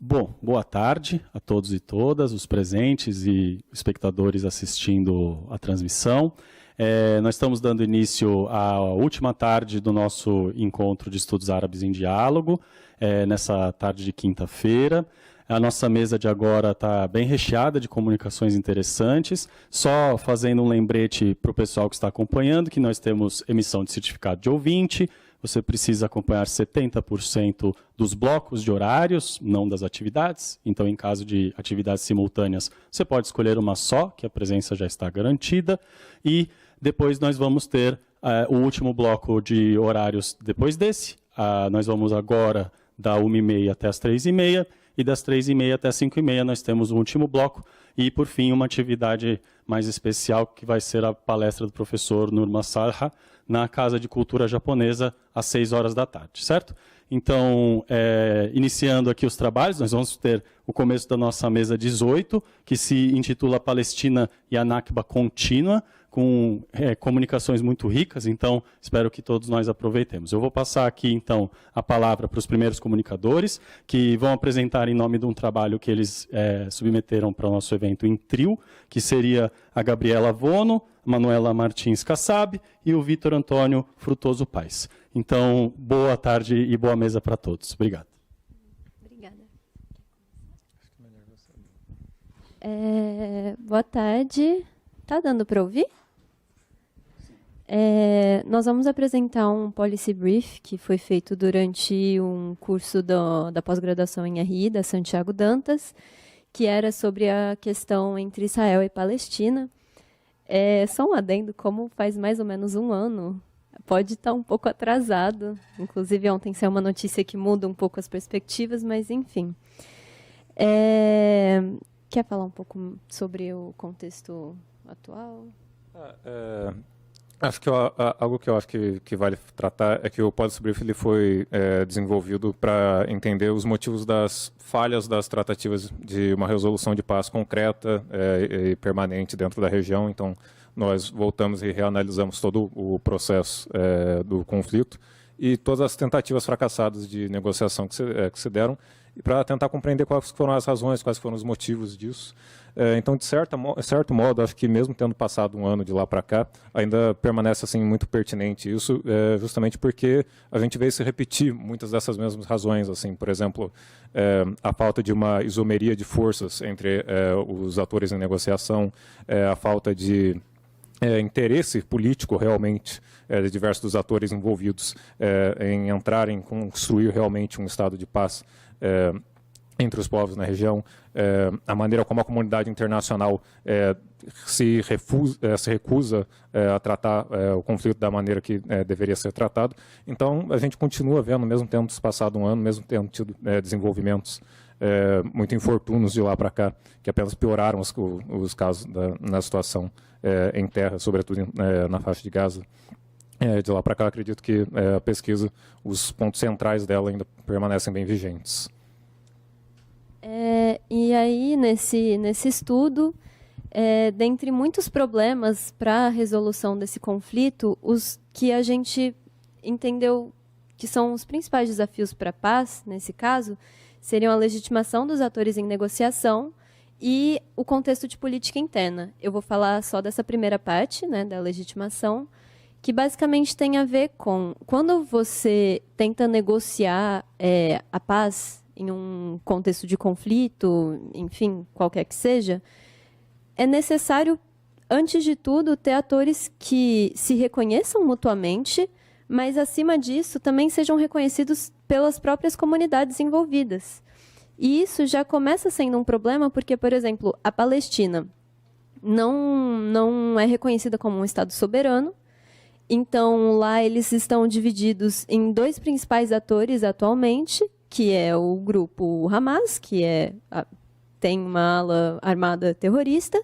Bom, boa tarde a todos e todas, os presentes e espectadores assistindo a transmissão. Nós estamos dando início à última tarde do nosso encontro de estudos árabes em diálogo, nessa tarde de quinta-feira. A nossa mesa de agora está bem recheada de comunicações interessantes. Só fazendo um lembrete para o pessoal que está acompanhando, que nós temos emissão de certificado de ouvinte. Você precisa acompanhar 70% dos blocos de horários, não das atividades. Então, em caso de atividades simultâneas, você pode escolher uma só, que a presença já está garantida. E depois nós vamos ter o último bloco de horários depois desse. Nós vamos agora da 1h30 até as 3h30. E das 3h30 até as 5h30 nós temos o último bloco. E, por fim, uma atividade mais especial, que vai ser a palestra do professor Nurma Salha, na Casa de Cultura Japonesa, às 6 horas da tarde, certo? Então, iniciando aqui os trabalhos, nós vamos ter o começo da nossa mesa 18, que se intitula Palestina e a Nakba Contínua, com comunicações muito ricas, então espero que todos nós aproveitemos. Eu vou passar aqui, então, a palavra para os primeiros comunicadores, que vão apresentar em nome de um trabalho que eles submeteram para o nosso evento em trio, que seria a Gabriela Vono, Manuela Martins Kassab e o Vitor Antônio Frutoso Paes. Então, boa tarde e boa mesa para todos. Obrigado. Obrigada. Boa tarde. Tá dando para ouvir? Nós vamos apresentar um policy brief que foi feito durante um curso da pós-graduação em RI, da Santiago Dantas, que era sobre a questão entre Israel e Palestina. Só um adendo, como faz mais ou menos um ano, pode estar um pouco atrasado. Inclusive, ontem saiu uma notícia que muda um pouco as perspectivas, mas, enfim. Quer falar um pouco sobre o contexto atual? Acho que algo que eu acho que vale tratar é que o Policy Brief ele foi desenvolvido para entender os motivos das falhas das tratativas de uma resolução de paz concreta e permanente dentro da região. Então, nós voltamos e reanalisamos todo o processo do conflito e todas as tentativas fracassadas de negociação que se deram, e para tentar compreender quais foram as razões, quais foram os motivos disso. Então, de certo modo, acho que mesmo tendo passado um ano de lá para cá, ainda permanece assim muito pertinente isso, justamente porque a gente vê se repetir muitas dessas mesmas razões, assim, por exemplo, a falta de uma isomeria de forças entre os atores em negociação, a falta de interesse político realmente de diversos dos atores envolvidos em entrar em construir realmente um estado de paz entre os povos na região, a maneira como a comunidade internacional se recusa a tratar o conflito da maneira que deveria ser tratado. Então, a gente continua vendo, mesmo tendo passado um ano, mesmo tendo tido desenvolvimentos muito infortúnios de lá para cá, que apenas pioraram os casos na situação em terra, sobretudo na faixa de Gaza. De lá para cá, acredito que a pesquisa, os pontos centrais dela ainda permanecem bem vigentes. E aí, nesse estudo, dentre muitos problemas para a resolução desse conflito, os que a gente entendeu que são os principais desafios para a paz, nesse caso, seriam a legitimação dos atores em negociação e o contexto de política interna. Eu vou falar só dessa primeira parte, né, da legitimação, que basicamente tem a ver com quando você tenta negociar a paz em um contexto de conflito, enfim, qualquer que seja, é necessário, antes de tudo, ter atores que se reconheçam mutuamente, mas, acima disso, também sejam reconhecidos pelas próprias comunidades envolvidas. E isso já começa sendo um problema porque, por exemplo, a Palestina não é reconhecida como um Estado soberano. Então, lá eles estão divididos em dois principais atores atualmente, que é o grupo Hamas, que tem uma ala armada terrorista,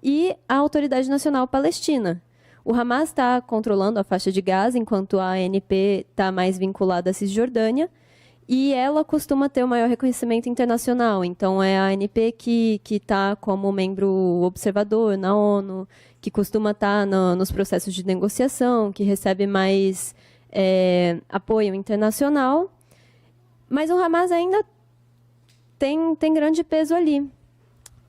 e a Autoridade Nacional Palestina. O Hamas está controlando a faixa de Gaza, enquanto a ANP está mais vinculada à Cisjordânia, e ela costuma ter o maior reconhecimento internacional. Então, é a ANP que está como membro observador na ONU, que costuma estar nos processos de negociação, que recebe mais apoio internacional. Mas o Hamas ainda tem grande peso ali.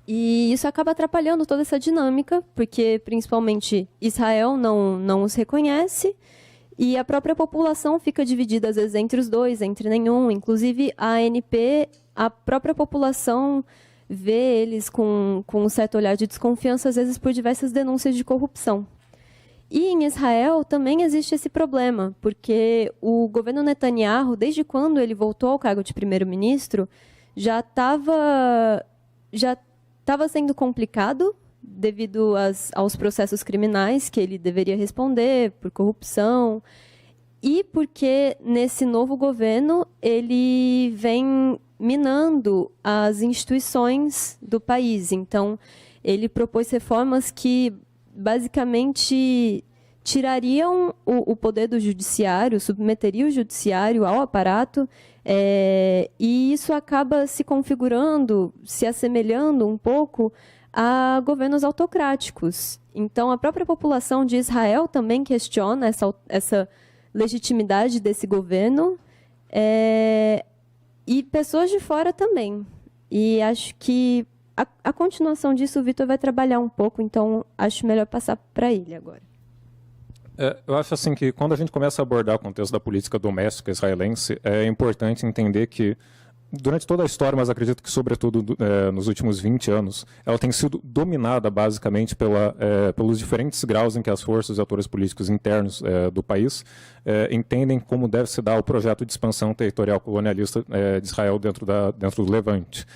E isso acaba atrapalhando toda essa dinâmica, porque principalmente Israel não os reconhece e a própria população fica dividida, às vezes, entre os dois, entre nenhum. Inclusive, a ANP, a própria população vê eles com um certo olhar de desconfiança, às vezes, por diversas denúncias de corrupção. E em Israel também existe esse problema, porque o governo Netanyahu, desde quando ele voltou ao cargo de primeiro-ministro, já estava sendo complicado devido aos processos criminais que ele deveria responder por corrupção e porque nesse novo governo ele vem minando as instituições do país. Então, ele propôs reformas que basicamente tirariam o poder do judiciário, submeteriam o judiciário ao aparato, e isso acaba se configurando, se assemelhando um pouco a governos autocráticos. Então, a própria população de Israel também questiona essa legitimidade desse governo, e pessoas de fora também. E acho que a continuação disso o Vitor vai trabalhar um pouco, então acho melhor passar para ele agora. Eu acho assim que quando a gente começa a abordar o contexto da política doméstica israelense, é importante entender que durante toda a história, mas acredito que sobretudo nos últimos 20 anos, ela tem sido dominada basicamente pelos diferentes graus em que as forças e atores políticos internos do país entendem como deve se dar o projeto de expansão territorial colonialista de Israel dentro do Levante.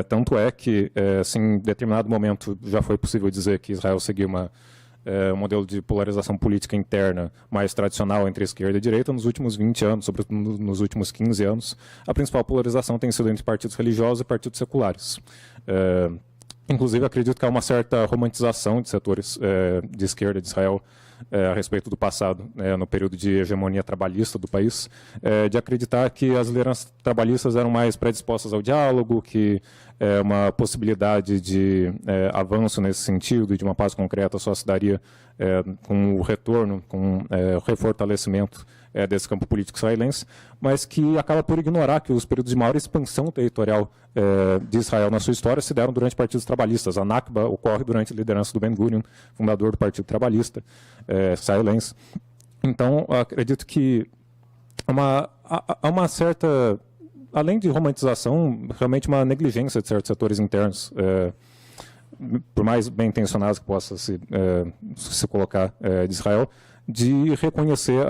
Tanto é que, assim, em determinado momento, já foi possível dizer que Israel seguia um modelo de polarização política interna mais tradicional entre esquerda e direita. Nos últimos 20 anos, sobretudo nos últimos 15 anos, a principal polarização tem sido entre partidos religiosos e partidos seculares. Inclusive, acredito que há uma certa romantização de setores de esquerda de Israel a respeito do passado, no período de hegemonia trabalhista do país, de acreditar que as lideranças trabalhistas eram mais predispostas ao diálogo, que uma possibilidade de avanço nesse sentido e de uma paz concreta só se daria com o retorno, com o refortalecimento desse campo político israelense, mas que acaba por ignorar que os períodos de maior expansão territorial de Israel na sua história se deram durante partidos trabalhistas. A Nakba ocorre durante a liderança do Ben-Gurion, fundador do Partido Trabalhista israelense. Então, acredito que há uma certa, além de romantização, realmente uma negligência de certos setores internos, por mais bem intencionados que possa se colocar de Israel, de reconhecer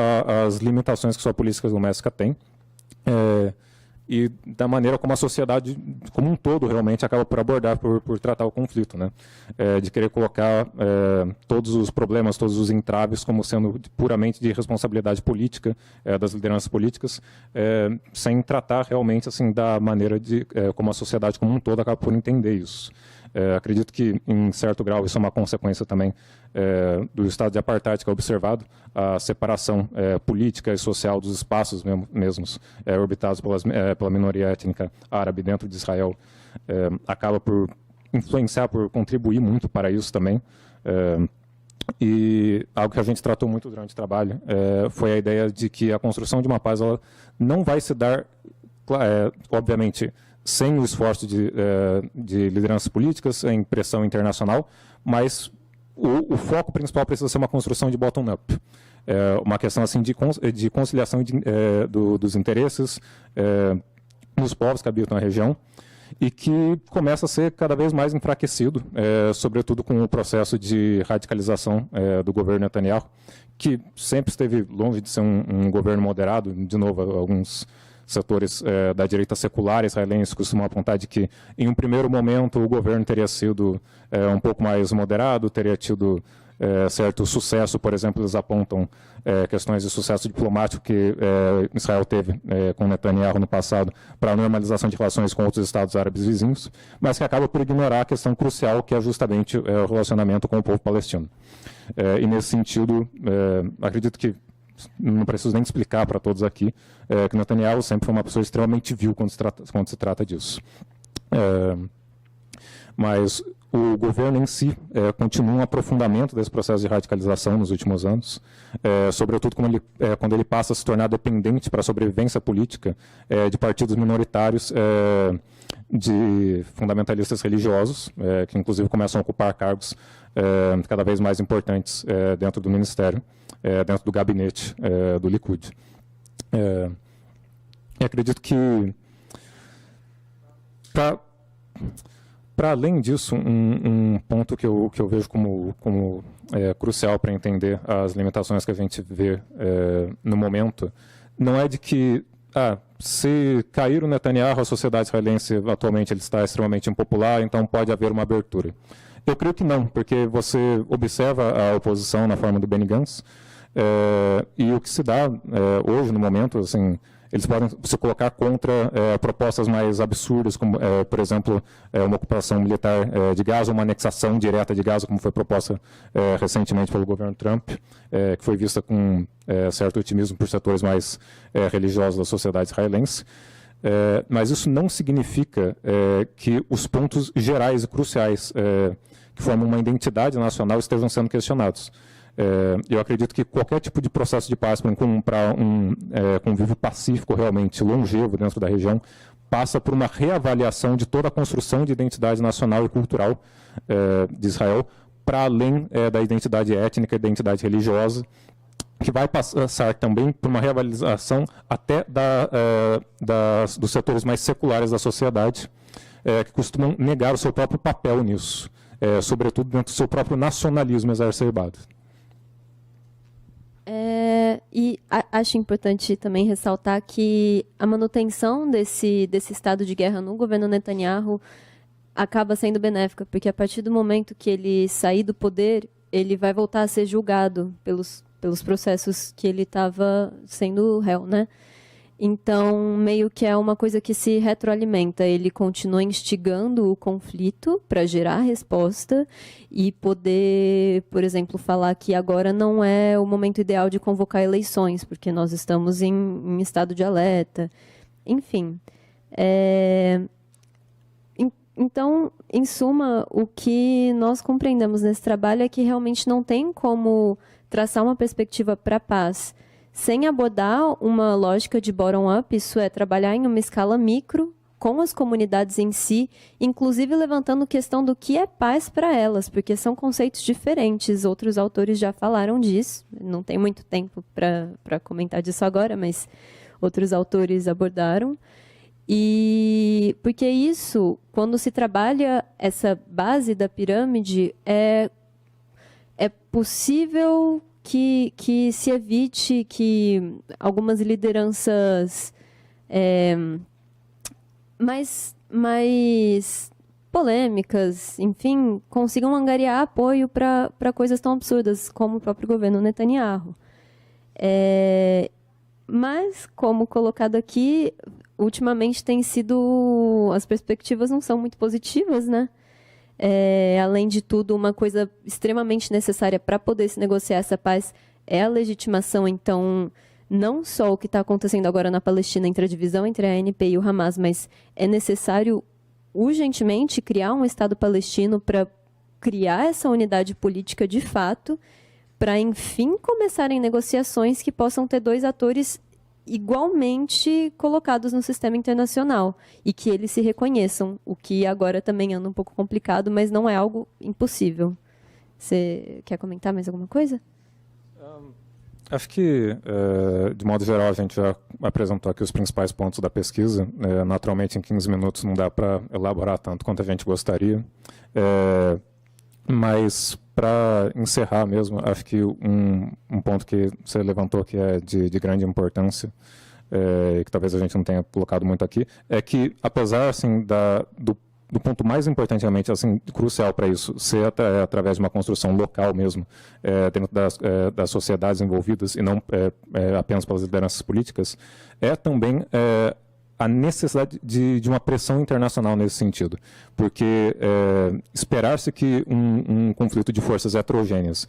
as limitações que sua política doméstica tem e da maneira como a sociedade como um todo realmente acaba por abordar, por tratar o conflito, né? De querer colocar todos os problemas, todos os entraves como sendo puramente de responsabilidade política das lideranças políticas, sem tratar realmente assim da maneira como a sociedade como um todo acaba por entender isso. Acredito que, em certo grau, isso é uma consequência também do estado de apartheid que é observado, a separação política e social dos espaços mesmos orbitados pela minoria étnica árabe dentro de Israel, acaba por influenciar, por contribuir muito para isso também. E algo que a gente tratou muito durante o trabalho foi a ideia de que a construção de uma paz ela não vai se dar, obviamente, sem o esforço de lideranças políticas, em pressão internacional, mas o foco principal precisa ser uma construção de bottom-up. Uma questão assim de conciliação dos interesses dos povos que habitam a região e que começa a ser cada vez mais enfraquecido, sobretudo com o processo de radicalização do governo Netanyahu, que sempre esteve longe de ser um governo moderado. De novo, alguns setores da direita secular israelense costumam apontar de que, em um primeiro momento, o governo teria sido um pouco mais moderado, teria tido certo sucesso. Por exemplo, eles apontam questões de sucesso diplomático que Israel teve com Netanyahu no passado para a normalização de relações com outros estados árabes vizinhos, mas que acaba por ignorar a questão crucial, que é justamente o relacionamento com o povo palestino. E, nesse sentido, acredito que não preciso nem explicar para todos aqui que Netanyahu sempre foi uma pessoa extremamente vil quando se trata disso. Mas o governo em si continua um aprofundamento desse processo de radicalização nos últimos anos, sobretudo quando ele passa a se tornar dependente para a sobrevivência política de partidos minoritários de fundamentalistas religiosos, que inclusive começam a ocupar cargos cada vez mais importantes dentro do ministério, dentro do gabinete do Likud. E acredito que, para além disso, um ponto que eu vejo como crucial para entender as limitações que a gente vê no momento, não é de que, se cair o Netanyahu, a sociedade israelense atualmente ele está extremamente impopular, então pode haver uma abertura. Eu creio que não, porque você observa a oposição na forma do Benny Gantz, e o que se dá hoje, no momento, assim, eles podem se colocar contra propostas mais absurdas, como, por exemplo, uma ocupação militar de Gaza, uma anexação direta de Gaza, como foi proposta recentemente pelo governo Trump, que foi vista com certo otimismo por setores mais religiosos da sociedade israelense. Mas isso não significa que os pontos gerais e cruciais que formam uma identidade nacional estejam sendo questionados. Eu acredito que qualquer tipo de processo de paz para um convívio pacífico realmente longevo dentro da região passa por uma reavaliação de toda a construção de identidade nacional e cultural de Israel, para além da identidade étnica e identidade religiosa, que vai passar também por uma reavaliação até dos setores mais seculares da sociedade, que costumam negar o seu próprio papel nisso, sobretudo dentro do seu próprio nacionalismo exacerbado. E acho importante também ressaltar que a manutenção desse estado de guerra no governo Netanyahu acaba sendo benéfica, porque a partir do momento que ele sair do poder, ele vai voltar a ser julgado pelos processos que ele estava sendo réu, né? Então, meio que é uma coisa que se retroalimenta. Ele continua instigando o conflito para gerar resposta e poder, por exemplo, falar que agora não é o momento ideal de convocar eleições, porque nós estamos em estado de alerta. Enfim. Então, em suma, o que nós compreendemos nesse trabalho é que realmente não tem como traçar uma perspectiva para a paz sem abordar uma lógica de bottom-up, isso é, trabalhar em uma escala micro, com as comunidades em si, inclusive levantando questão do que é paz para elas, porque são conceitos diferentes, outros autores já falaram disso, não tem muito tempo para comentar disso agora, mas outros autores abordaram. E porque isso, quando se trabalha essa base da pirâmide, é possível que se evite que algumas lideranças mais polêmicas, enfim, consigam angariar apoio para coisas tão absurdas como o próprio governo Netanyahu. Mas, como colocado aqui, ultimamente as perspectivas não são muito positivas, né? Além de tudo, uma coisa extremamente necessária para poder se negociar essa paz é a legitimação. Então, não só o que está acontecendo agora na Palestina entre a divisão entre a ANP e o Hamas, mas é necessário urgentemente criar um Estado palestino para criar essa unidade política de fato, para, enfim, começarem negociações que possam ter dois atores igualmente colocados no sistema internacional e que eles se reconheçam, o que agora também anda um pouco complicado, mas não é algo impossível. Você quer comentar mais alguma coisa? Acho que, de modo geral, a gente já apresentou aqui os principais pontos da pesquisa. Naturalmente, em 15 minutos não dá para elaborar tanto quanto a gente gostaria. Mas, para encerrar mesmo, acho que um ponto que você levantou que é de grande importância, que talvez a gente não tenha colocado muito aqui, é que, apesar assim, do ponto mais importante, realmente, assim, crucial para isso, ser através de uma construção local mesmo, dentro das sociedades envolvidas, e não apenas pelas lideranças políticas, é também a necessidade de uma pressão internacional nesse sentido, porque esperar-se que um conflito de forças heterogêneas,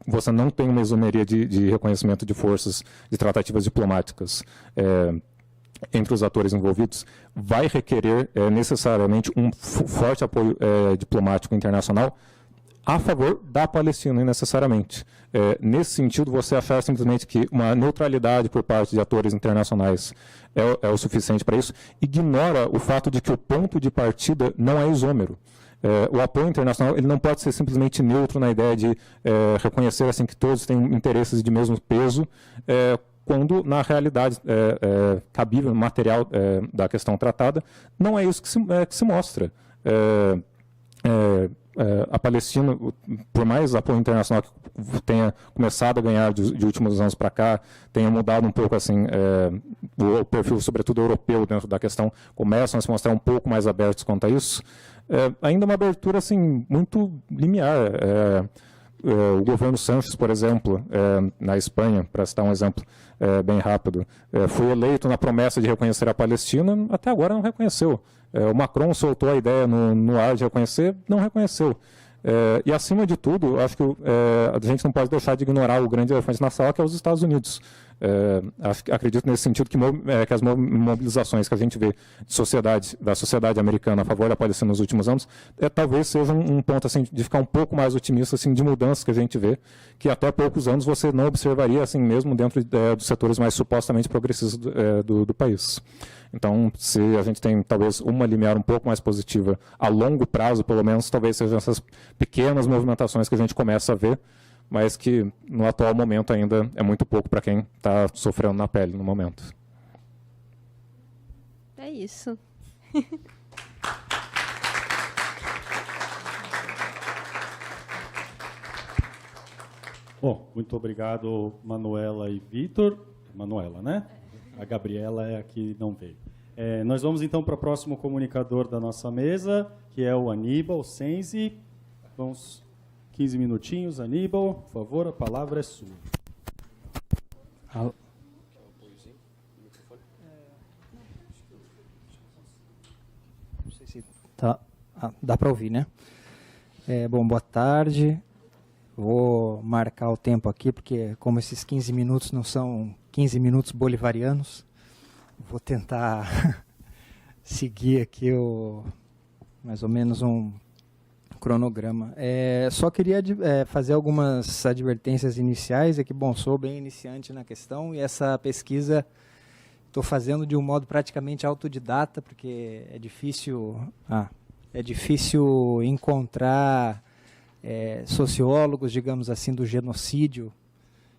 você não tem uma isomeria de reconhecimento de forças, de tratativas diplomáticas, entre os atores envolvidos, vai requerer necessariamente um forte apoio diplomático internacional a favor da Palestina, necessariamente. Nesse sentido, você achar simplesmente que uma neutralidade por parte de atores internacionais é o suficiente para isso, ignora o fato de que o ponto de partida não é isômero. O apoio internacional ele não pode ser simplesmente neutro na ideia de reconhecer assim, que todos têm interesses de mesmo peso, quando, na realidade cabível, material da questão tratada, não é isso que se mostra. A Palestina, por mais apoio internacional que tenha começado a ganhar de últimos anos para cá, tenha mudado um pouco assim, o perfil, sobretudo europeu, dentro da questão, começam a se mostrar um pouco mais abertos quanto a isso, ainda uma abertura assim, muito limiar. O governo Sanches, por exemplo, na Espanha, para citar um exemplo bem rápido, foi eleito na promessa de reconhecer a Palestina, até agora não reconheceu. O Macron soltou a ideia no ar de reconhecer, não reconheceu. E, acima de tudo, acho que a gente não pode deixar de ignorar o grande elefante na sala, que é os Estados Unidos. Acredito nesse sentido que as mobilizações que a gente vê da sociedade americana a favor da Palestina nos últimos anos, talvez seja um ponto assim, de ficar um pouco mais otimista assim, de mudanças que a gente vê, que até poucos anos você não observaria assim mesmo dentro dos setores mais supostamente progressistas do país. Então, se a gente tem talvez uma limiar um pouco mais positiva a longo prazo, pelo menos, talvez sejam essas pequenas movimentações que a gente começa a ver, mas que no atual momento ainda é muito pouco para quem está sofrendo na pele no momento. É isso. Bom, muito obrigado, Manuela e Vitor. Manuela, né? A Gabriela é a que não veio. Nós vamos, então, para o próximo comunicador da nossa mesa, que é o Aníbal Senzi. Vamos, 15 minutinhos. Aníbal, por favor, a palavra é sua. Não sei se tá, dá para ouvir, né? Bom, boa tarde. Vou marcar o tempo aqui, porque como esses 15 minutos não são 15 minutos bolivarianos, vou tentar seguir aqui mais ou menos um cronograma. Só queria fazer algumas advertências iniciais. Que, bom, sou bem iniciante na questão e essa pesquisa estou fazendo de um modo praticamente autodidata, porque é difícil encontrar sociólogos, digamos assim, do genocídio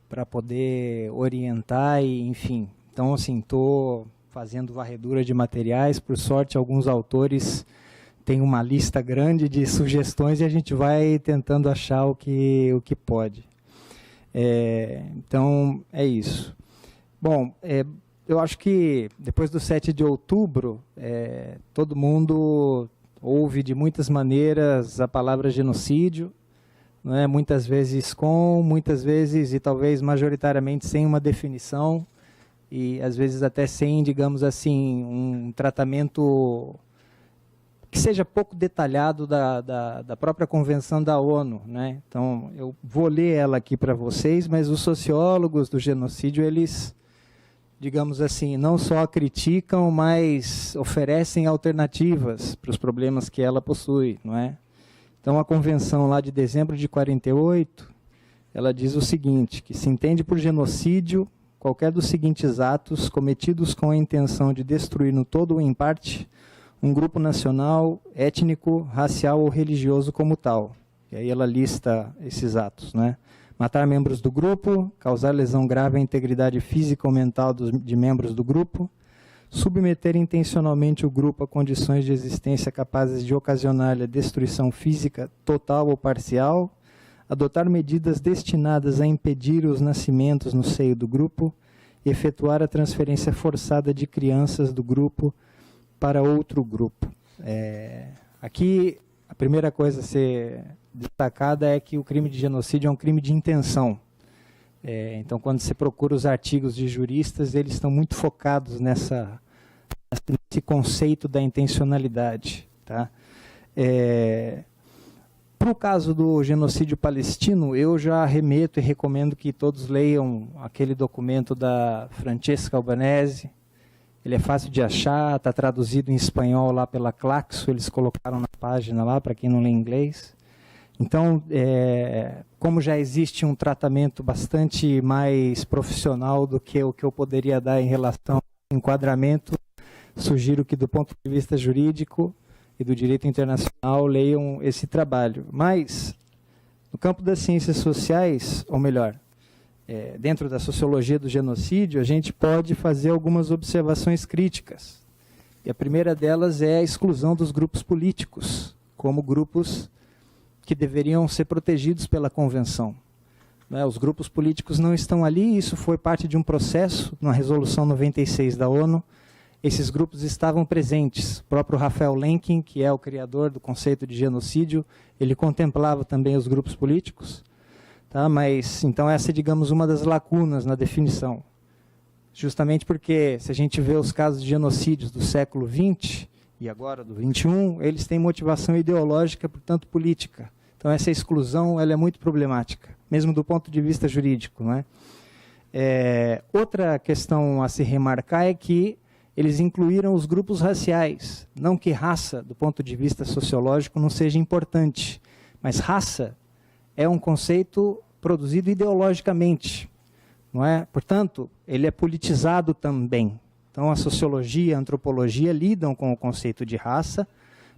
para poder orientar e, enfim. Então, assim, estou fazendo varredura de materiais. Por sorte, alguns autores têm uma lista grande de sugestões e a gente vai tentando achar o que pode. Então, é isso. Bom, eu acho que depois do 7 de outubro, todo mundo ouve de muitas maneiras a palavra genocídio, não é? Muitas vezes muitas vezes e talvez majoritariamente sem uma definição e às vezes até sem, digamos assim, um tratamento que seja pouco detalhado da própria Convenção da ONU, né? Então, eu vou ler ela aqui para vocês, mas os sociólogos do genocídio, eles, digamos assim, não só criticam, mas oferecem alternativas para os problemas que ela possui, não é? Então, a Convenção lá de dezembro de 48, ela diz o seguinte, que se entende por genocídio qualquer dos seguintes atos cometidos com a intenção de destruir no todo ou em parte um grupo nacional, étnico, racial ou religioso como tal. E aí ela lista esses atos, né? Matar membros do grupo, causar lesão grave à integridade física ou mental de membros do grupo, submeter intencionalmente o grupo a condições de existência capazes de ocasionar-lhe a destruição física total ou parcial, adotar medidas destinadas a impedir os nascimentos no seio do grupo e efetuar a transferência forçada de crianças do grupo para outro grupo. Aqui, a primeira coisa a ser destacada é que o crime de genocídio é um crime de intenção. Então, quando você procura os artigos de juristas, eles estão muito focados nesse conceito da intencionalidade. Tá? Para o caso do genocídio palestino, eu já remeto e recomendo que todos leiam aquele documento da Francesca Albanese, Ele é fácil de achar, está traduzido em espanhol lá pela Claxo, eles colocaram na página lá, para quem não lê inglês. Então, como já existe um tratamento bastante mais profissional do que o que eu poderia dar em relação ao enquadramento, sugiro que, do ponto de vista jurídico e do direito internacional, leiam esse trabalho. Mas, no campo das ciências sociais, ou melhor, dentro da sociologia do genocídio, a gente pode fazer algumas observações críticas. E a primeira delas é a exclusão dos grupos políticos, como grupos que deveriam ser protegidos pela Convenção. Os grupos políticos não estão ali, isso foi parte de um processo, na Resolução 96 da ONU. Esses grupos estavam presentes. O próprio Raphael Lemkin, que é o criador do conceito de genocídio, ele contemplava também os grupos políticos. Tá? Mas, então, essa é, digamos, uma das lacunas na definição. Justamente porque, se a gente vê os casos de genocídios do século XX e agora do XXI, eles têm motivação ideológica, portanto, política. Então, essa exclusão ela é muito problemática, mesmo do ponto de vista jurídico. Não é? Outra questão a se remarcar é que eles incluíram os grupos raciais. Não que raça, do ponto de vista sociológico, não seja importante, mas raça é um conceito produzido ideologicamente, não é? Portanto, ele é politizado também. Então, a sociologia e a antropologia lidam com o conceito de raça,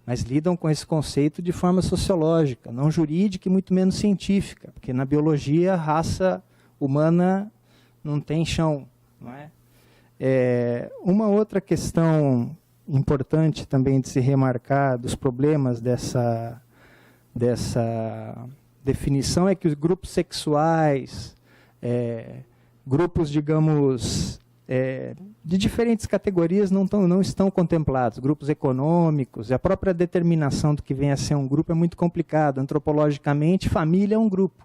mas lidam com esse conceito de forma sociológica, não jurídica e muito menos científica, porque na biologia, a raça humana não tem chão, não é? Uma outra questão importante também de se remarcar dos problemas dessa definição é que os grupos sexuais, grupos, digamos, de diferentes categorias não estão contemplados. Grupos econômicos, a própria determinação do que vem a ser um grupo é muito complicado. Antropologicamente, família é um grupo,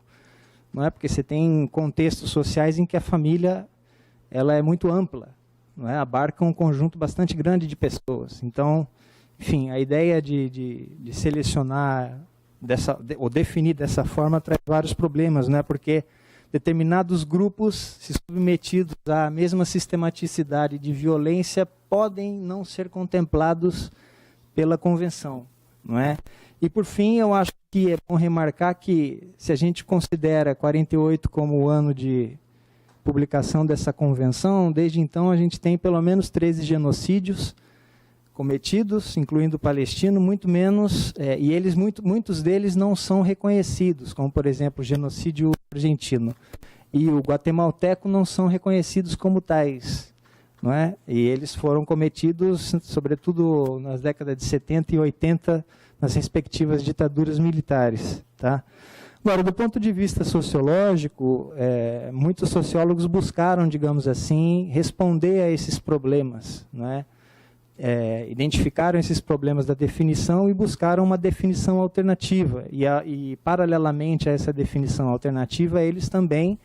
não é? Porque você tem contextos sociais em que a família ela é muito ampla, não é? Abarca um conjunto bastante grande de pessoas. Então, enfim, a ideia de selecionar ou definir dessa forma traz vários problemas, né? Porque determinados grupos, se submetidos à mesma sistematicidade de violência, podem não ser contemplados pela Convenção, não é? E, por fim, eu acho que é bom remarcar que, se a gente considera 48 como o ano de publicação dessa Convenção, desde então a gente tem pelo menos 13 genocídios cometidos, incluindo o palestino, muito menos, e muitos deles não são reconhecidos, como, por exemplo, o genocídio argentino. E o guatemalteco não são reconhecidos como tais, não é? E eles foram cometidos, sobretudo nas décadas de 70 e 80, nas respectivas ditaduras militares. Tá? Agora, do ponto de vista sociológico, muitos sociólogos buscaram, digamos assim, responder a esses problemas, não é? Identificaram esses problemas da definição e buscaram uma definição alternativa. E paralelamente a essa definição alternativa, eles também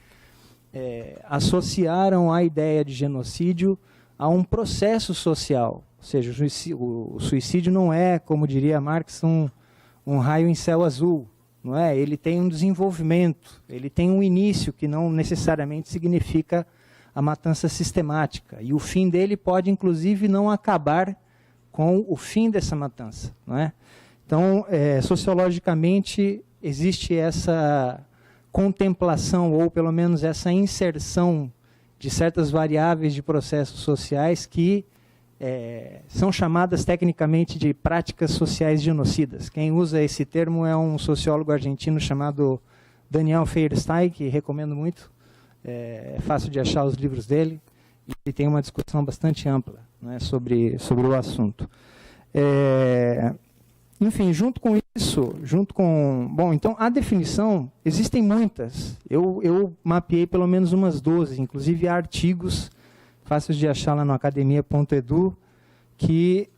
associaram a ideia de genocídio a um processo social. Ou seja, o suicídio não é, como diria Marx, um raio em céu azul. Não é? Ele tem um desenvolvimento, ele tem um início que não necessariamente significa a matança sistemática. E o fim dele pode, inclusive, não acabar com o fim dessa matança. Não é? Então, sociologicamente, existe essa contemplação, ou pelo menos essa inserção de certas variáveis de processos sociais que são chamadas tecnicamente de práticas sociais genocidas. Quem usa esse termo é um sociólogo argentino chamado Daniel Feuerstein, que recomendo muito. É fácil de achar os livros dele e tem uma discussão bastante ampla, né, sobre o assunto. Enfim, junto com isso, bom, então a definição, existem muitas. Eu mapeei pelo menos umas 12, inclusive há artigos fáceis de achar lá no academia.edu que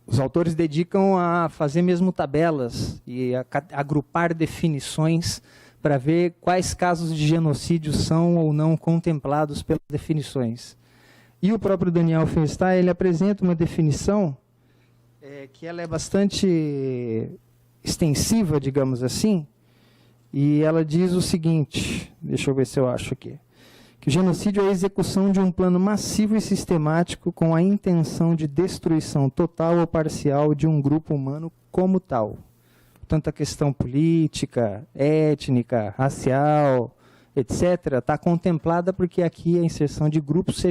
os autores dedicam a fazer mesmo tabelas e a agrupar definições para ver quais casos de genocídio são ou não contemplados pelas definições. E o próprio Daniel Feuerstein, ele apresenta uma definição que ela é bastante extensiva, digamos assim, e ela diz o seguinte, deixa eu ver se eu acho aqui, que o genocídio é a execução de um plano massivo e sistemático com a intenção de destruição total ou parcial de um grupo humano como tal. Tanto a questão política, étnica, racial, etc., está contemplada porque aqui a inserção de grupos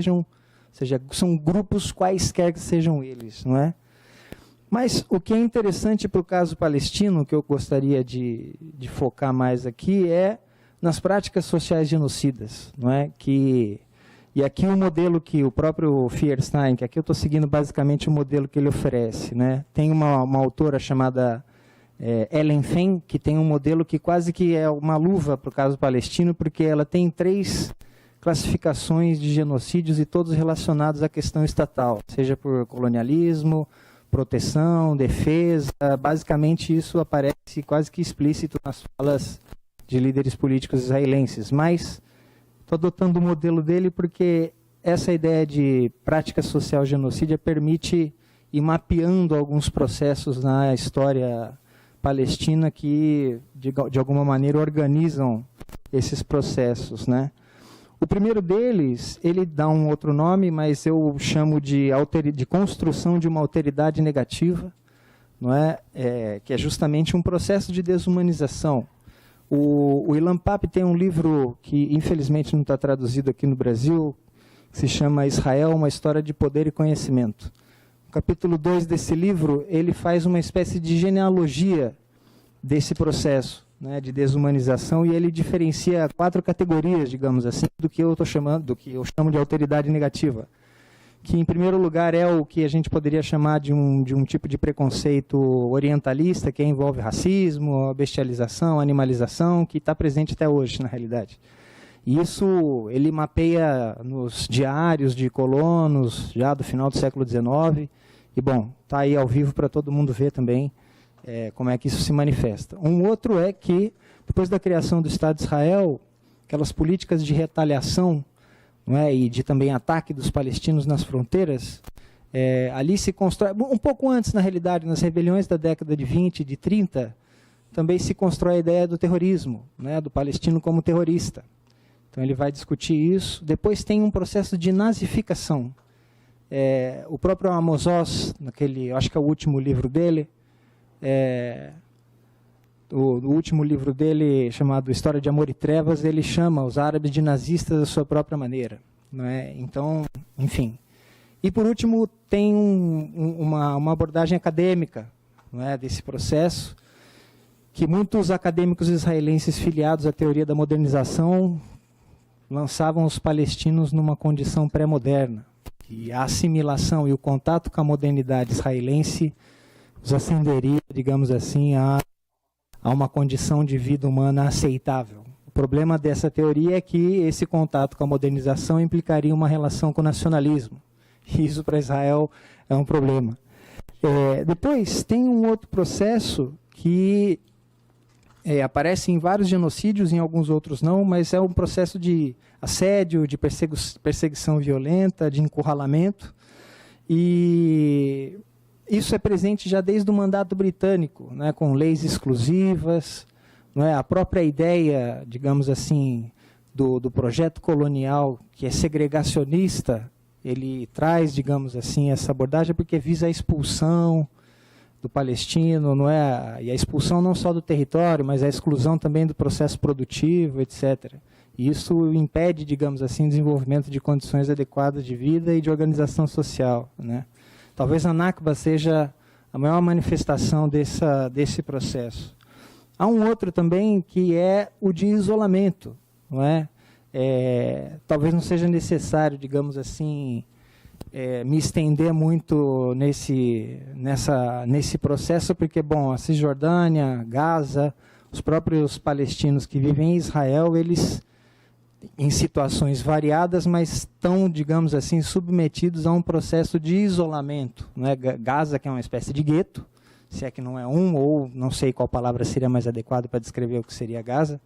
são grupos quaisquer que sejam eles, não é? Mas o que é interessante para o caso palestino, que eu gostaria de focar mais aqui, é nas práticas sociais genocidas, não é? E aqui o modelo que o próprio Feuerstein, que aqui eu estou seguindo basicamente o modelo que ele oferece, né? Tem uma autora chamada Ellen Fenn, que tem um modelo que quase que é uma luva para o caso palestino, porque ela tem 3 classificações de genocídios e todos relacionados à questão estatal, seja por colonialismo, proteção, defesa. Basicamente isso aparece quase que explícito nas falas de líderes políticos israelenses, mas estou adotando o modelo dele porque essa ideia de prática social genocídia permite ir mapeando alguns processos na história palestina que, de alguma maneira, organizam esses processos, né? O primeiro deles, ele dá um outro nome, mas eu chamo de construção de uma alteridade negativa, não é? Que é justamente um processo de desumanização. O Ilan Pappé tem um livro que, infelizmente, não está traduzido aqui no Brasil, que se chama Israel, uma história de poder e conhecimento. No capítulo 2 desse livro, ele faz uma espécie de genealogia desse processo, né, de desumanização, e ele diferencia 4 categorias, digamos assim, do que eu chamo de alteridade negativa. Que, em primeiro lugar, é o que a gente poderia chamar de um tipo de preconceito orientalista, que envolve racismo, bestialização, animalização, que está presente até hoje, na realidade. E isso ele mapeia nos diários de colonos, já do final do século XIX, e, bom, está aí ao vivo para todo mundo ver também como é que isso se manifesta. Um outro é que, depois da criação do Estado de Israel, aquelas políticas de retaliação, não é, e de também ataque dos palestinos nas fronteiras, ali se constrói, um pouco antes, na realidade, nas rebeliões da década de 20 e de 30, também se constrói a ideia do terrorismo, né, do palestino como terrorista. Então ele vai discutir isso. Depois tem um processo de nazificação. O próprio Amos Oz, acho que é o último livro dele, o último livro dele, chamado História de Amor e Trevas, ele chama os árabes de nazistas da sua própria maneira, não é? Então, enfim. E, por último, tem uma abordagem acadêmica, não é, desse processo, que muitos acadêmicos israelenses filiados à teoria da modernização lançavam os palestinos numa condição pré-moderna, e a assimilação e o contato com a modernidade israelense os ascenderia, digamos assim, a uma condição de vida humana aceitável. O problema dessa teoria é que esse contato com a modernização implicaria uma relação com o nacionalismo. E isso para Israel é um problema. Depois tem um outro processo que aparece em vários genocídios, em alguns outros não, mas é um processo de assédio, de perseguição violenta, de encurralamento. E isso é presente já desde o mandato britânico, né, com leis exclusivas, não é? A própria ideia, digamos assim, do projeto colonial, que é segregacionista, ele traz, digamos assim, essa abordagem porque visa a expulsão do palestino, não é? E a expulsão não só do território, mas a exclusão também do processo produtivo, etc. E isso impede, digamos assim, o desenvolvimento de condições adequadas de vida e de organização social, né? Talvez a Nakba seja a maior manifestação desse processo. Há um outro também que é o de isolamento, não é? Talvez não seja necessário, digamos assim, me estender muito nesse processo, porque, bom, a Cisjordânia, Gaza, os próprios palestinos que vivem em Israel, eles, em situações variadas, mas estão, digamos assim, submetidos a um processo de isolamento, não é? Gaza, que é uma espécie de gueto, se é que não é ou não sei qual palavra seria mais adequada para descrever o que seria Gaza,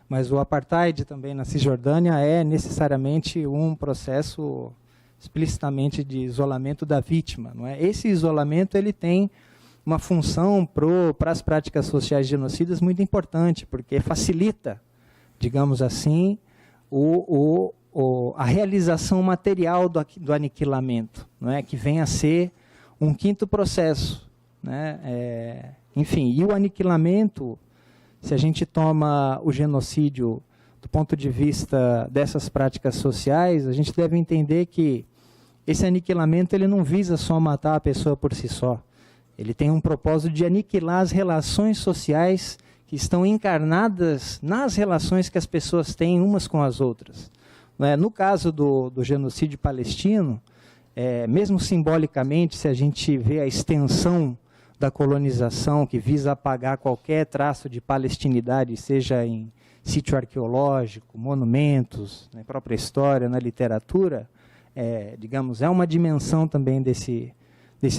mas o apartheid também na Cisjordânia é necessariamente um processo explicitamente de isolamento da vítima, não é? Esse isolamento ele tem uma função para as práticas sociais genocidas muito importante, porque facilita, digamos assim, a realização material do aniquilamento, não é? Que vem a ser um quinto processo, né? Enfim, e o aniquilamento, se a gente toma o genocídio do ponto de vista dessas práticas sociais, a gente deve entender que esse aniquilamento ele não visa só matar a pessoa por si só. Ele tem um propósito de aniquilar as relações sociais que estão encarnadas nas relações que as pessoas têm umas com as outras. No caso do genocídio palestino, mesmo simbolicamente, se a gente vê a extensão da colonização que visa apagar qualquer traço de palestinidade, seja em sítio arqueológico, monumentos, na própria história, na literatura, digamos, é uma dimensão também desse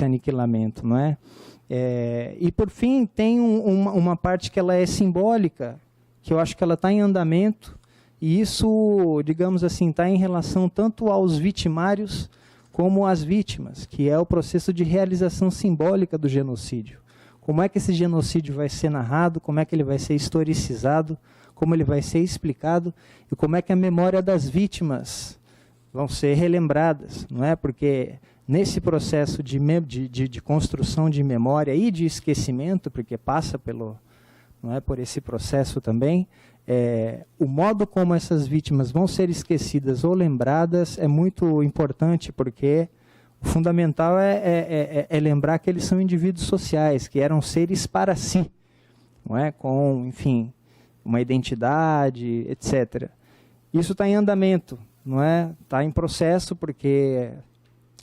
aniquilamento, não é? E, por fim, tem uma parte que ela é simbólica, que eu acho que ela está em andamento, e isso, digamos assim, está em relação tanto aos vitimários como às vítimas, que é o processo de realização simbólica do genocídio. Como é que esse genocídio vai ser narrado, como é que ele vai ser historicizado, como ele vai ser explicado, e como é que a memória das vítimas vão ser relembradas, não é? Porque nesse processo de construção de memória e de esquecimento, porque passa por esse processo também, o modo como essas vítimas vão ser esquecidas ou lembradas é muito importante, porque o fundamental é lembrar que eles são indivíduos sociais, que eram seres para si, não é? Com, enfim, uma identidade, etc. Isso está em andamento, não é? Está em processo, porque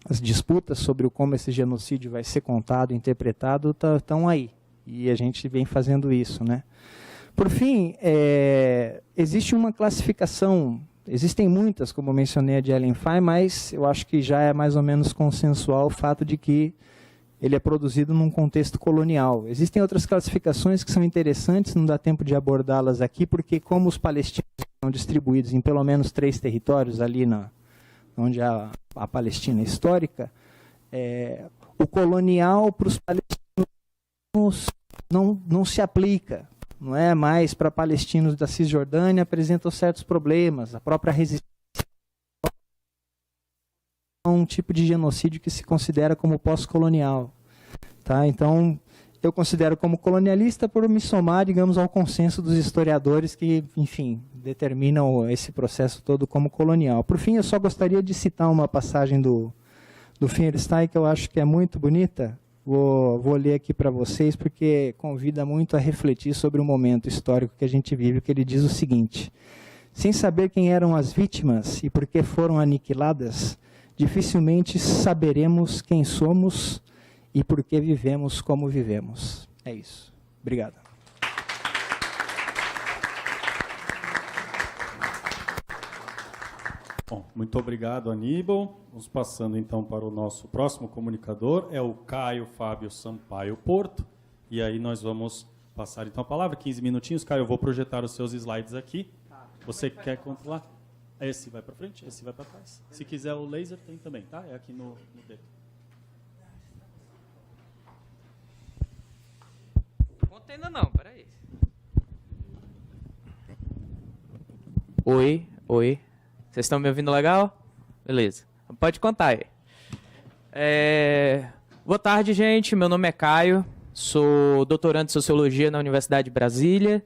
as disputas sobre como esse genocídio vai ser contado, interpretado, estão aí. E a gente vem fazendo isso, né? Por fim, existe uma classificação, existem muitas, como eu mencionei a de Ellen Fay, mas eu acho que já é mais ou menos consensual o fato de que ele é produzido num contexto colonial. Existem outras classificações que são interessantes, não dá tempo de abordá-las aqui, porque como os palestinos são distribuídos em pelo menos 3 territórios, ali onde há a Palestina histórica, o colonial para os palestinos não se aplica. Não é mais para palestinos da Cisjordânia, apresentam certos problemas, a própria resistência a um tipo de genocídio que se considera como pós-colonial. Tá? Então, eu considero como colonialista por me somar, digamos, ao consenso dos historiadores que, enfim, determinam esse processo todo como colonial. Por fim, eu só gostaria de citar uma passagem do Feuerstein, que eu acho que é muito bonita. Vou ler aqui para vocês, porque convida muito a refletir sobre o momento histórico que a gente vive, que ele diz o seguinte: sem saber quem eram as vítimas e por que foram aniquiladas, dificilmente saberemos quem somos e por que vivemos como vivemos. É isso. Obrigado. Bom, muito obrigado, Aníbal. Vamos passando então para o nosso próximo comunicador, é o Caio Fábio Sampaio Porto. E aí nós vamos passar então a palavra, 15 minutinhos. Caio, eu vou projetar os seus slides aqui. Você quer controlar? Esse vai para frente, esse vai para trás. Se quiser o laser, tem também, tá? É aqui no dedo. Conta ainda não, peraí. Oi. Vocês estão me ouvindo legal? Beleza. Pode contar aí. Boa tarde, gente. Meu nome é Caio. Sou doutorando em Sociologia na Universidade de Brasília.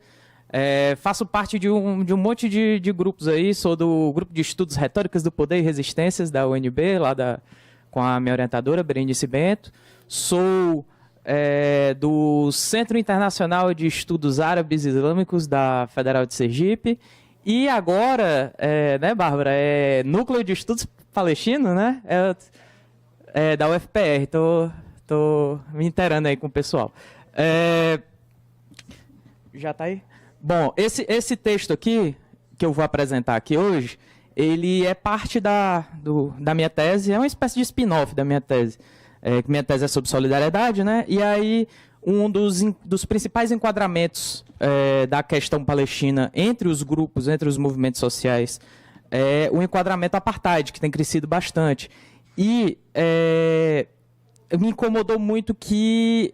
Faço parte de um monte de grupos aí. Sou do Grupo de Estudos Retóricas do Poder e Resistências da UNB, com a minha orientadora, Berenice Bento. Sou do Centro Internacional de Estudos Árabes e Islâmicos da Federal de Sergipe. E agora, né, Bárbara, Núcleo de Estudos Palestinos, né? Da UFPR, tô me inteirando aí com o pessoal. Já tá aí? Bom, esse texto aqui, que eu vou apresentar aqui hoje, ele é parte da minha tese, é uma espécie de spin-off da minha tese. Minha tese é sobre solidariedade, né? E aí, um dos principais enquadramentos da questão palestina entre os grupos, entre os movimentos sociais, é o enquadramento apartheid, que tem crescido bastante. E me incomodou muito que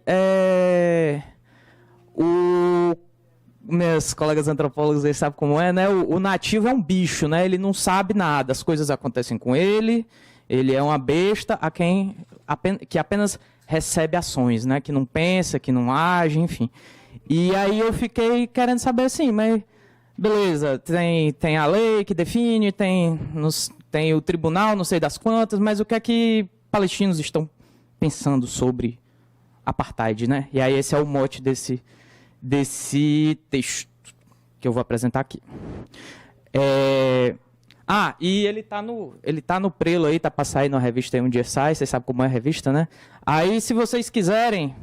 meus colegas antropólogos aí sabem como é, né? O nativo é um bicho, né? Ele não sabe nada, as coisas acontecem com ele, ele é uma besta que apenas recebe ações, né? Que não pensa, que não age, enfim. E aí eu fiquei querendo saber assim, mas beleza, tem a lei que define, tem o tribunal, não sei das quantas, mas o que é que palestinos estão pensando sobre apartheid, né? E aí esse é o mote desse texto que eu vou apresentar aqui. E ele tá no prelo aí, tá pra sair na revista aí um dia sai, vocês sabem como é a revista, né? Aí se vocês quiserem,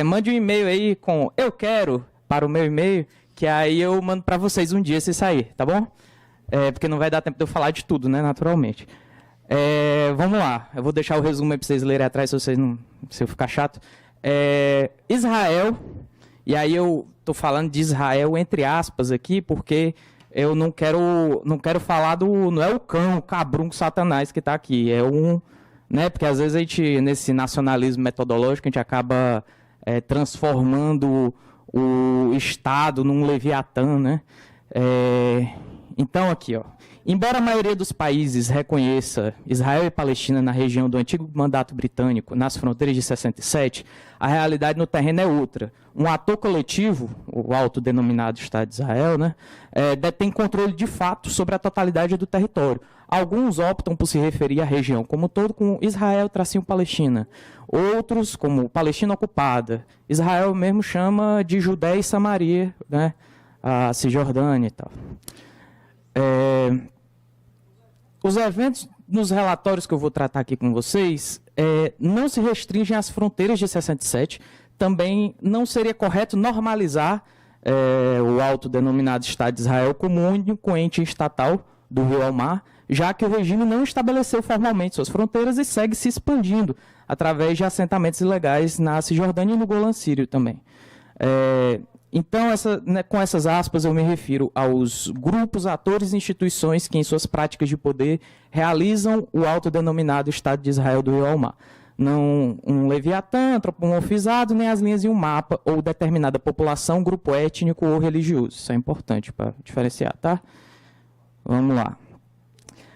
mande um e-mail aí com eu quero para o meu e-mail, que aí eu mando para vocês um dia se sair, tá bom? Porque não vai dar tempo de eu falar de tudo, né, naturalmente. Vamos lá, eu vou deixar o resumo aí para vocês lerem atrás, se eu ficar chato. Israel, e aí eu tô falando de Israel entre aspas aqui, porque eu não quero falar não é o cão, o cabrunco satanás que está aqui, né, porque às vezes a gente, nesse nacionalismo metodológico, a gente acaba transformando o Estado num leviatã, né? Então aqui, ó, embora a maioria dos países reconheça Israel e Palestina na região do antigo mandato britânico, nas fronteiras de 67, a realidade no terreno é outra. Um ator coletivo, o autodenominado Estado de Israel, né, detém controle de fato sobre a totalidade do território. Alguns optam por se referir à região como um todo com Israel-Palestina. Outros, como Palestina ocupada. Israel mesmo chama de Judéia e Samaria, né, a Cisjordânia e tal. Os eventos nos relatórios que eu vou tratar aqui com vocês não se restringem às fronteiras de 67. Também não seria correto normalizar o autodenominado Estado de Israel como único ente estatal do rio ao mar, já que o regime não estabeleceu formalmente suas fronteiras e segue se expandindo através de assentamentos ilegais na Cisjordânia e no Golã Sírio também. Então, com essas aspas, eu me refiro aos grupos, atores e instituições que, em suas práticas de poder, realizam o autodenominado Estado de Israel do rio ao mar. Não um leviatã, antropomorfizado, nem as linhas de um mapa ou determinada população, grupo étnico ou religioso. Isso é importante para diferenciar, tá? Vamos lá.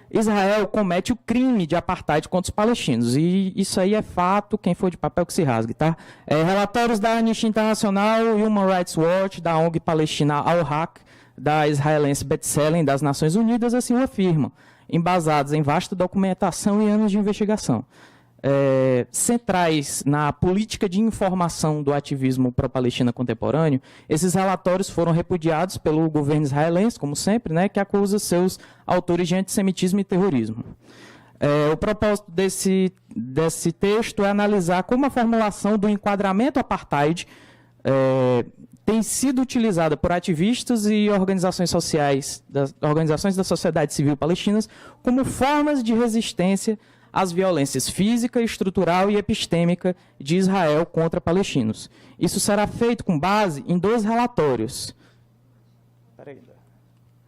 Israel comete o crime de apartheid contra os palestinos. E isso aí é fato, quem for de papel que se rasgue, tá? Relatórios da Anistia Internacional, Human Rights Watch, da ONG Palestina Al-Haq, da israelense B'Tselem, das Nações Unidas, assim o afirmam, embasados em vasta documentação e anos de investigação. Centrais na política de informação do ativismo pró-Palestina contemporâneo, esses relatórios foram repudiados pelo governo israelense, como sempre, né, que acusa seus autores de antissemitismo e terrorismo. O propósito desse texto é analisar como a formulação do enquadramento apartheid tem sido utilizada por ativistas e organizações sociais, organizações da sociedade civil palestinas, como formas de resistência às violências física, estrutural e epistêmica de Israel contra palestinos. Isso será feito com base em 2 relatórios.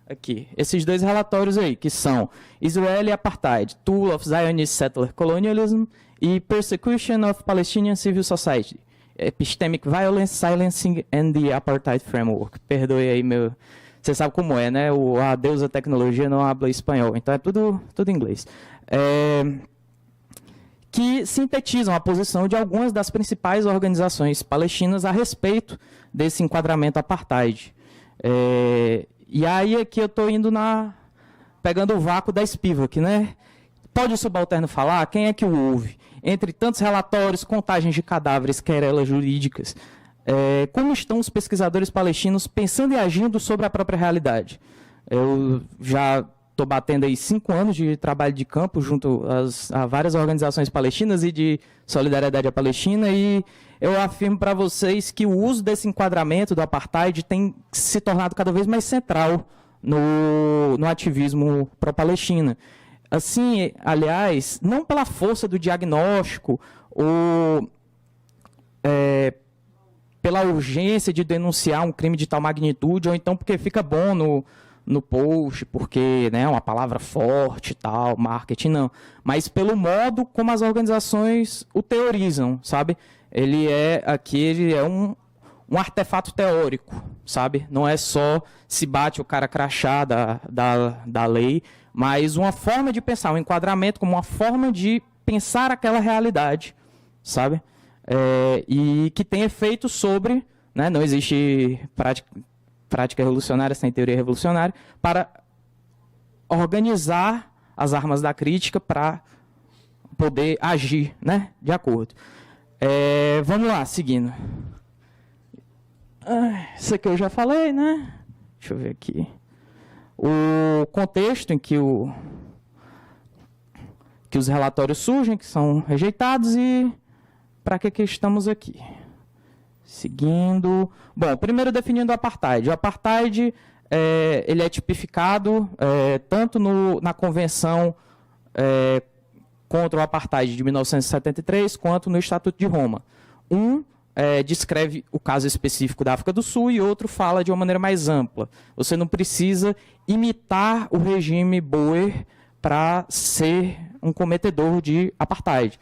Aqui, esses 2 relatórios aí, que são Israel e Apartheid, Tool of Zionist Settler Colonialism e Persecution of Palestinian Civil Society, Epistemic Violence, Silencing and the Apartheid Framework. Perdoe aí meu... Você sabe como é, né? A deusa tecnologia não habla espanhol, então é tudo em inglês. Que sintetizam a posição de algumas das principais organizações palestinas a respeito desse enquadramento apartheid. E aí aqui eu estou indo pegando o vácuo da Spivak, né? Pode o subalterno falar? Quem é que o ouve? Entre tantos relatórios, contagens de cadáveres, querelas jurídicas, como estão os pesquisadores palestinos pensando e agindo sobre a própria realidade? Eu já estou batendo aí 5 anos de trabalho de campo junto a várias organizações palestinas e de solidariedade à Palestina, e eu afirmo para vocês que o uso desse enquadramento do apartheid tem se tornado cada vez mais central no ativismo pró-Palestina. Assim, aliás, não pela força do diagnóstico ou pela urgência de denunciar um crime de tal magnitude, ou então porque fica bom no post, porque é uma palavra forte e tal, marketing, não. Mas pelo modo como as organizações o teorizam, sabe? Ele é um artefato teórico, sabe? Não é só se bate o cara crachá da lei, mas uma forma de pensar, um enquadramento como uma forma de pensar aquela realidade, sabe? E que tem efeito sobre, né? Não existe prática revolucionária sem teoria revolucionária, para organizar as armas da crítica para poder agir, né? De acordo. Vamos lá, seguindo. Isso aqui eu já falei, né? Deixa eu ver aqui. O contexto em que os relatórios surgem, que são rejeitados, e para que estamos aqui. Seguindo. Bom, primeiro definindo o apartheid. O apartheid ele é tipificado tanto na Convenção contra o Apartheid de 1973, quanto no Estatuto de Roma. Descreve o caso específico da África do Sul e outro fala de uma maneira mais ampla. Você não precisa imitar o regime Boer para ser um cometedor de apartheid,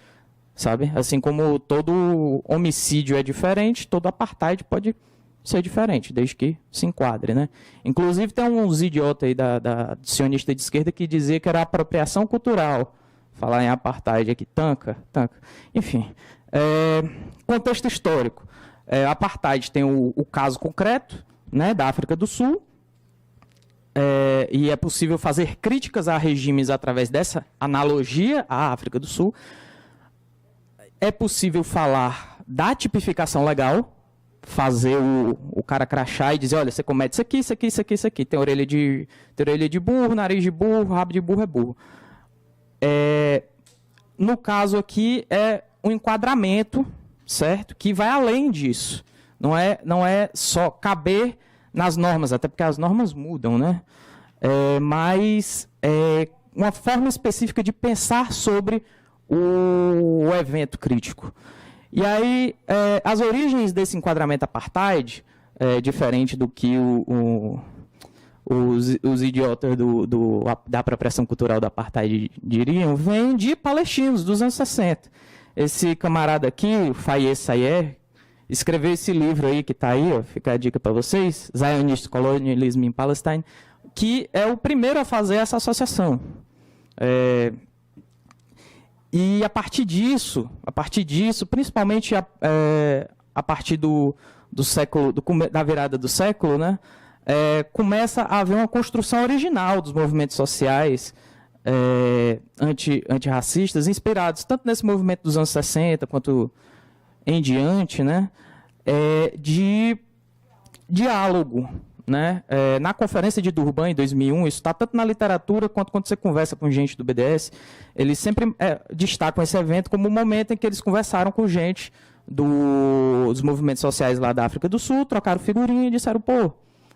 sabe? Assim como todo homicídio é diferente, todo apartheid pode ser diferente, desde que se enquadre, né? Inclusive tem uns idiotas aí da sionista de esquerda que dizia que era apropriação cultural. Falar em apartheid aqui, tanca. Enfim, contexto histórico. Apartheid tem o caso concreto, né, da África do Sul, e é possível fazer críticas a regimes através dessa analogia à África do Sul. É possível falar da tipificação legal, fazer o cara crachar e dizer, olha, você comete isso aqui, isso aqui, isso aqui, isso aqui. Tem orelha de burro, nariz de burro, rabo de burro é burro. No caso aqui, é um enquadramento, certo? Que vai além disso. Não é só caber nas normas, até porque as normas mudam, né? Mas uma forma específica de pensar sobre o evento crítico. E aí, as origens desse enquadramento apartheid, diferente do que os idiotas da apropriação cultural do apartheid diriam, vem de palestinos dos anos 60. Esse camarada aqui, o Fayez Sayer, escreveu esse livro aí que está aí, ó, fica a dica para vocês, Zionist Colonialism in Palestine, que é o primeiro a fazer essa associação. E a partir disso, principalmente a partir do século, da virada do século, né, começa a haver uma construção original dos movimentos sociais antirracistas, inspirados tanto nesse movimento dos anos 60 quanto em diante, né, de diálogo. Né? Na Conferência de Durban, em 2001, isso está tanto na literatura quanto quando você conversa com gente do BDS, eles sempre destacam esse evento como o momento em que eles conversaram com gente dos movimentos sociais lá da África do Sul, trocaram figurinha e disseram, pô,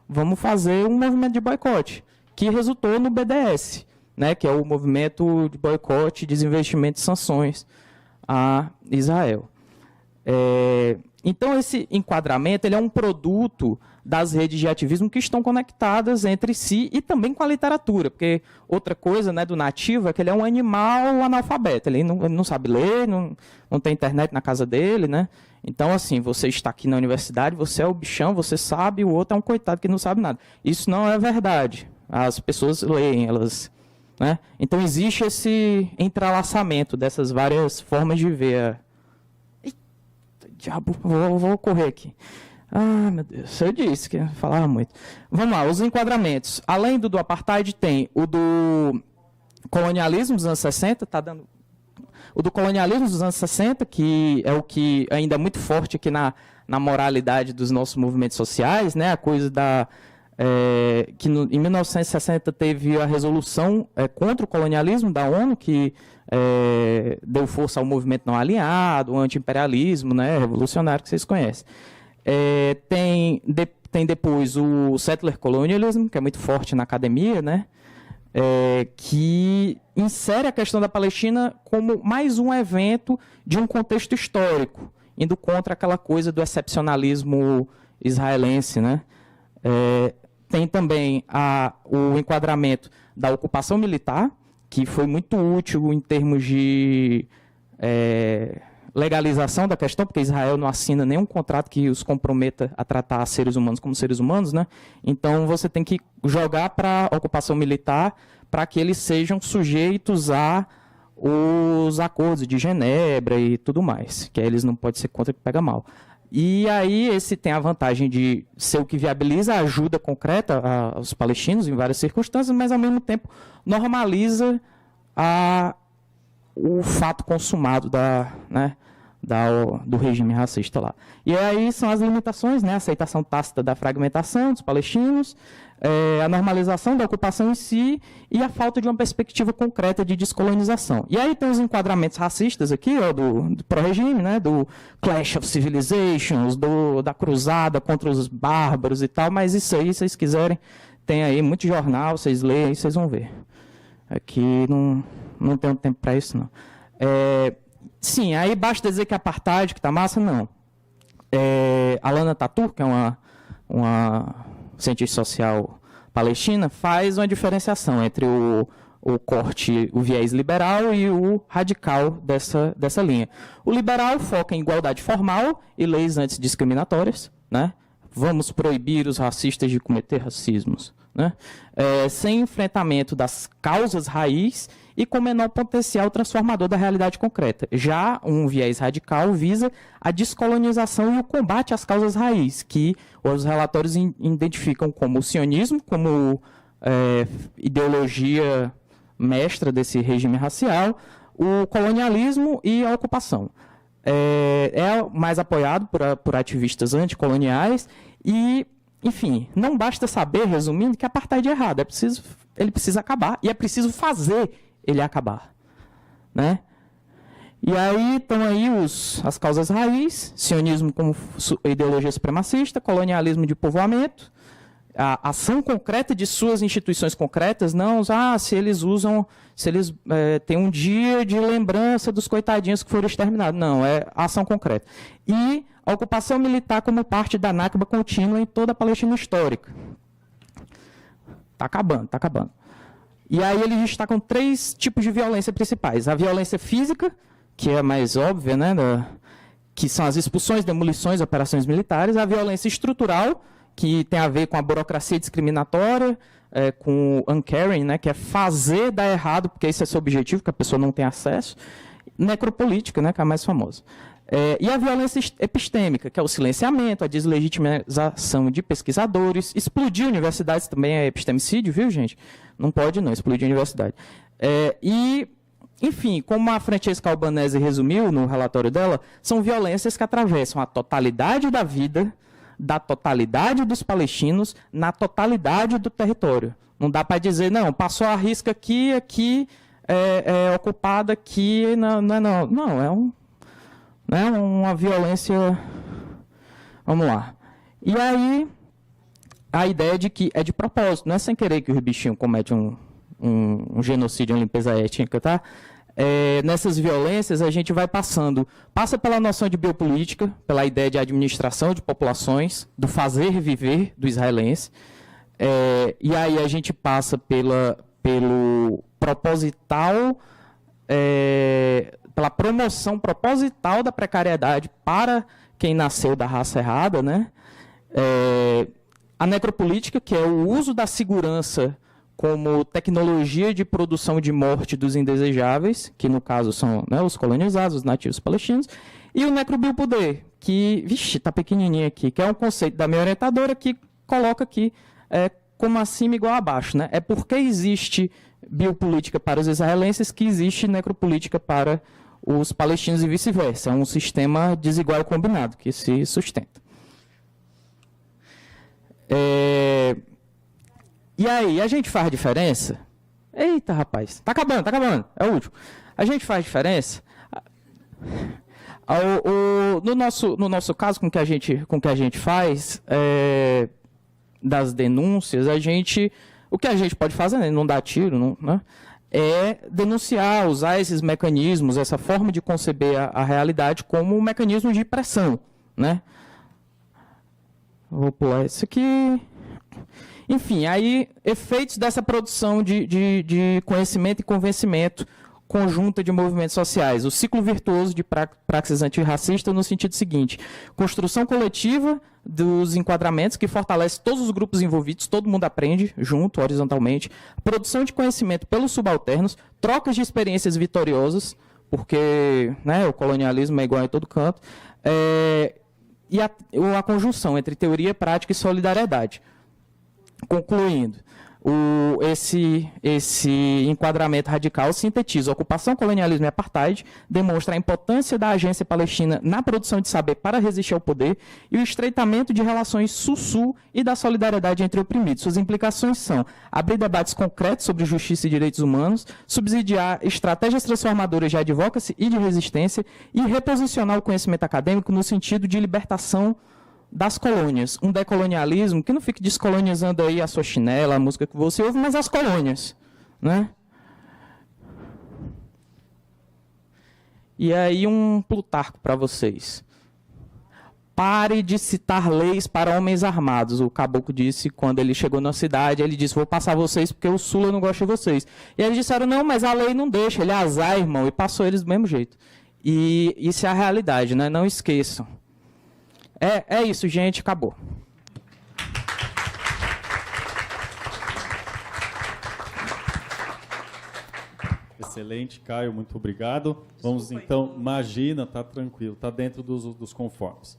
vamos fazer um movimento de boicote, que resultou no BDS, né? Que é o movimento de boicote, desinvestimento e sanções a Israel. Então, esse enquadramento ele é um produto das redes de ativismo que estão conectadas entre si e também com a literatura, porque outra coisa, né, do nativo é que ele é um animal analfabeto, ele não sabe ler, não tem internet na casa dele, né? Então, assim, você está aqui na universidade, você é o bichão, você sabe, o outro é um coitado que não sabe nada. Isso não é verdade. As pessoas leem, elas... Né? Então, existe esse entrelaçamento dessas várias formas de ver. Eita, diabo, vou correr aqui. Ah, meu Deus, eu disse que eu falava muito. Vamos lá, os enquadramentos. Além do apartheid, tem o do colonialismo dos anos 60, tá dando... O do colonialismo dos anos 60, que é o que ainda é muito forte aqui na moralidade dos nossos movimentos sociais, né? A coisa da... em 1960 teve a resolução contra o colonialismo da ONU, que deu força ao movimento não alinhado, o anti-imperialismo, né, revolucionário, que vocês conhecem. Tem depois o settler colonialism, que é muito forte na academia, né, que insere a questão da Palestina como mais um evento de um contexto histórico, indo contra aquela coisa do excepcionalismo israelense, né. Tem também o enquadramento da ocupação militar, que foi muito útil em termos de legalização da questão, porque Israel não assina nenhum contrato que os comprometa a tratar seres humanos como seres humanos, né? Então você tem que jogar para a ocupação militar para que eles sejam sujeitos a os acordos de Genebra e tudo mais, que aí eles não podem ser contra que pega mal. E aí esse tem a vantagem de ser o que viabiliza a ajuda concreta aos palestinos em várias circunstâncias, mas ao mesmo tempo normaliza o fato consumado do regime racista lá. E aí são as limitações, né? A aceitação tácita da fragmentação dos palestinos, a normalização da ocupação em si e a falta de uma perspectiva concreta de descolonização. E aí tem os enquadramentos racistas aqui, ó, do pró-regime, né? Do Clash of Civilizations, da cruzada contra os bárbaros e tal, mas isso aí, se vocês quiserem, tem aí muito jornal, vocês leem, vocês vão ver. Aqui não tenho tempo para isso, não. Sim, aí basta dizer que a apartheid, que tá massa, não. Alana Tatur, que é uma cientista social palestina, faz uma diferenciação entre o corte, o viés liberal e o radical dessa linha. O liberal foca em igualdade formal e leis antidiscriminatórias, né? Vamos proibir os racistas de cometer racismos, né? Sem enfrentamento das causas raiz e com menor potencial transformador da realidade concreta. Já um viés radical visa a descolonização e o combate às causas raiz, que os relatórios identificam como o sionismo, como ideologia mestra desse regime racial, o colonialismo e a ocupação. É mais apoiado por ativistas anticoloniais e, enfim, não basta saber, resumindo, que a apartheid é errado, ele precisa acabar e é preciso fazer ele acabar, né? E aí estão aí as causas raiz, sionismo como ideologia supremacista, colonialismo de povoamento, a ação concreta de suas instituições concretas, não, se eles têm um dia de lembrança dos coitadinhos que foram exterminados, não, é ação concreta. E a ocupação militar como parte da Nakba contínua em toda a Palestina histórica. Está acabando. E aí eles destacam 3 tipos de violência principais. A violência física, que é a mais óbvia, né, que são as expulsões, demolições, operações militares. A violência estrutural, que tem a ver com a burocracia discriminatória, com o uncaring, né, que é fazer dar errado, porque esse é seu objetivo, que a pessoa não tem acesso. Necropolítica, né, que é a mais famosa. E a violência epistêmica, que é o silenciamento, a deslegitimização de pesquisadores. Explodir universidades também é epistemicídio, viu, gente? Não pode não, explodir a universidade. Enfim, como a Francesca Albanese resumiu no relatório dela, são violências que atravessam a totalidade da vida, da totalidade dos palestinos, na totalidade do território. Não dá para dizer, não, passou a risca aqui é ocupada aqui, não, é uma violência. Vamos lá. E aí, a ideia de que é de propósito, não é sem querer que o bichinho comete um genocídio, uma limpeza étnica, tá? Nessas violências, a gente vai passa pela noção de biopolítica, pela ideia de administração de populações, do fazer viver do israelense, e aí a gente passa pelo proposital, pela promoção proposital da precariedade para quem nasceu da raça errada, né? A necropolítica, que é o uso da segurança como tecnologia de produção de morte dos indesejáveis, que no caso são, né, os colonizados, os nativos palestinos, e o necrobiopoder, que, está pequenininho aqui, que é um conceito da minha orientadora que coloca aqui como acima igual abaixo, né? É porque existe biopolítica para os israelenses que existe necropolítica para os palestinos e vice-versa. É um sistema desigual combinado que se sustenta. E aí, a gente faz diferença? Eita, rapaz, tá acabando, é o último. A gente faz diferença? No nosso caso, com o que a gente faz, das denúncias, o que a gente pode fazer, né, não dar tiro, né, é denunciar, usar esses mecanismos, essa forma de conceber a realidade como um mecanismo de pressão, né? Vou pular isso aqui. Enfim, aí, efeitos dessa produção de conhecimento e convencimento conjunta de movimentos sociais. O ciclo virtuoso de praxis antirracista no sentido seguinte: construção coletiva dos enquadramentos que fortalece todos os grupos envolvidos, todo mundo aprende junto, horizontalmente, produção de conhecimento pelos subalternos, trocas de experiências vitoriosas, porque, né, o colonialismo é igual em todo canto, e a conjunção entre teoria, prática e solidariedade. Concluindo, esse enquadramento radical sintetiza ocupação, colonialismo e apartheid, demonstra a importância da agência palestina na produção de saber para resistir ao poder e o estreitamento de relações sul-sul e da solidariedade entre oprimidos. Suas implicações são abrir debates concretos sobre justiça e direitos humanos, subsidiar estratégias transformadoras de advocacy e de resistência e reposicionar o conhecimento acadêmico no sentido de libertação das colônias, um decolonialismo que não fique descolonizando aí a sua chinela, a música que você ouve, mas as colônias, né? E aí um Plutarco para vocês. Pare de citar leis para homens armados. O caboclo disse quando ele chegou na cidade, ele disse: vou passar vocês porque o Sula não gosta de vocês. E eles disseram: não, mas a lei não deixa, ele é azar, irmão, e passou eles do mesmo jeito. E isso é a realidade, né? Não esqueçam. É isso, gente. Acabou. Excelente, Caio. Muito obrigado. Vamos então... Imagina, tá tranquilo. Tá dentro dos conformes.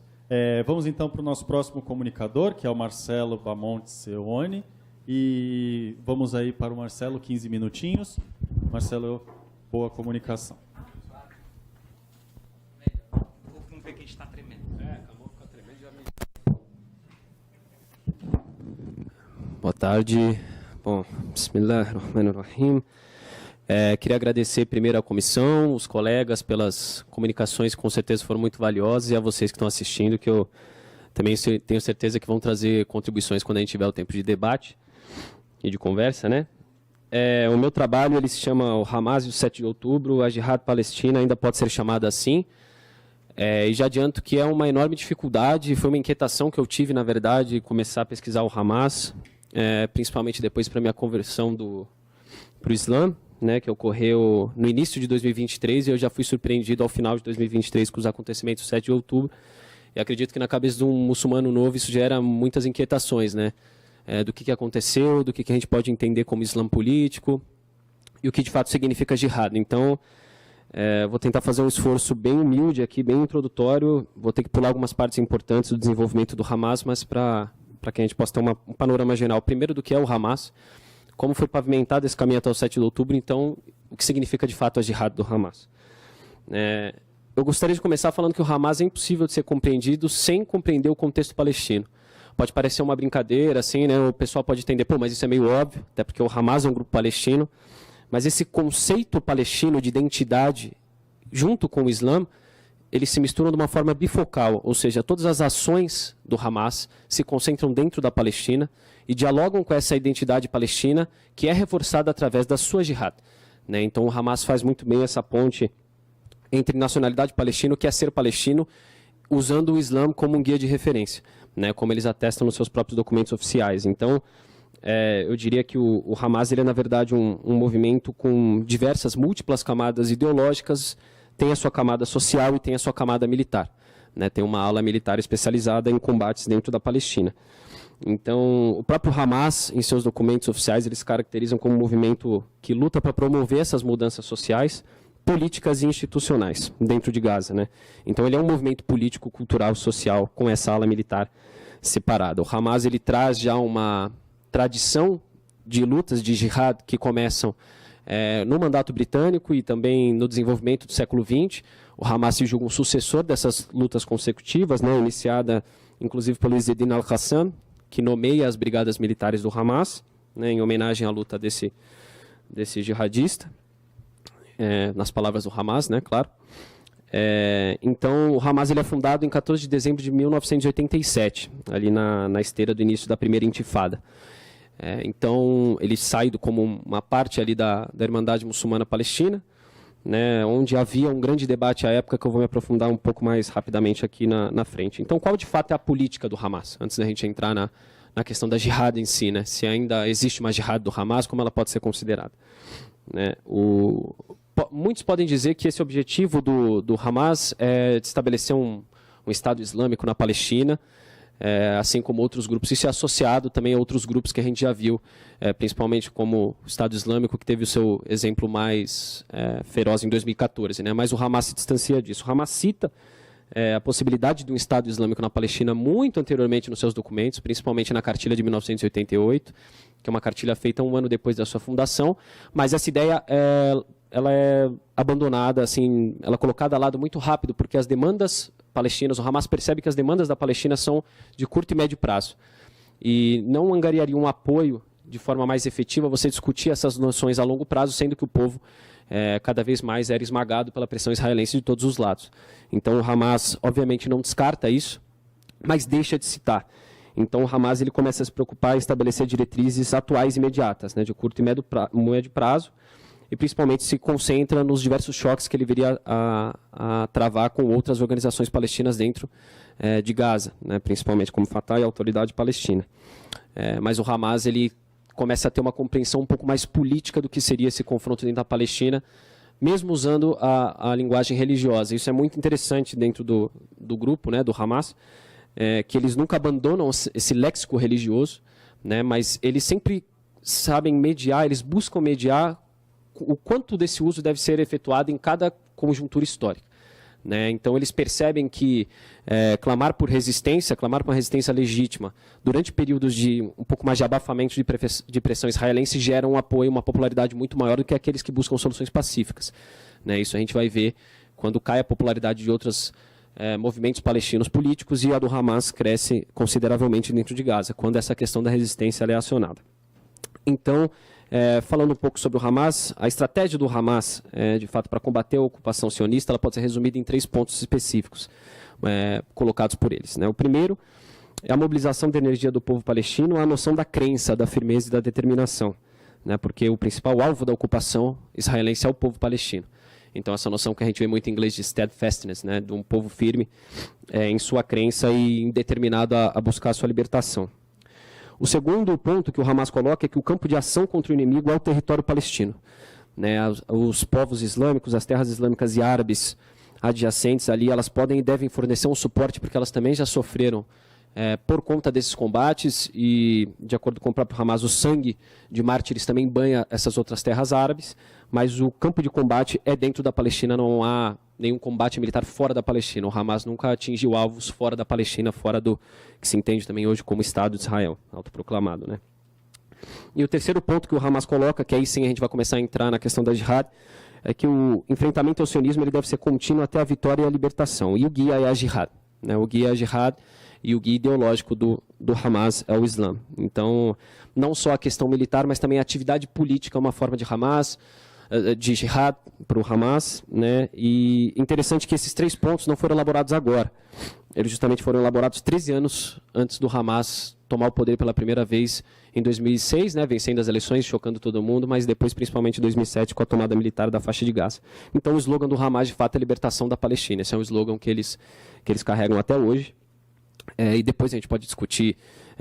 Vamos então para o nosso próximo comunicador, que é o Marcelo Bamonte Seone. E vamos aí para o Marcelo, 15 minutinhos. Marcelo, boa comunicação. Vamos ver que está tremendo. Boa tarde. Bom, Bismillahirrahmanirrahim. Queria agradecer primeiro à comissão, os colegas, pelas comunicações que com certeza foram muito valiosas, e a vocês que estão assistindo, que eu também tenho certeza que vão trazer contribuições quando a gente tiver o tempo de debate e de conversa, né? O meu trabalho ele se chama o Hamas e o 7 de outubro, a Jihad Palestina ainda pode ser chamada assim. E já adianto que é uma enorme dificuldade, foi uma inquietação que eu tive, na verdade, começar a pesquisar o Hamas, principalmente depois para a minha conversão para o Islã, né, que ocorreu no início de 2023, e eu já fui surpreendido ao final de 2023 com os acontecimentos do 7 de outubro. E acredito que na cabeça de um muçulmano novo isso gera muitas inquietações, né? Do que aconteceu, do que a gente pode entender como Islã político e o que de fato significa jihad. Então, vou tentar fazer um esforço bem humilde aqui, bem introdutório. Vou ter que pular algumas partes importantes do desenvolvimento do Hamas, mas para que a gente possa ter um panorama geral. Primeiro, do que é o Hamas, como foi pavimentado esse caminho até o 7 de outubro, então, o que significa de fato a jihad do Hamas. Eu gostaria de começar falando que o Hamas é impossível de ser compreendido sem compreender o contexto palestino. Pode parecer uma brincadeira, assim, né? O pessoal pode entender, pô, mas isso é meio óbvio, até porque o Hamas é um grupo palestino, mas esse conceito palestino de identidade, junto com o Islã, eles se misturam de uma forma bifocal, ou seja, todas as ações do Hamas se concentram dentro da Palestina e dialogam com essa identidade palestina que é reforçada através da sua jihad, né? Então o Hamas faz muito bem essa ponte entre nacionalidade palestina, que é ser palestino, usando o Islã como um guia de referência, né? Como eles atestam nos seus próprios documentos oficiais. Então, eu diria que o Hamas ele é, na verdade, um movimento com diversas, múltiplas camadas ideológicas, tem a sua camada social e tem a sua camada militar, né? Tem uma ala militar especializada em combates dentro da Palestina. Então, o próprio Hamas, em seus documentos oficiais, eles se caracterizam como um movimento que luta para promover essas mudanças sociais, políticas e institucionais dentro de Gaza, né? Então, ele é um movimento político, cultural, social, com essa ala militar separada. O Hamas ele traz já uma tradição de lutas de jihad que começam no mandato britânico e também no desenvolvimento do século XX. O Hamas se julga um sucessor dessas lutas consecutivas, né, iniciada inclusive pelo Izzedine al-Qassam, que nomeia as brigadas militares do Hamas, né, em homenagem à luta desse jihadista, nas palavras do Hamas, né, claro. Então, o Hamas ele é fundado em 14 de dezembro de 1987, ali na esteira do início da primeira intifada. Então, ele sai como uma parte ali da Irmandade Muçulmana Palestina, né, onde havia um grande debate à época, que eu vou me aprofundar um pouco mais rapidamente aqui na frente. Então, qual de fato é a política do Hamas? Antes da gente entrar na questão da jihad em si, né, se ainda existe uma jihad do Hamas, como ela pode ser considerada, né? muitos podem dizer que esse objetivo do Hamas é de estabelecer um Estado Islâmico na Palestina, assim como outros grupos. Isso é associado também a outros grupos que a gente já viu, principalmente como o Estado Islâmico, que teve o seu exemplo mais feroz em 2014. Né? Mas o Hamas se distancia disso. O Hamas cita a possibilidade de um Estado Islâmico na Palestina muito anteriormente nos seus documentos, principalmente na cartilha de 1988, que é uma cartilha feita um ano depois da sua fundação, mas essa ideia ela é abandonada, assim, ela é colocada a lado muito rápido, porque as demandas palestinas, o Hamas percebe que as demandas da Palestina são de curto e médio prazo, e não angariaria um apoio de forma mais efetiva você discutir essas noções a longo prazo, sendo que o povo cada vez mais era esmagado pela pressão israelense de todos os lados. Então o Hamas, obviamente, não descarta isso, mas deixa de citar. Então o Hamas ele começa a se preocupar em estabelecer diretrizes atuais e imediatas, né, de curto e médio prazo, e principalmente se concentra nos diversos choques que ele viria a travar com outras organizações palestinas dentro de Gaza, né, principalmente como Fatah e a Autoridade Palestina. Mas o Hamas ele começa a ter uma compreensão um pouco mais política do que seria esse confronto dentro da Palestina, mesmo usando a linguagem religiosa. Isso é muito interessante dentro do grupo, né, do Hamas, que eles nunca abandonam esse léxico religioso, né, mas eles sempre sabem mediar, eles buscam mediar o quanto desse uso deve ser efetuado em cada conjuntura histórica. Né? Então eles percebem que clamar por uma resistência legítima, durante períodos de um pouco mais de abafamento de pressão israelense, gera um apoio, uma popularidade muito maior do que aqueles que buscam soluções pacíficas. Né? Isso a gente vai ver quando cai a popularidade de outros movimentos palestinos políticos e a do Hamas cresce consideravelmente dentro de Gaza, quando essa questão da resistência é acionada. Então, falando um pouco sobre o Hamas, a estratégia do Hamas, de fato, para combater a ocupação sionista, ela pode ser resumida em 3 pontos específicos colocados por eles. Né? O primeiro é a mobilização da energia do povo palestino, a noção da crença, da firmeza e da determinação, né? Porque o principal alvo da ocupação israelense é o povo palestino. Então, essa noção que a gente vê muito em inglês de steadfastness, né? De um povo firme em sua crença e determinado a buscar a sua libertação. O segundo ponto que o Hamas coloca é que o campo de ação contra o inimigo é o território palestino. Né? Os povos islâmicos, as terras islâmicas e árabes adjacentes ali, elas podem e devem fornecer um suporte porque elas também já sofreram por conta desses combates e, de acordo com o próprio Hamas, o sangue de mártires também banha essas outras terras árabes, mas o campo de combate é dentro da Palestina, não há nenhum combate militar fora da Palestina. O Hamas nunca atingiu alvos fora da Palestina, fora do que se entende também hoje como Estado de Israel, autoproclamado. Né? E o terceiro ponto que o Hamas coloca, que aí sim a gente vai começar a entrar na questão da jihad, é que o enfrentamento ao sionismo ele deve ser contínuo até a vitória e a libertação. E o guia é a jihad. Né? O guia é a jihad e o guia ideológico do Hamas é o Islã. Então, não só a questão militar, mas também a atividade política é uma forma de Hamas, de jihad para o Hamas, né? E interessante que esses 3 pontos não foram elaborados agora. Eles justamente foram elaborados 13 anos antes do Hamas tomar o poder pela primeira vez em 2006, né? Vencendo as eleições, chocando todo mundo, mas depois, principalmente em 2007, com a tomada militar da faixa de Gaza. Então, o slogan do Hamas, de fato, é a libertação da Palestina. Esse é um slogan que eles carregam até hoje. E depois a gente pode discutir,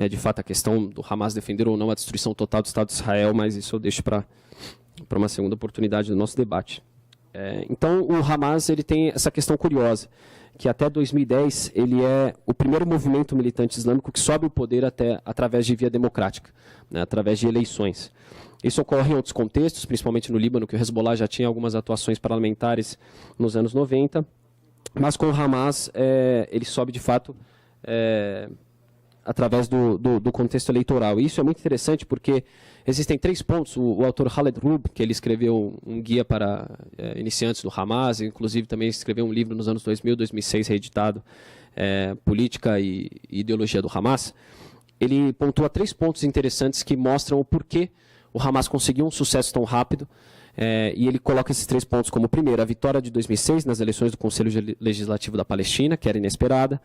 de fato, a questão do Hamas defender ou não a destruição total do Estado de Israel, mas isso eu deixo para uma segunda oportunidade do nosso debate. Então, o Hamas ele tem essa questão curiosa, que até 2010 ele é o primeiro movimento militante islâmico que sobe o poder através de via democrática, né, através de eleições. Isso ocorre em outros contextos, principalmente no Líbano, que o Hezbollah já tinha algumas atuações parlamentares nos anos 90, mas com o Hamas ele sobe de fato através do contexto eleitoral. E isso é muito interessante porque existem 3 pontos. O autor Khaled Rub, que ele escreveu um guia para iniciantes do Hamas, inclusive também escreveu um livro nos anos 2000, 2006, reeditado, Política e Ideologia do Hamas, ele pontua 3 pontos interessantes que mostram o porquê o Hamas conseguiu um sucesso tão rápido. E ele coloca esses 3 pontos como, primeiro, a vitória de 2006 nas eleições do Conselho Legislativo da Palestina, que era inesperada,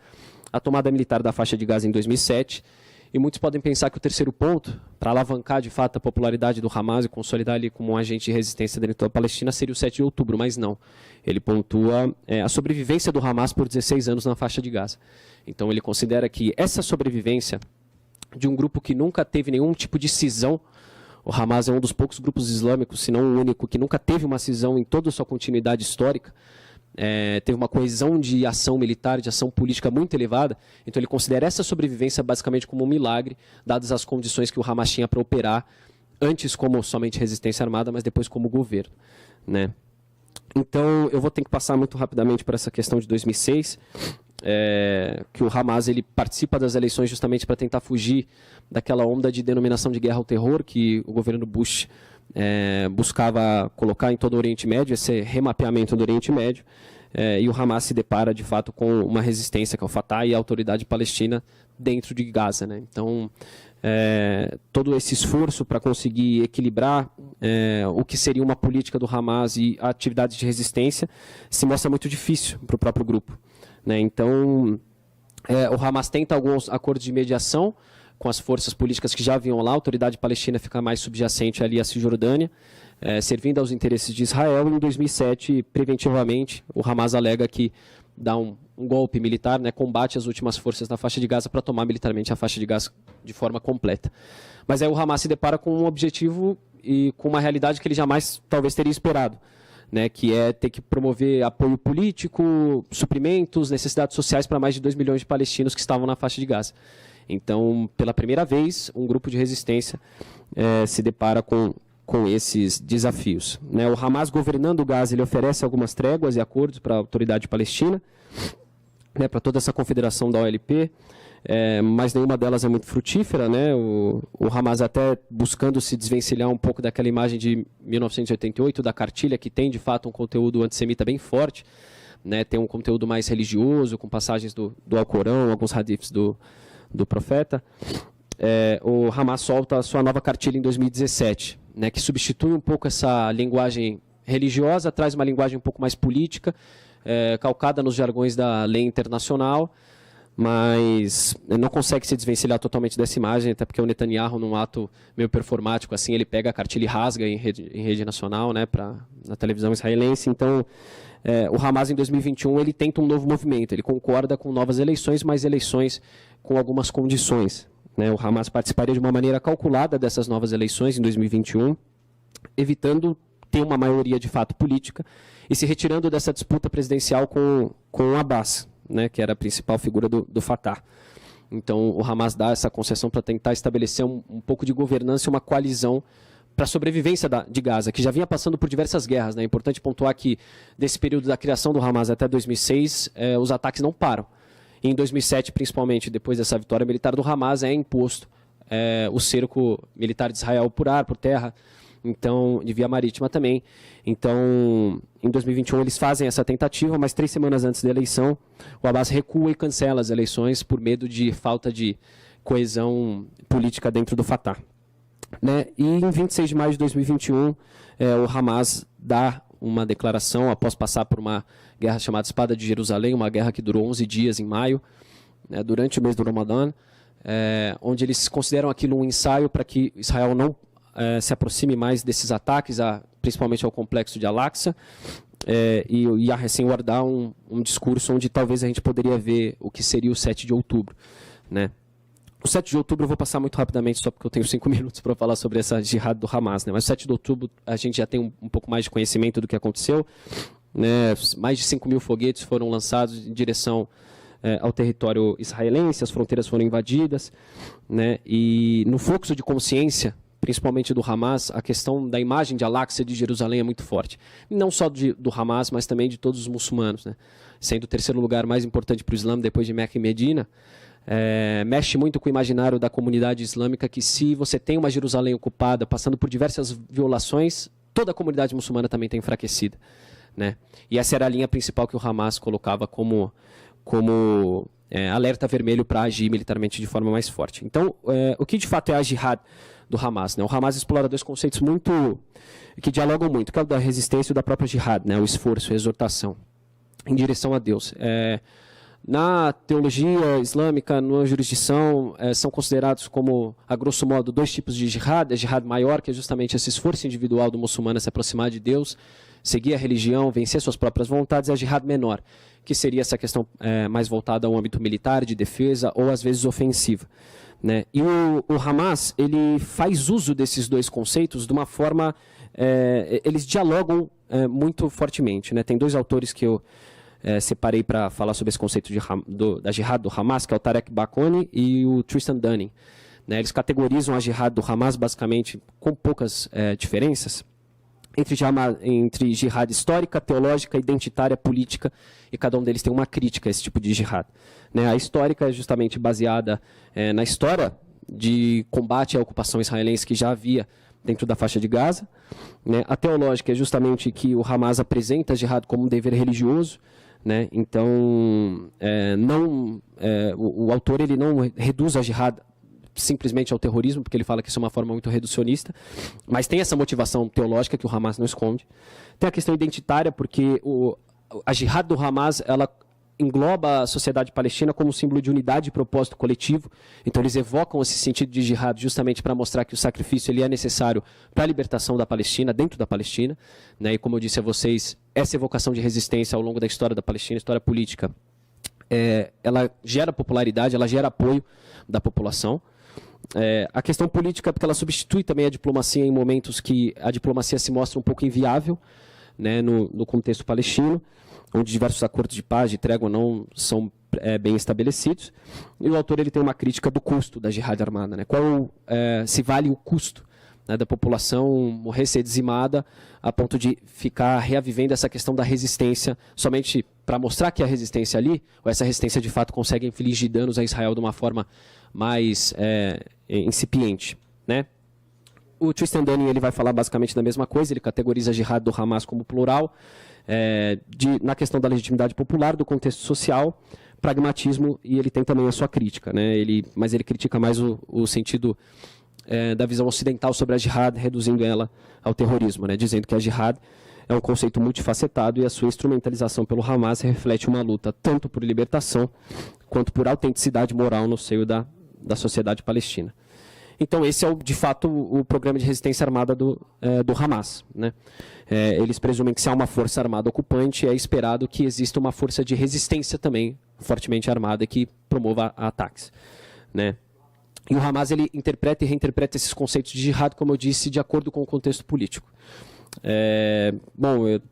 a tomada militar da faixa de Gaza em 2007, e muitos podem pensar que o terceiro ponto, para alavancar de fato a popularidade do Hamas e consolidar ele como um agente de resistência dentro da Palestina, seria o 7 de outubro, mas não. Ele pontua a sobrevivência do Hamas por 16 anos na faixa de Gaza. Então ele considera que essa sobrevivência de um grupo que nunca teve nenhum tipo de cisão O Hamas é um dos poucos grupos islâmicos, se não o único, que nunca teve uma cisão em toda a sua continuidade histórica. Teve uma coesão de ação militar, de ação política muito elevada. Então ele considera essa sobrevivência basicamente como um milagre, dadas as condições que o Hamas tinha para operar, antes como somente resistência armada, mas depois como governo, né? Então, eu vou ter que passar muito rapidamente para essa questão de 2006, que o Hamas ele participa das eleições justamente para tentar fugir daquela onda de denominação de guerra ao terror que o governo Bush buscava colocar em todo o Oriente Médio, esse remapeamento do Oriente Médio, e o Hamas se depara, de fato, com uma resistência, que é o Fatah e a autoridade palestina dentro de Gaza, né? Então, todo esse esforço para conseguir equilibrar o que seria uma política do Hamas e a atividade de resistência se mostra muito difícil para o próprio grupo, né? Então, o Hamas tenta alguns acordos de mediação com as forças políticas que já haviam lá, a autoridade palestina fica mais subjacente ali à Cisjordânia, servindo aos interesses de Israel, e em 2007, preventivamente, o Hamas alega que dá um golpe militar, né, combate as últimas forças na faixa de Gaza para tomar militarmente a faixa de Gaza de forma completa. Mas aí o Hamas se depara com um objetivo e com uma realidade que ele jamais talvez teria esperado, né, que é ter que promover apoio político, suprimentos, necessidades sociais para mais de 2 milhões de palestinos que estavam na faixa de Gaza. Então, pela primeira vez, um grupo de resistência se depara com esses desafios, né? O Hamas, governando Gaza, ele oferece algumas tréguas e acordos para a autoridade palestina, né, para toda essa confederação da OLP, mas nenhuma delas é muito frutífera, né? O Hamas até buscando se desvencilhar um pouco daquela imagem de 1988, da cartilha, que tem, de fato, um conteúdo antissemita bem forte, né? Tem um conteúdo mais religioso, com passagens do Alcorão, alguns hadiths do profeta. O Hamas solta a sua nova cartilha em 2017, né, que substitui um pouco essa linguagem religiosa, traz uma linguagem um pouco mais política, calcada nos jargões da lei internacional, mas não consegue se desvencilhar totalmente dessa imagem, até porque o Netanyahu, num ato meio performático, assim, ele pega a cartilha e rasga em rede nacional, né, na televisão israelense. Então, o Hamas, em 2021, ele tenta um novo movimento, ele concorda com novas eleições, mas eleições com algumas condições, né? O Hamas participaria de uma maneira calculada dessas novas eleições em 2021, evitando ter uma maioria de fato política e se retirando dessa disputa presidencial com o Abbas, né, que era a principal figura do Fatah. Então, o Hamas dá essa concessão para tentar estabelecer um pouco de governança e uma coalizão para a sobrevivência de Gaza, que já vinha passando por diversas guerras, né? É importante pontuar que, desse período da criação do Hamas até 2006, os ataques não param. E em 2007, principalmente, depois dessa vitória militar do Hamas, é imposto o cerco militar de Israel por ar, por terra, então, de via marítima também. Então, em 2021, eles fazem essa tentativa, mas 3 semanas antes da eleição, o Abbas recua e cancela as eleições por medo de falta de coesão política dentro do Fatah, né? E em 26 de maio de 2021, o Hamas dá uma declaração após passar por uma guerra chamada Espada de Jerusalém, uma guerra que durou 11 dias em maio, né, durante o mês do Ramadã, onde eles consideram aquilo um ensaio para que Israel não se aproxime mais desses ataques, principalmente ao complexo de Al-Aqsa, e Yahya Sinwar dá um discurso onde talvez a gente poderia ver o que seria o 7 de outubro, né? O 7 de outubro eu vou passar muito rapidamente, só porque eu tenho 5 minutos para falar sobre essa jihad do Hamas, né? Mas o 7 de outubro a gente já tem um pouco mais de conhecimento do que aconteceu, né? Mais de 5 mil foguetes foram lançados em direção ao território israelense, as fronteiras foram invadidas, né? E no fluxo de consciência, principalmente do Hamas, a questão da imagem de Al-Aqsa de Jerusalém é muito forte. Não só do Hamas, mas também de todos os muçulmanos, né? Sendo o terceiro lugar mais importante para o Islã, depois de Meca e Medina, mexe muito com o imaginário da comunidade islâmica que, se você tem uma Jerusalém ocupada, passando por diversas violações, toda a comunidade muçulmana também está enfraquecida, né? E essa era a linha principal que o Hamas colocava como alerta vermelho para agir militarmente de forma mais forte. Então, o que de fato é a jihad do Hamas, né? O Hamas explora 2 conceitos que dialogam muito, que é o da resistência e o da própria jihad, né? O esforço, a exortação em direção a Deus. Na teologia islâmica, na jurisdição, são considerados como, a grosso modo, 2 tipos de jihad. A jihad maior, que é justamente esse esforço individual do muçulmano a se aproximar de Deus, seguir a religião, vencer suas próprias vontades, e a jihad menor, que seria essa questão mais voltada ao âmbito militar, de defesa ou às vezes ofensiva. Né? E o Hamas, ele faz uso desses dois conceitos de uma forma, eles dialogam muito fortemente. Né? Tem dois autores que eu separei para falar sobre esse conceito da jihad do Hamas, que é o Tarek Bakoni e o Tristan Dunning. Né? Eles categorizam a jihad do Hamas basicamente com poucas diferenças entre jihad histórica, teológica, identitária, política, e cada um deles tem uma crítica a esse tipo de jihad. Né? A histórica é justamente baseada na história de combate à ocupação israelense que já havia dentro da faixa de Gaza. Né? A teológica é justamente que o Hamas apresenta a jihad como um dever religioso. Né? Então, o autor ele não reduz a jihad simplesmente ao terrorismo, porque ele fala que isso é uma forma muito reducionista, mas tem essa motivação teológica que o Hamas não esconde. Tem a questão identitária, porque a jihad do Hamas, ela engloba a sociedade palestina como um símbolo de unidade e propósito coletivo. Então eles evocam esse sentido de jihad justamente para mostrar que o sacrifício ele é necessário para a libertação da Palestina, dentro da Palestina. Né? E como eu disse a vocês, essa evocação de resistência ao longo da história da Palestina, história política, ela gera popularidade, ela gera apoio da população. A questão política, porque ela substitui também a diplomacia em momentos que a diplomacia se mostra um pouco inviável, né, no contexto palestino, onde diversos acordos de paz, de trégua, não são bem estabelecidos. E o autor ele tem uma crítica do custo da jihad armada. Né? Se vale o custo, né, da população morrer, ser dizimada, a ponto de ficar reavivendo essa questão da resistência, somente para mostrar que a resistência ali, ou essa resistência de fato consegue infligir danos a Israel de uma forma mais incipiente. Né? O Tristan Dunning ele vai falar basicamente da mesma coisa, ele categoriza a jihad do Hamas como plural, na questão da legitimidade popular, do contexto social, pragmatismo, e ele tem também a sua crítica. Né? Mas ele critica mais o sentido da visão ocidental sobre a jihad, reduzindo ela ao terrorismo, né? Dizendo que a jihad é um conceito multifacetado e a sua instrumentalização pelo Hamas reflete uma luta tanto por libertação quanto por autenticidade moral no seio da sociedade palestina. Então esse é, de fato, o programa de resistência armada do Hamas. Né? Eles presumem que se há uma força armada ocupante, é esperado que exista uma força de resistência também, fortemente armada, que promova ataques. Né? E o Hamas ele interpreta e reinterpreta esses conceitos de jihad, como eu disse, de acordo com o contexto político.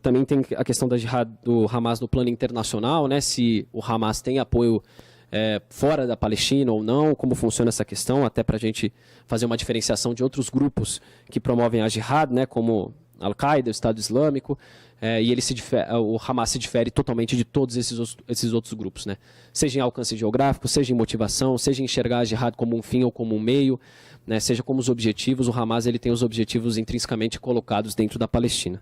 Também tem a questão da jihad do Hamas no plano internacional, né? Se o Hamas tem apoio fora da Palestina ou não, como funciona essa questão, até para a gente fazer uma diferenciação de outros grupos que promovem a jihad, né? Como Al-Qaeda, o Estado Islâmico, e o Hamas se difere totalmente de todos esses outros grupos, né? Seja em alcance geográfico, seja em motivação, seja em enxergar a jihad como um fim ou como um meio, né? Seja como os objetivos, o Hamas ele tem os objetivos intrinsecamente colocados dentro da Palestina.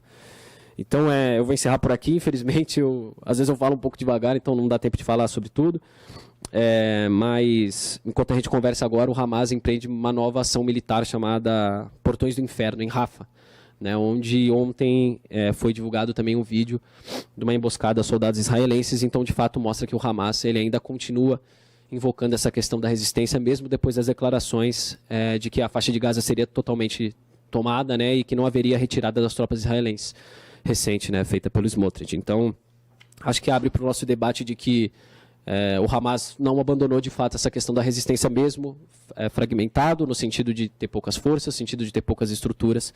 Então, eu vou encerrar por aqui, infelizmente, às vezes eu falo um pouco devagar, então não dá tempo de falar sobre tudo, mas enquanto a gente conversa agora, o Hamas empreende uma nova ação militar chamada Portões do Inferno, em Rafah, né, onde ontem foi divulgado também um vídeo de uma emboscada a soldados israelenses. Então, de fato, mostra que o Hamas ele ainda continua invocando essa questão da resistência, mesmo depois das declarações de que a faixa de Gaza seria totalmente tomada, né, e que não haveria retirada das tropas israelenses recente, né, feita pelo Smotrich. Então, acho que abre para o nosso debate de que o Hamas não abandonou de fato essa questão da resistência mesmo, fragmentado, no sentido de ter poucas forças, no sentido de ter poucas estruturas,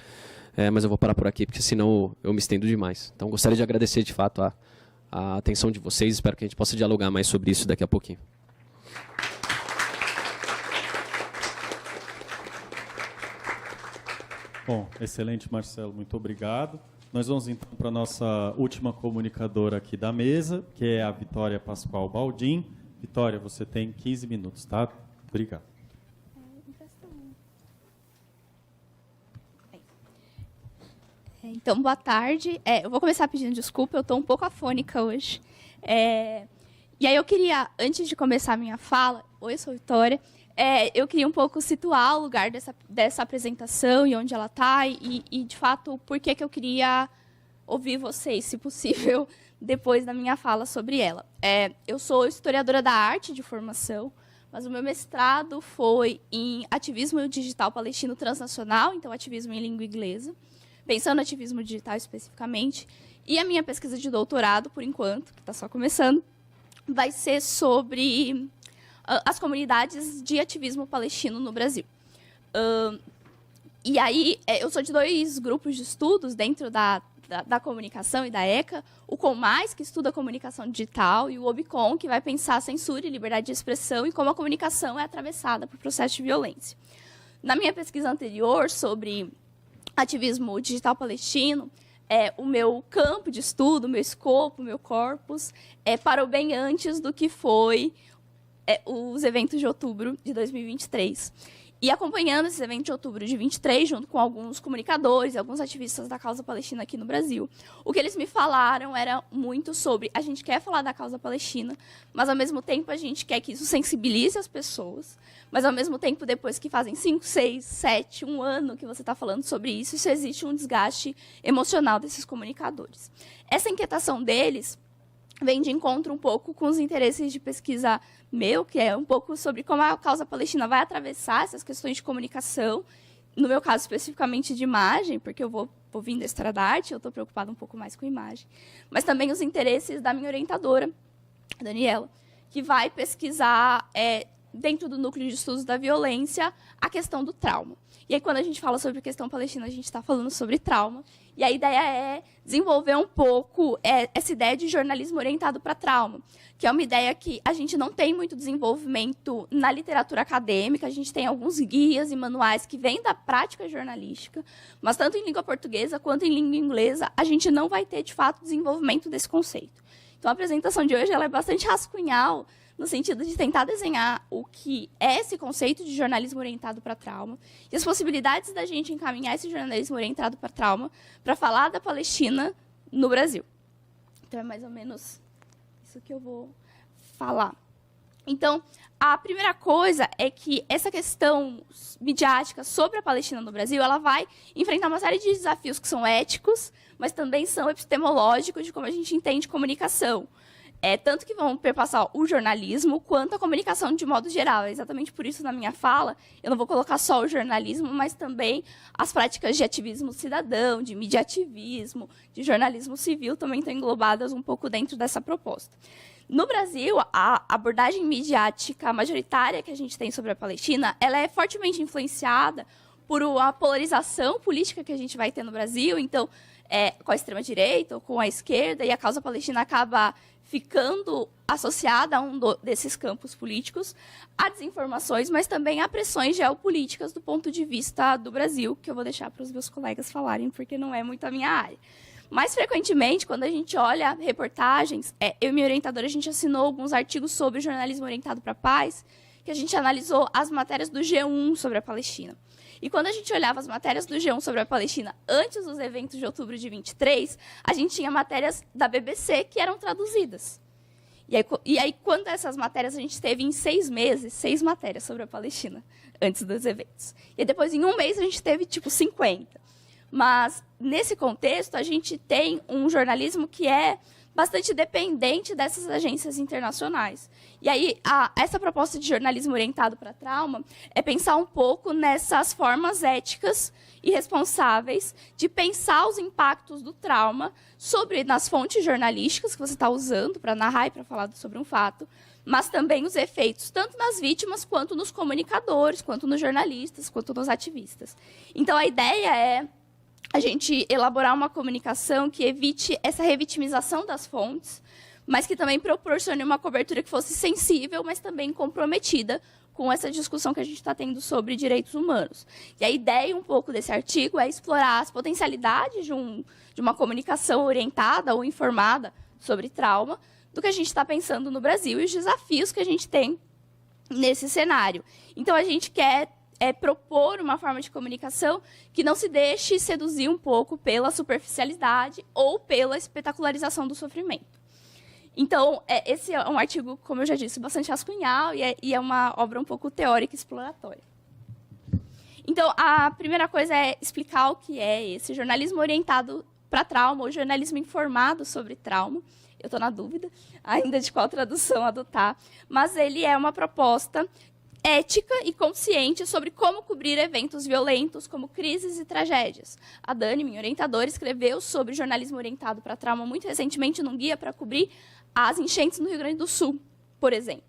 mas eu vou parar por aqui, porque senão eu me estendo demais. Então, gostaria de agradecer de fato a atenção de vocês, espero que a gente possa dialogar mais sobre isso daqui a pouquinho. Bom, excelente, Marcelo, muito obrigado. Nós vamos então para a nossa última comunicadora aqui da mesa, que é a Vitória Pascoal Baldin. Vitória, você tem 15 minutos, tá? Obrigado. Então, boa tarde. Eu vou começar pedindo desculpa, eu estou um pouco afônica hoje. E aí eu queria, antes de começar a minha fala, oi, eu sou Vitória, eu queria um pouco situar o lugar dessa apresentação e onde ela está e, de fato, por que eu queria ouvir vocês, se possível, depois da minha fala sobre ela. Eu sou historiadora da arte de formação, mas o meu mestrado foi em ativismo digital palestino transnacional, então ativismo em língua inglesa, pensando no ativismo digital especificamente. E a minha pesquisa de doutorado, por enquanto, que está só começando, vai ser sobre as comunidades de ativismo palestino no Brasil. E aí, eu sou de 2 grupos de estudos dentro da comunicação e da ECA, o COMAS, que estuda comunicação digital, e o OBCOM, que vai pensar censura e liberdade de expressão e como a comunicação é atravessada por processos de violência. Na minha pesquisa anterior sobre ativismo digital palestino, o meu campo de estudo, o meu escopo, o meu corpus, parou bem antes do que foi os eventos de outubro de 2023. E acompanhando esses eventos de outubro de 23, junto com alguns comunicadores, alguns ativistas da causa palestina aqui no Brasil, o que eles me falaram era muito sobre a gente quer falar da causa palestina, mas ao mesmo tempo a gente quer que isso sensibilize as pessoas, mas ao mesmo tempo, depois que fazem 5, 6, 7, 1 ano que você está falando sobre isso, existe um desgaste emocional desses comunicadores. Essa inquietação deles vem de encontro um pouco com os interesses de pesquisa meu, que é um pouco sobre como a causa palestina vai atravessar essas questões de comunicação, no meu caso especificamente de imagem, porque eu vou vir da história da arte, eu estou preocupada um pouco mais com imagem, mas também os interesses da minha orientadora, a Daniela, que vai pesquisar, dentro do núcleo de estudos da violência, a questão do trauma. E aí, quando a gente fala sobre a questão palestina, a gente está falando sobre trauma. E a ideia é desenvolver um pouco essa ideia de jornalismo orientado para trauma, que é uma ideia que a gente não tem muito desenvolvimento na literatura acadêmica. A gente tem alguns guias e manuais que vêm da prática jornalística, mas tanto em língua portuguesa quanto em língua inglesa, a gente não vai ter, de fato, desenvolvimento desse conceito. Então, a apresentação de hoje ela é bastante rascunhal, no sentido de tentar desenhar o que é esse conceito de jornalismo orientado para trauma e as possibilidades da gente encaminhar esse jornalismo orientado para trauma para falar da Palestina no Brasil. Então, é mais ou menos isso que eu vou falar. Então, a primeira coisa é que essa questão midiática sobre a Palestina no Brasil, ela vai enfrentar uma série de desafios que são éticos, mas também são epistemológicos de como a gente entende comunicação. Tanto que vão perpassar o jornalismo quanto a comunicação de modo geral. É exatamente por isso, na minha fala, eu não vou colocar só o jornalismo, mas também as práticas de ativismo cidadão, de mediativismo, de jornalismo civil também estão englobadas um pouco dentro dessa proposta. No Brasil, a abordagem midiática majoritária que a gente tem sobre a Palestina, ela é fortemente influenciada por uma polarização política que a gente vai ter no Brasil. Então, com a extrema-direita ou com a esquerda, e a causa palestina acaba ficando associada a desses campos políticos, a desinformações, mas também a pressões geopolíticas do ponto de vista do Brasil, que eu vou deixar para os meus colegas falarem, porque não é muito a minha área. Mais frequentemente, quando a gente olha reportagens, eu e minha orientadora, a gente assinou alguns artigos sobre jornalismo orientado para a paz, que a gente analisou as matérias do G1 sobre a Palestina. E quando a gente olhava as matérias do G1 sobre a Palestina antes dos eventos de outubro de 23, a gente tinha matérias da BBC que eram traduzidas. E aí, quando essas matérias, a gente teve em 6 meses, 6 matérias sobre a Palestina, antes dos eventos. E depois, em 1 mês, a gente teve, 50. Mas, nesse contexto, a gente tem um jornalismo que é bastante dependente dessas agências internacionais. E aí, essa proposta de jornalismo orientado para trauma é pensar um pouco nessas formas éticas e responsáveis de pensar os impactos do trauma nas fontes jornalísticas que você está usando para narrar e para falar sobre um fato, mas também os efeitos, tanto nas vítimas, quanto nos comunicadores, quanto nos jornalistas, quanto nos ativistas. Então, a ideia é a gente elaborar uma comunicação que evite essa revitimização das fontes, mas que também proporcione uma cobertura que fosse sensível, mas também comprometida com essa discussão que a gente está tendo sobre direitos humanos. E a ideia um pouco desse artigo é explorar as potencialidades de uma comunicação orientada ou informada sobre trauma, do que a gente está pensando no Brasil e os desafios que a gente tem nesse cenário. Então, a gente quer propor uma forma de comunicação que não se deixe seduzir um pouco pela superficialidade ou pela espetacularização do sofrimento. Então, esse é um artigo, como eu já disse, bastante rascunhal e é uma obra um pouco teórica e exploratória. Então, a primeira coisa é explicar o que é esse jornalismo orientado para trauma ou jornalismo informado sobre trauma. Eu estou na dúvida ainda de qual tradução adotar, mas ele é uma proposta ética e consciente sobre como cobrir eventos violentos, como crises e tragédias. A Dani, minha orientadora, escreveu sobre jornalismo orientado para trauma muito recentemente num guia para cobrir as enchentes no Rio Grande do Sul, por exemplo.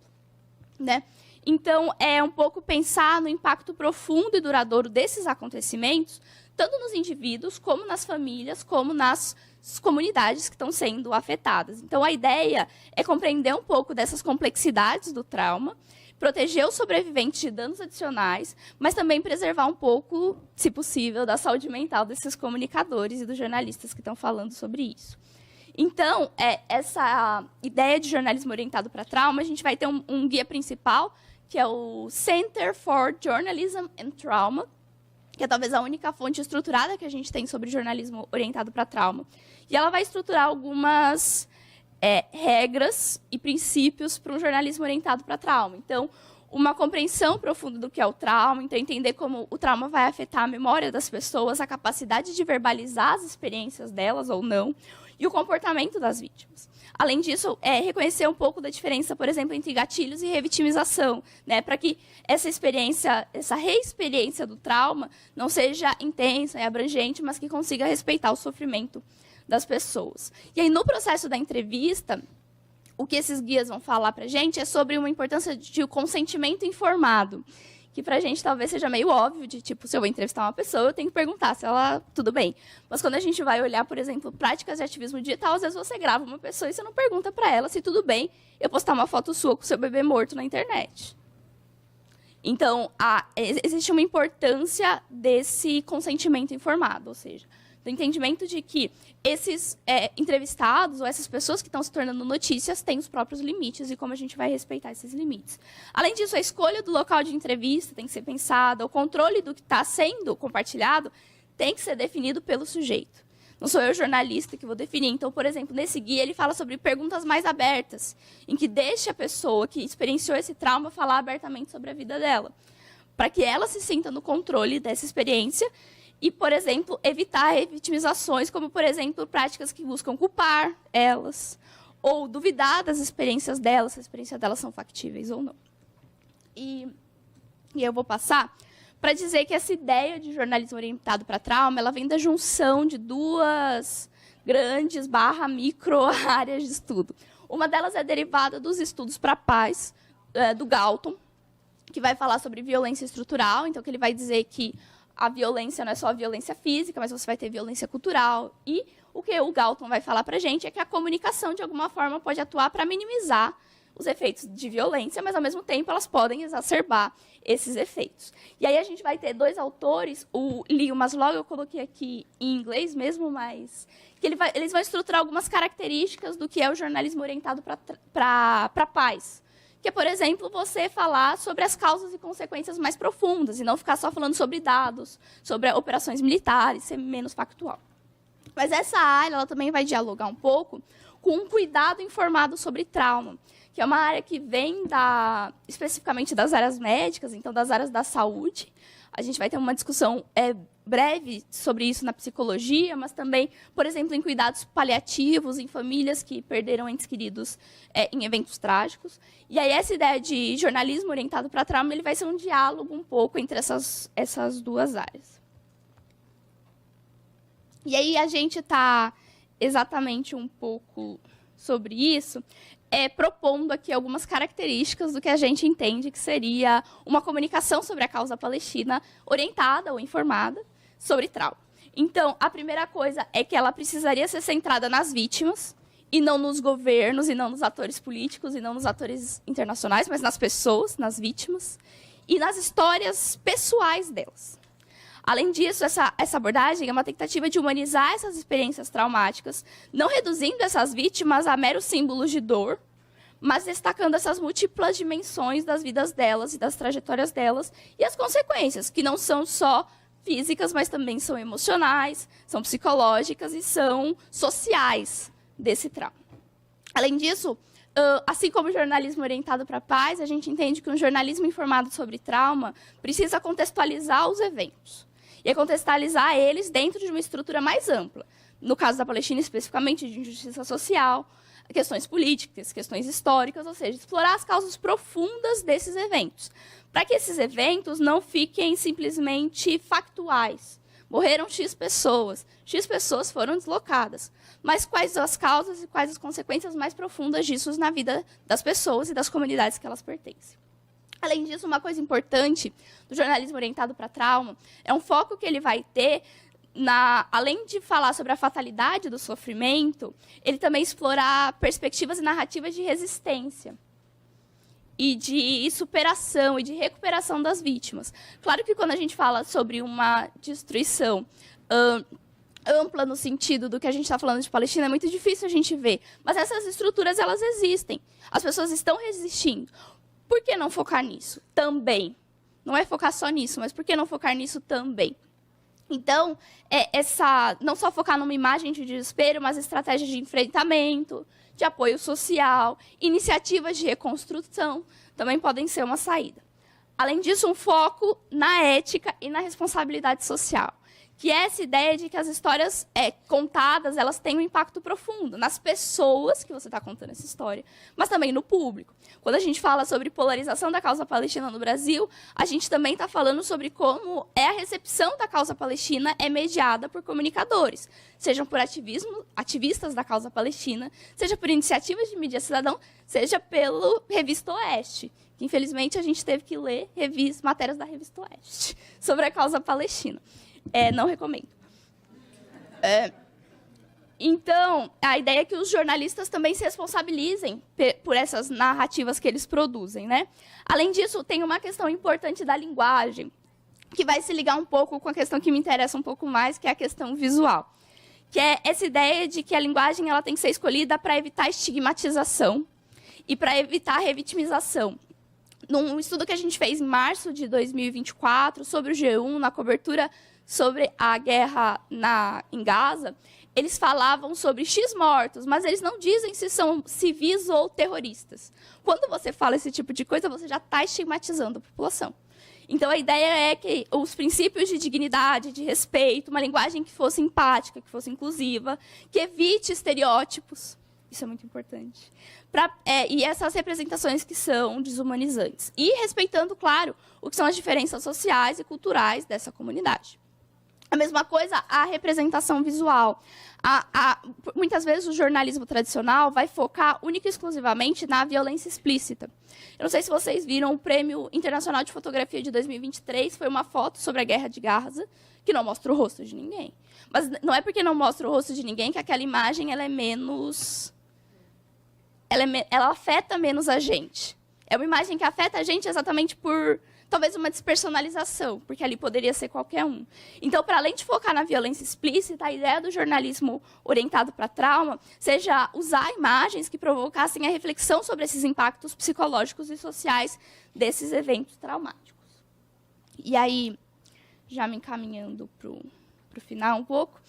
Né? Então, é um pouco pensar no impacto profundo e duradouro desses acontecimentos, tanto nos indivíduos, como nas famílias, como nas comunidades que estão sendo afetadas. Então, a ideia é compreender um pouco dessas complexidades do trauma, proteger os sobreviventes de danos adicionais, mas também preservar um pouco, se possível, da saúde mental desses comunicadores e dos jornalistas que estão falando sobre isso. Então, essa ideia de jornalismo orientado para trauma, a gente vai ter um guia principal, que é o Center for Journalism and Trauma, que é talvez a única fonte estruturada que a gente tem sobre jornalismo orientado para trauma. E ela vai estruturar algumas regras e princípios para um jornalismo orientado para trauma. Então, uma compreensão profunda do que é o trauma, então entender como o trauma vai afetar a memória das pessoas, a capacidade de verbalizar as experiências delas ou não, e o comportamento das vítimas. Além disso, reconhecer um pouco da diferença, por exemplo, entre gatilhos e revitimização, né, para que essa experiência, essa reexperiência do trauma não seja intensa e abrangente, mas que consiga respeitar o sofrimento das pessoas. E aí, no processo da entrevista, o que esses guias vão falar para a gente é sobre uma importância de consentimento informado, que para a gente talvez seja meio óbvio, de tipo, se eu vou entrevistar uma pessoa, eu tenho que perguntar se ela, tudo bem. Mas quando a gente vai olhar, por exemplo, práticas de ativismo digital, às vezes você grava uma pessoa e você não pergunta para ela se tudo bem eu postar uma foto sua com o seu bebê morto na internet. Então, existe uma importância desse consentimento informado, ou seja, do entendimento de que esses entrevistados ou essas pessoas que estão se tornando notícias têm os próprios limites e como a gente vai respeitar esses limites. Além disso, a escolha do local de entrevista tem que ser pensada, o controle do que está sendo compartilhado tem que ser definido pelo sujeito. Não sou eu, jornalista, que vou definir. Então, por exemplo, nesse guia, ele fala sobre perguntas mais abertas, em que deixa a pessoa que experienciou esse trauma falar abertamente sobre a vida dela, para que ela se sinta no controle dessa experiência e, por exemplo, evitar revitimizações, como, por exemplo, práticas que buscam culpar elas ou duvidar das experiências delas, se as experiências delas são factíveis ou não. E eu vou passar para dizer que essa ideia de jornalismo orientado para trauma, ela vem da junção de duas grandes micro áreas de estudo. Uma delas é derivada dos estudos para paz, do Galton, que vai falar sobre violência estrutural, então que ele vai dizer que a violência não é só a violência física, mas você vai ter violência cultural. E o que o Galton vai falar para a gente é que a comunicação, de alguma forma, pode atuar para minimizar os efeitos de violência, mas, ao mesmo tempo, elas podem exacerbar esses efeitos. E aí a gente vai ter dois autores, o Leo Maslow, eu coloquei aqui em inglês mesmo, mas que eles vão estruturar algumas características do que é o jornalismo orientado para paz. Que é, por exemplo, você falar sobre as causas e consequências mais profundas e não ficar só falando sobre dados, sobre operações militares, ser menos factual. Mas essa área ela também vai dialogar um pouco com um cuidado informado sobre trauma, que é uma área que vem especificamente das áreas médicas, então das áreas da saúde. A gente vai ter uma discussão breve sobre isso na psicologia, mas também, por exemplo, em cuidados paliativos, em famílias que perderam entes queridos em eventos trágicos. E aí essa ideia de jornalismo orientado para trauma, ele vai ser um diálogo um pouco entre essas duas áreas. E aí a gente está exatamente um pouco sobre isso, propondo aqui algumas características do que a gente entende que seria uma comunicação sobre a causa palestina orientada ou informada sobre trauma. Então, a primeira coisa é que ela precisaria ser centrada nas vítimas, e não nos governos, e não nos atores políticos, e não nos atores internacionais, mas nas pessoas, nas vítimas, e nas histórias pessoais delas. Além disso, essa abordagem é uma tentativa de humanizar essas experiências traumáticas, não reduzindo essas vítimas a meros símbolos de dor, mas destacando essas múltiplas dimensões das vidas delas e das trajetórias delas e as consequências, que não são só físicas, mas também são emocionais, são psicológicas e são sociais desse trauma. Além disso, assim como o jornalismo orientado para a paz, a gente entende que um jornalismo informado sobre trauma precisa contextualizar os eventos. E contextualizar eles dentro de uma estrutura mais ampla. No caso da Palestina, especificamente, de injustiça social, questões políticas, questões históricas, ou seja, explorar as causas profundas desses eventos, para que esses eventos não fiquem simplesmente factuais. Morreram X pessoas foram deslocadas. Mas quais as causas e quais as consequências mais profundas disso na vida das pessoas e das comunidades que elas pertencem? Além disso, uma coisa importante do jornalismo orientado para trauma é um foco que ele vai ter, além de falar sobre a fatalidade do sofrimento, ele também explorar perspectivas e narrativas de resistência e de superação e de recuperação das vítimas. Claro que quando a gente fala sobre uma destruição ampla no sentido do que a gente está falando de Palestina, é muito difícil a gente ver. Mas essas estruturas, elas existem. As pessoas estão resistindo. Por que não focar nisso também? Não é focar só nisso, mas por que não focar nisso também? Então, não só focar numa imagem de desespero, mas estratégias de enfrentamento, de apoio social, iniciativas de reconstrução, também podem ser uma saída. Além disso, um foco na ética e na responsabilidade social, que é essa ideia de que as histórias contadas, elas têm um impacto profundo nas pessoas que você está contando essa história, mas também no público. Quando a gente fala sobre polarização da causa palestina no Brasil, a gente também está falando sobre como a recepção da causa palestina é mediada por comunicadores, sejam por ativistas da causa palestina, seja por iniciativas de mídia cidadão, seja pelo Revista Oeste, que infelizmente a gente teve que ler matérias da Revista Oeste sobre a causa palestina. Não recomendo. Então, a ideia é que os jornalistas também se responsabilizem por essas narrativas que eles produzem, né? Além disso, tem uma questão importante da linguagem, que vai se ligar um pouco com a questão que me interessa um pouco mais, que é a questão visual, que é essa ideia de que a linguagem ela tem que ser escolhida para evitar estigmatização e para evitar revitimização. Num estudo que a gente fez em março de 2024, sobre o G1, na cobertura sobre a guerra em Gaza, eles falavam sobre X mortos, mas eles não dizem se são civis ou terroristas. Quando você fala esse tipo de coisa, você já está estigmatizando a população. Então, a ideia é que os princípios de dignidade, de respeito, uma linguagem que fosse empática, que fosse inclusiva, que evite estereótipos, isso é muito importante, e essas representações que são desumanizantes. E respeitando, claro, o que são as diferenças sociais e culturais dessa comunidade. A mesma coisa, a representação visual. Muitas vezes o jornalismo tradicional vai focar única e exclusivamente na violência explícita. Eu não sei se vocês viram o Prêmio Internacional de Fotografia de 2023, foi uma foto sobre a Guerra de Gaza, que não mostra o rosto de ninguém. Mas não é porque não mostra o rosto de ninguém que aquela imagem ela é menos... ela afeta menos a gente. É uma imagem que afeta a gente exatamente por... talvez uma despersonalização, porque ali poderia ser qualquer um. Então, para além de focar na violência explícita, a ideia do jornalismo orientado para trauma seja usar imagens que provocassem a reflexão sobre esses impactos psicológicos e sociais desses eventos traumáticos. E aí, já me encaminhando para o final um pouco,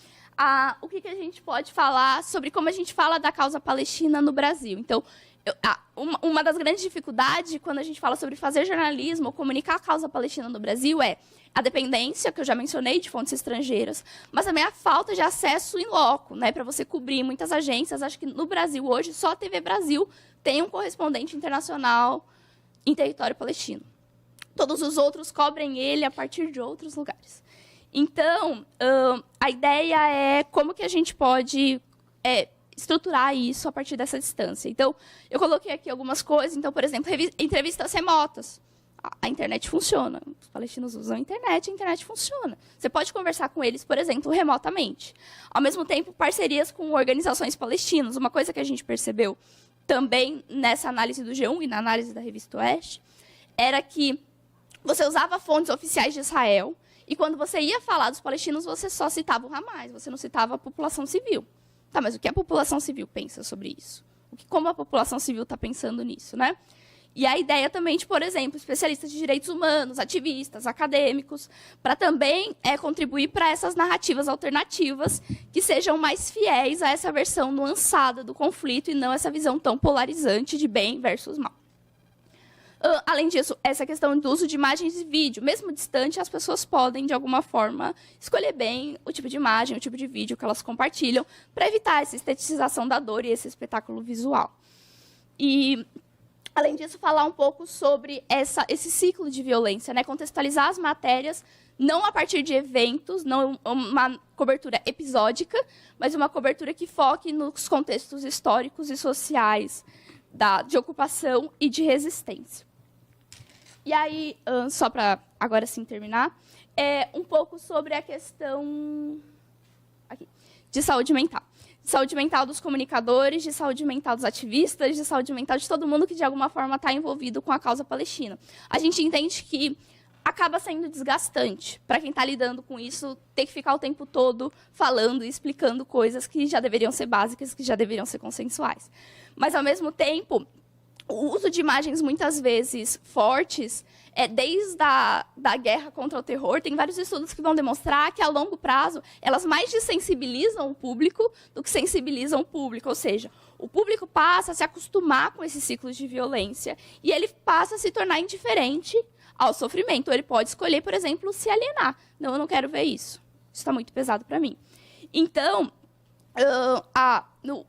o que a gente pode falar sobre como a gente fala da causa palestina no Brasil. Então, uma das grandes dificuldades quando a gente fala sobre fazer jornalismo ou comunicar a causa palestina no Brasil é a dependência, que eu já mencionei, de fontes estrangeiras, mas também a falta de acesso in loco, né, para você cobrir muitas agências. Acho que no Brasil hoje só a TV Brasil tem um correspondente internacional em território palestino. Todos os outros cobrem ele a partir de outros lugares. Então, a ideia é como que a gente pode estruturar isso a partir dessa distância. Então, eu coloquei aqui algumas coisas. Então, por exemplo, entrevistas remotas. A internet funciona. Os palestinos usam a internet funciona. Você pode conversar com eles, por exemplo, remotamente. Ao mesmo tempo, parcerias com organizações palestinas. Uma coisa que a gente percebeu também nessa análise do G1 e na análise da Revista Oeste era que você usava fontes oficiais de Israel e quando você ia falar dos palestinos, você só citava o Hamas, você não citava a população civil. Tá, mas o que a população civil pensa sobre isso? Como a população civil está pensando nisso, né? E a ideia também de, por exemplo, especialistas de direitos humanos, ativistas, acadêmicos, para também contribuir para essas narrativas alternativas que sejam mais fiéis a essa versão nuançada do conflito e não essa visão tão polarizante de bem versus mal. Além disso, essa questão do uso de imagens e vídeo, mesmo distante, as pessoas podem, de alguma forma, escolher bem o tipo de imagem, o tipo de vídeo que elas compartilham, para evitar essa estetização da dor e esse espetáculo visual. E, além disso, falar um pouco sobre esse ciclo de violência, né? Contextualizar as matérias, não a partir de eventos, não uma cobertura episódica, mas uma cobertura que foque nos contextos históricos e sociais de ocupação e de resistência. E aí, só para agora sim terminar, um pouco sobre a questão de saúde mental. De saúde mental dos comunicadores, de saúde mental dos ativistas, de saúde mental de todo mundo que, de alguma forma, está envolvido com a causa palestina. A gente entende que acaba sendo desgastante para quem está lidando com isso, ter que ficar o tempo todo falando e explicando coisas que já deveriam ser básicas, que já deveriam ser consensuais. Mas, ao mesmo tempo, o uso de imagens muitas vezes fortes, desde da guerra contra o terror, tem vários estudos que vão demonstrar que, a longo prazo, elas mais desensibilizam o público do que sensibilizam o público. Ou seja, o público passa a se acostumar com esses ciclos de violência e ele passa a se tornar indiferente ao sofrimento. Ele pode escolher, por exemplo, se alienar. Não, eu não quero ver isso. Isso está muito pesado para mim. Então,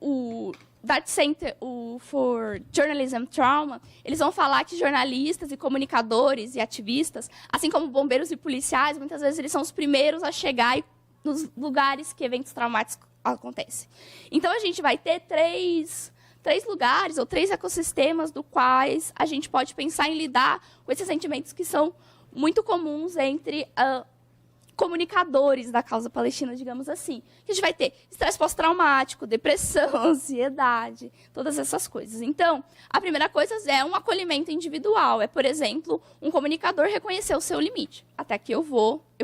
o Dart Center for Journalism Trauma, eles vão falar que jornalistas e comunicadores e ativistas, assim como bombeiros e policiais, muitas vezes eles são os primeiros a chegar nos lugares que eventos traumáticos acontecem. Então, a gente vai ter três lugares ou 3 ecossistemas do quais a gente pode pensar em lidar com esses sentimentos que são muito comuns entre comunicadores da causa palestina, digamos assim. A gente vai ter estresse pós-traumático, depressão, ansiedade, todas essas coisas. Então, a primeira coisa é um acolhimento individual. É, por exemplo, um comunicador reconhecer o seu limite. Até aqui eu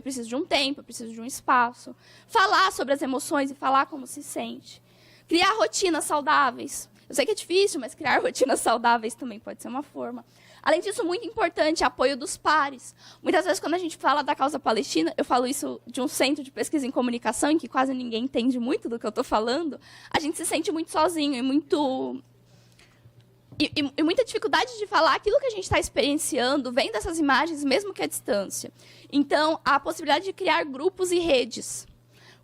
preciso de um tempo, eu preciso de um espaço. Falar sobre as emoções e falar como se sente. Criar rotinas saudáveis. Eu sei que é difícil, mas criar rotinas saudáveis também pode ser uma forma. Além disso, muito importante, apoio dos pares. Muitas vezes, quando a gente fala da causa palestina, eu falo isso de um centro de pesquisa em comunicação, em que quase ninguém entende muito do que eu estou falando, a gente se sente muito sozinho e muita dificuldade de falar aquilo que a gente está experienciando, vendo essas imagens, mesmo que à distância. Então, a possibilidade de criar grupos e redes.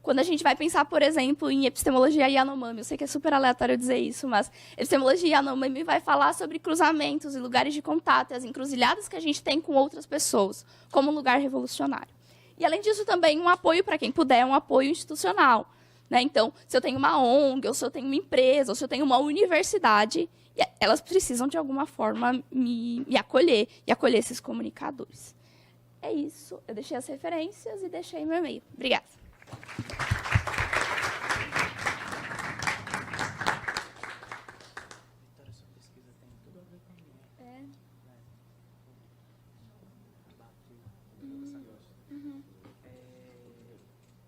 Quando a gente vai pensar, por exemplo, em epistemologia Yanomami, eu sei que é super aleatório dizer isso, mas epistemologia Yanomami vai falar sobre cruzamentos e lugares de contato, e as encruzilhadas que a gente tem com outras pessoas, como um lugar revolucionário. E, além disso, também um apoio, para quem puder, um apoio institucional. Né? Então, se eu tenho uma ONG, ou se eu tenho uma empresa, ou se eu tenho uma universidade, elas precisam, de alguma forma, me acolher e acolher esses comunicadores. É isso. Eu deixei as referências e deixei meu e-mail. Obrigada.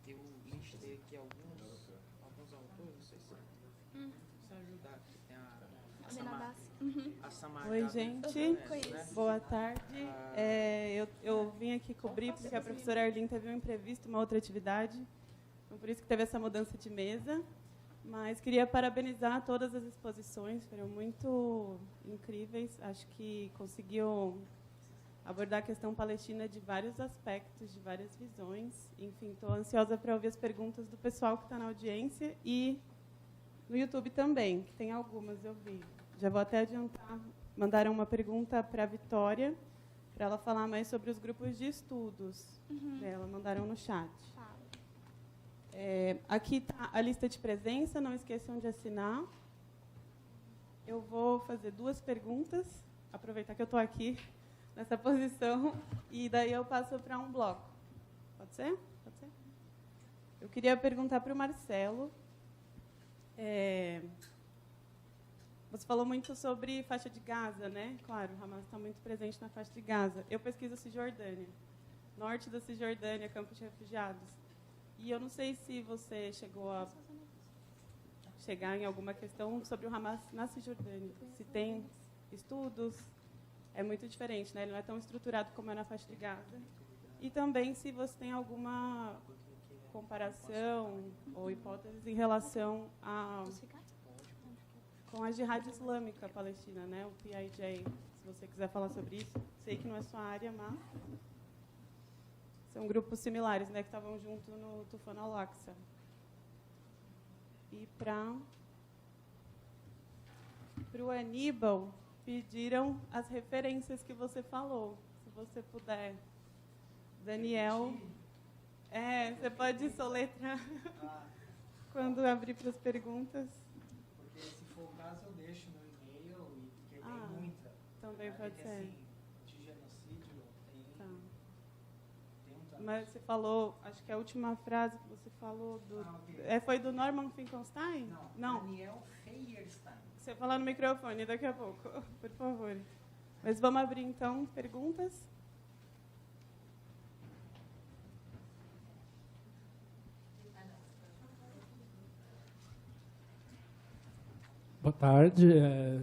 Eu listei aqui alguns autores, não sei se ajudar aqui. Tem a Samara. Oi, gente. Boa tarde. Eu vim aqui cobrir porque a professora Arlene teve um imprevisto, uma outra atividade. Então, por isso que teve essa mudança de mesa. Mas queria parabenizar todas as exposições, foram muito incríveis. Acho que conseguiu abordar a questão palestina de vários aspectos, de várias visões. Enfim, estou ansiosa para ouvir as perguntas do pessoal que está na audiência e no YouTube também, que tem algumas, eu vi. Já vou até adiantar. Mandaram uma pergunta para a Vitória, para ela falar mais sobre os grupos de estudos dela. Mandaram no chat. Aqui está a lista de presença, não esqueçam de assinar. Eu vou fazer 2 perguntas, aproveitar que eu estou aqui nessa posição, e daí eu passo para um bloco. Pode ser? Pode ser? Eu queria perguntar para o Marcelo. Você falou muito sobre faixa de Gaza, né? Claro, o Hamas está muito presente na faixa de Gaza. Eu pesquiso Cisjordânia, norte da Cisjordânia, campos de refugiados. E eu não sei se você chegou a chegar em alguma questão sobre o Hamas na Cisjordânia. Se tem estudos, é muito diferente, né? Ele não é tão estruturado como é na faixa de Gaza. E também se você tem alguma comparação ou hipóteses em relação a com a Jihad Islâmica Palestina, né? O PIJ. Se você quiser falar sobre isso, sei que não é sua área, mas são grupos similares, né, que estavam junto no Tufan al-Aqsa. E para o Aníbal, pediram as referências que você falou. Se você puder. Daniel, você pode soletrar quando abrir para as perguntas. Porque se for o caso, eu deixo no e-mail, porque tem muita. Também pode ser. Assim, de genocídio tem... Tá. Tem um tanto. Mas você falou, acho que a última frase que você falou foi do Norman Finkelstein? Não. Daniel Feierstein. Você falar no microfone daqui a pouco, por favor. Mas vamos abrir, então, perguntas? Boa tarde,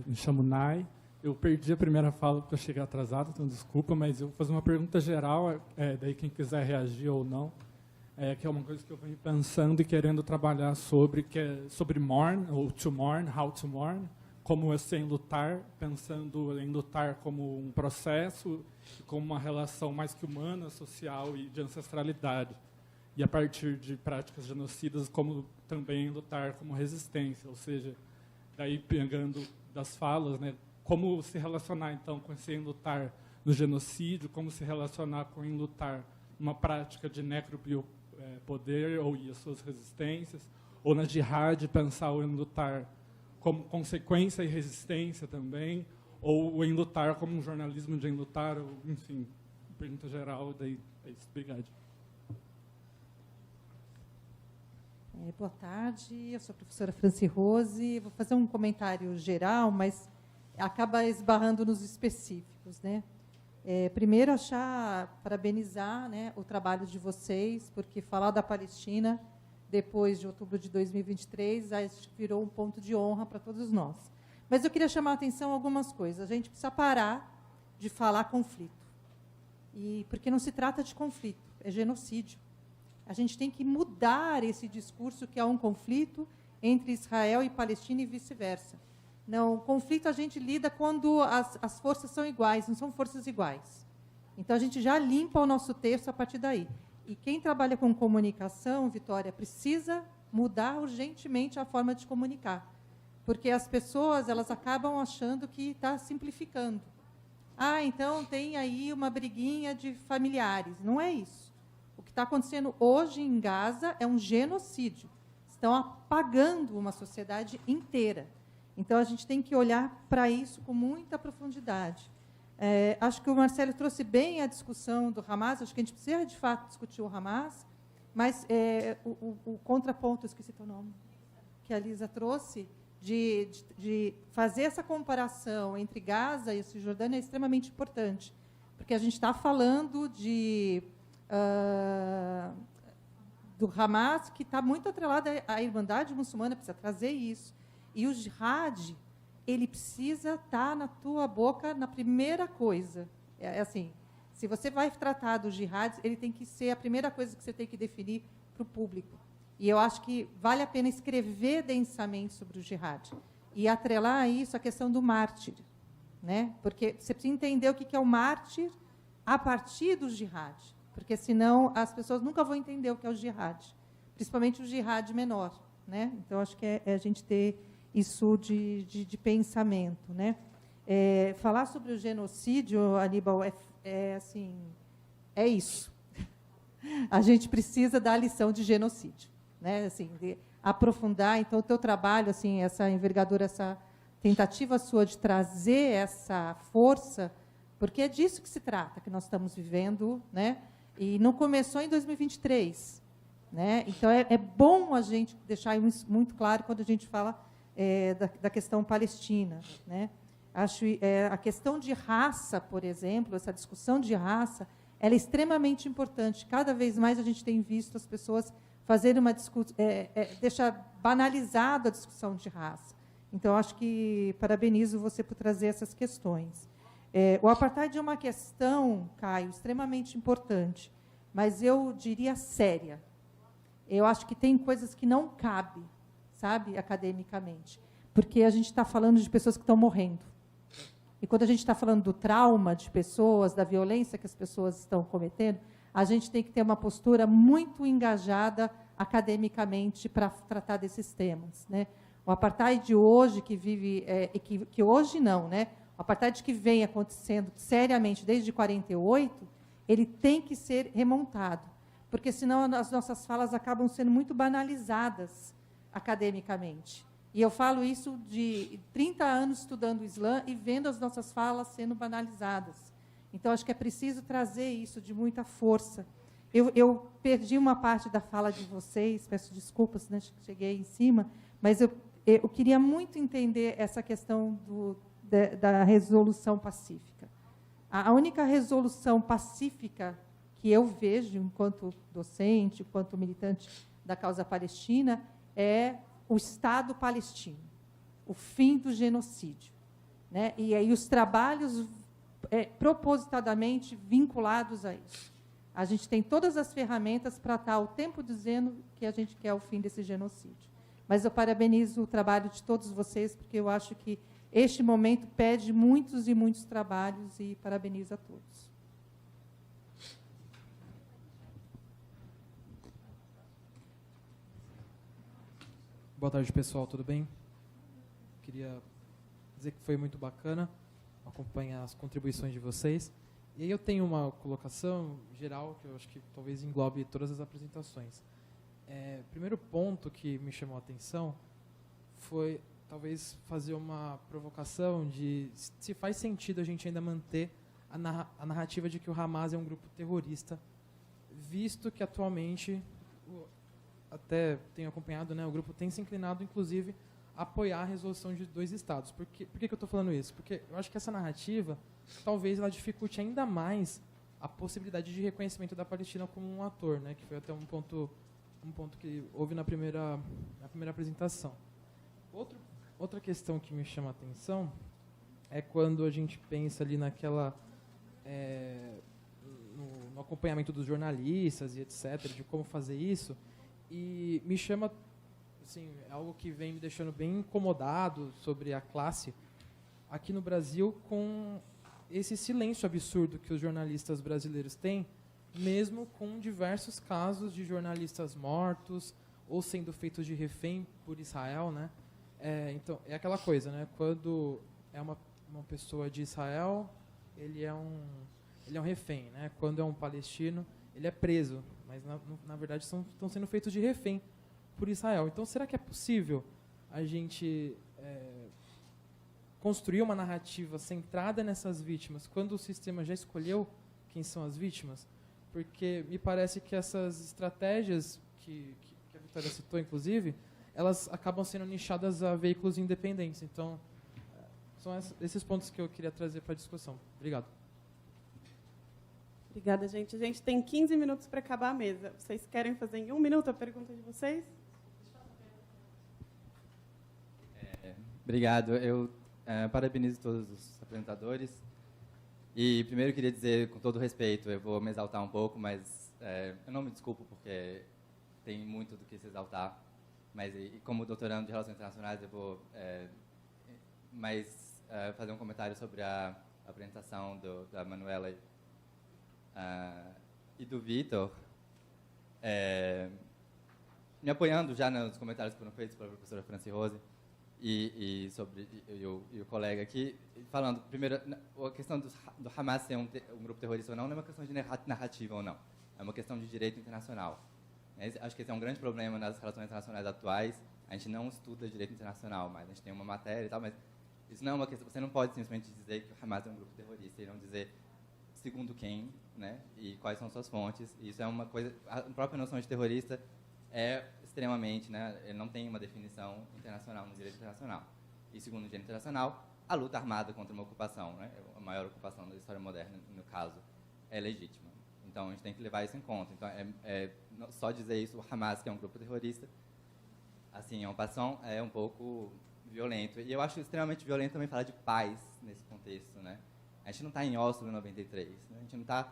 me chamo Nai. Eu perdi a primeira fala porque eu cheguei atrasado, então desculpa, mas eu vou fazer uma pergunta geral, daí quem quiser reagir ou não, que é uma coisa que eu venho pensando e querendo trabalhar sobre, que é sobre mourn, ou to mourn, how to mourn, como é sem lutar, pensando em lutar como um processo, como uma relação mais que humana, social e de ancestralidade. E a partir de práticas genocidas, como também lutar como resistência, ou seja, daí pegando das falas, né, como se relacionar então com esse enlutar no genocídio, como se relacionar com enlutar numa prática de necropiopoder ou e as suas resistências, ou na jihad pensar o enlutar como consequência e resistência também, ou o enlutar como um jornalismo de enlutar, ou, enfim, pergunta geral, daí é isso. Obrigado. Boa tarde, eu sou a professora Franci Rose. Vou fazer um comentário geral, mas acaba esbarrando nos específicos, né? Primeiro, parabenizar, né, o trabalho de vocês, porque falar da Palestina, depois de outubro de 2023, virou um ponto de honra para todos nós. Mas eu queria chamar a atenção a algumas coisas. A gente precisa parar de falar conflito. Porque não se trata de conflito, é genocídio. A gente tem que mudar esse discurso que há um conflito entre Israel e Palestina e vice-versa. Não, o conflito a gente lida quando as forças são iguais, não são forças iguais. Então, a gente já limpa o nosso texto a partir daí. E quem trabalha com comunicação, Vitória, precisa mudar urgentemente a forma de comunicar. Porque as pessoas elas acabam achando que está simplificando. Então tem aí uma briguinha de familiares. Não é isso. O que está acontecendo hoje em Gaza é um genocídio. Estão apagando uma sociedade inteira. Então, a gente tem que olhar para isso com muita profundidade. Acho que o Marcelo trouxe bem a discussão do Hamas. Acho que a gente precisa, de fato, discutir o Hamas. Mas o contraponto, esqueci o nome, que a Lisa trouxe, de fazer essa comparação entre Gaza e Cisjordânia é extremamente importante. Porque a gente está falando do Hamas, que está muito atrelado à Irmandade Muçulmana, precisa trazer isso. E o jihad, ele precisa estar na tua boca na primeira coisa. Assim, se você vai tratar do jihad, ele tem que ser a primeira coisa que você tem que definir para o público. E eu acho que vale a pena escrever densamente sobre o jihad. E atrelar a isso a questão do mártir. Né? Porque você precisa entender o que é o mártir a partir do jihad. Porque, senão, as pessoas nunca vão entender o que é o jihad. Principalmente o jihad menor. Né? Então, acho que é a gente ter isso de pensamento. Né? Falar sobre o genocídio, Aníbal, é isso. A gente precisa dar a lição de genocídio. Né? Assim, de aprofundar. Então, o teu trabalho, assim, essa envergadura, essa tentativa sua de trazer essa força, porque é disso que se trata, que nós estamos vivendo, né? E não começou em 2023. Né? Então, é bom a gente deixar isso muito claro quando a gente fala da questão palestina. Né? Acho a questão de raça, por exemplo, essa discussão de raça, ela é extremamente importante. Cada vez mais a gente tem visto as pessoas fazerem uma discussão, deixar banalizada a discussão de raça. Então, acho que parabenizo você por trazer essas questões. O apartheid é uma questão, Caio, extremamente importante, mas eu diria séria. Eu acho que tem coisas que não cabem, sabe, academicamente. porque a gente está falando de pessoas que estão morrendo. E quando a gente está falando do trauma de pessoas, da violência que as pessoas estão cometendo, a gente tem que ter uma postura muito engajada academicamente para tratar desses temas, né? O apartheid de hoje, que vive, que hoje não, né? O apartheid que vem acontecendo seriamente desde 48, ele tem que ser remontado, porque senão as nossas falas acabam sendo muito banalizadas academicamente. E eu falo isso de 30 anos estudando o Islã e vendo as nossas falas sendo banalizadas. Então, acho que é preciso trazer isso de muita força. Eu perdi uma parte da fala de vocês, peço desculpas, né, cheguei em cima, mas eu queria muito entender essa questão da resolução pacífica. A única resolução pacífica que eu vejo, enquanto docente, enquanto militante da causa palestina, é o Estado palestino, o fim do genocídio, né? E aí os trabalhos propositadamente vinculados a isso. A gente tem todas as ferramentas para estar o tempo dizendo que a gente quer o fim desse genocídio. Mas eu parabenizo o trabalho de todos vocês, porque eu acho que este momento pede muitos e muitos trabalhos, e parabenizo a todos. Boa tarde, pessoal, tudo bem? Queria dizer que foi muito bacana acompanhar as contribuições de vocês. E aí eu tenho uma colocação geral, que eu acho que talvez englobe todas as apresentações. O primeiro ponto que me chamou a atenção foi talvez fazer uma provocação de se faz sentido a gente ainda manter a narrativa de que o Hamas é um grupo terrorista, visto que atualmente, até tenho acompanhado, né, o grupo tem se inclinado, inclusive, a apoiar a resolução de 2 estados. Por que eu estou falando isso? Porque eu acho que essa narrativa, talvez ela dificulte ainda mais a possibilidade de reconhecimento da Palestina como um ator, né, que foi até um ponto que houve na primeira apresentação. Outra questão que me chama a atenção é quando a gente pensa ali naquela no acompanhamento dos jornalistas e etc, de como fazer isso, e me chama, assim, é algo que vem me deixando bem incomodado sobre a classe aqui no Brasil, com esse silêncio absurdo que os jornalistas brasileiros têm, mesmo com diversos casos de jornalistas mortos ou sendo feitos de refém por Israel, né? Então, é aquela coisa, né? Quando é uma pessoa de Israel, ele é um refém, né? Quando é um palestino, ele é preso, mas na verdade estão sendo feitos de refém por Israel. Então, será que é possível a gente construir uma narrativa centrada nessas vítimas quando o sistema já escolheu quem são as vítimas? Porque me parece que essas estratégias que a Vitória citou, inclusive, elas acabam sendo nichadas a veículos independentes. Então, são esses pontos que eu queria trazer para a discussão. Obrigado. Obrigada, gente. A gente tem 15 minutos para acabar a mesa. Vocês querem fazer em 1 minuto a pergunta de vocês? Obrigado. Eu parabenizo todos os apresentadores. E primeiro eu queria dizer, com todo respeito, eu vou me exaltar um pouco, mas eu não me desculpo porque tem muito do que se exaltar. Mas como doutorando de Relações Internacionais, eu vou fazer um comentário sobre a apresentação da Manuela e do Vitor, me apoiando já nos comentários que foram feitos pela professora Franci Rose e o colega aqui, falando, primeiro, a questão do Hamas ser um grupo terrorista ou não é uma questão de narrativa ou não, é uma questão de direito internacional. Acho que esse é um grande problema nas relações internacionais atuais. A gente não estuda direito internacional, mas a gente tem uma matéria e tal, mas isso não é uma questão. Você não pode simplesmente dizer que o Hamas é um grupo terrorista e não dizer segundo quem, né, e quais são suas fontes. Isso é uma coisa. A própria noção de terrorista é extremamente, né, ele não tem uma definição internacional no direito internacional. E segundo o direito internacional, a luta armada contra uma ocupação, né, a maior ocupação da história moderna, no caso, é legítima. Então a gente tem que levar isso em conta. Então só dizer isso, o Hamas, que é um grupo terrorista, assim, é um pouco violento. E eu acho extremamente violento também falar de paz nesse contexto, né? A gente não está em Oslo em 93, né? A gente não está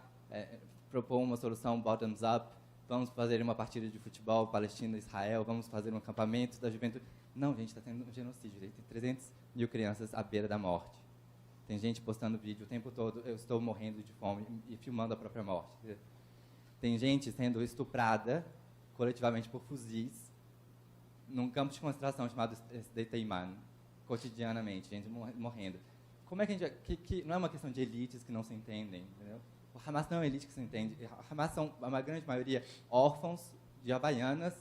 propondo uma solução bottoms-up, vamos fazer uma partida de futebol Palestina-Israel, vamos fazer um acampamento da juventude. Não, gente, está tendo um genocídio. Tem 300 mil crianças à beira da morte. Tem gente postando vídeo o tempo todo, eu estou morrendo de fome, e filmando a própria morte. Tem gente sendo estuprada coletivamente por fuzis num campo de concentração chamado Sdeteiman, cotidianamente, gente morrendo. Como é que a gente... não é uma questão de elites que não se entendem, entendeu? O Hamas não é uma elite que se entende. O Hamas são, a grande maioria, órfãos de havaianas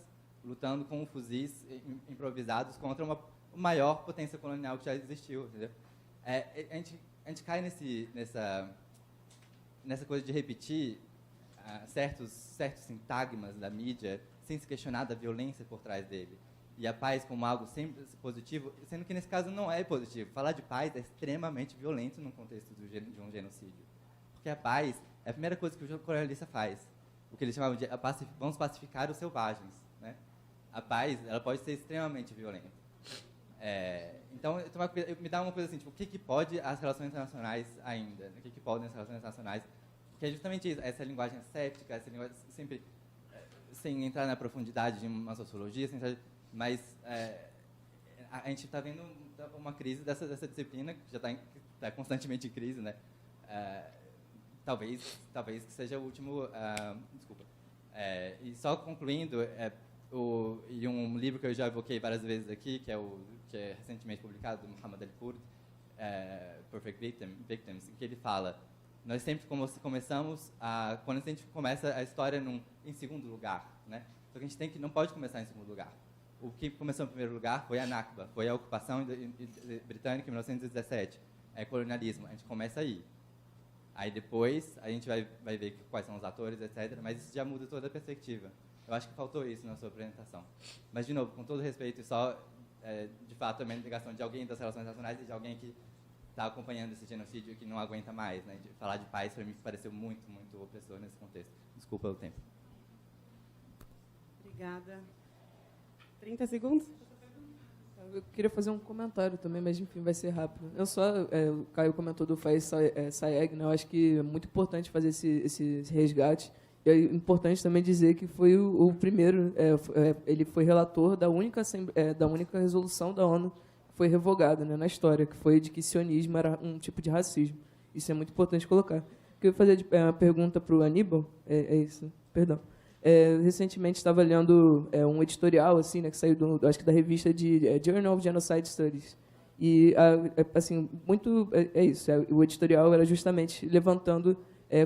lutando com fuzis improvisados contra uma maior potência colonial que já existiu, entendeu? A gente cai nessa coisa de repetir certos sintagmas da mídia sem se questionar da violência por trás dele. E a paz como algo sempre positivo, sendo que nesse caso não é positivo. Falar de paz é extremamente violento no contexto de um genocídio. Porque a paz é a primeira coisa que o colonialista faz. O que eles chamavam de vamos pacificar os selvagens, né? A paz, ela pode ser extremamente violenta. Então, me dá uma coisa assim, tipo, o que pode as relações internacionais ainda? O que podem as relações internacionais? Porque é justamente isso, essa linguagem cética, essa linguagem sempre, sem entrar na profundidade de uma sociologia, mas a gente está vendo uma crise dessa disciplina, que já está constantemente em crise, né? Talvez que seja o último... desculpa. E só concluindo, e um livro que eu já evoquei várias vezes aqui, que é recentemente publicado, do Muhammad El-Kurd, Perfect Victims, em que ele fala, nós sempre começamos, quando a gente começa a história em segundo lugar, né? Só que a gente não pode começar em segundo lugar. O que começou em primeiro lugar foi a Nakba, foi a ocupação britânica em 1917, colonialismo, a gente começa aí. Aí depois a gente vai ver quais são os atores, etc., mas isso já muda toda a perspectiva. Eu acho que faltou isso na sua apresentação. Mas, de novo, com todo respeito, só, de fato, a negação de alguém das relações internacionais e de alguém que está acompanhando esse genocídio e que não aguenta mais, né? De falar de paz, para mim, pareceu muito, muito opressor nesse contexto. Desculpa o tempo. Obrigada. 30 segundos? Eu queria fazer um comentário também, mas, enfim, vai ser rápido. O Caio comentou do Faiz Saeg, né? Eu acho que é muito importante fazer esse resgate. E é importante também dizer que foi o primeiro, ele foi relator da única resolução da ONU que foi revogada, né, na história, que foi de que sionismo era um tipo de racismo. Isso é muito importante colocar. Eu queria fazer uma pergunta para o Aníbal. Isso, perdão. Recentemente estava lendo um editorial assim, né, que saiu acho que da revista de Journal of Genocide Studies. E assim, isso. O editorial era justamente levantando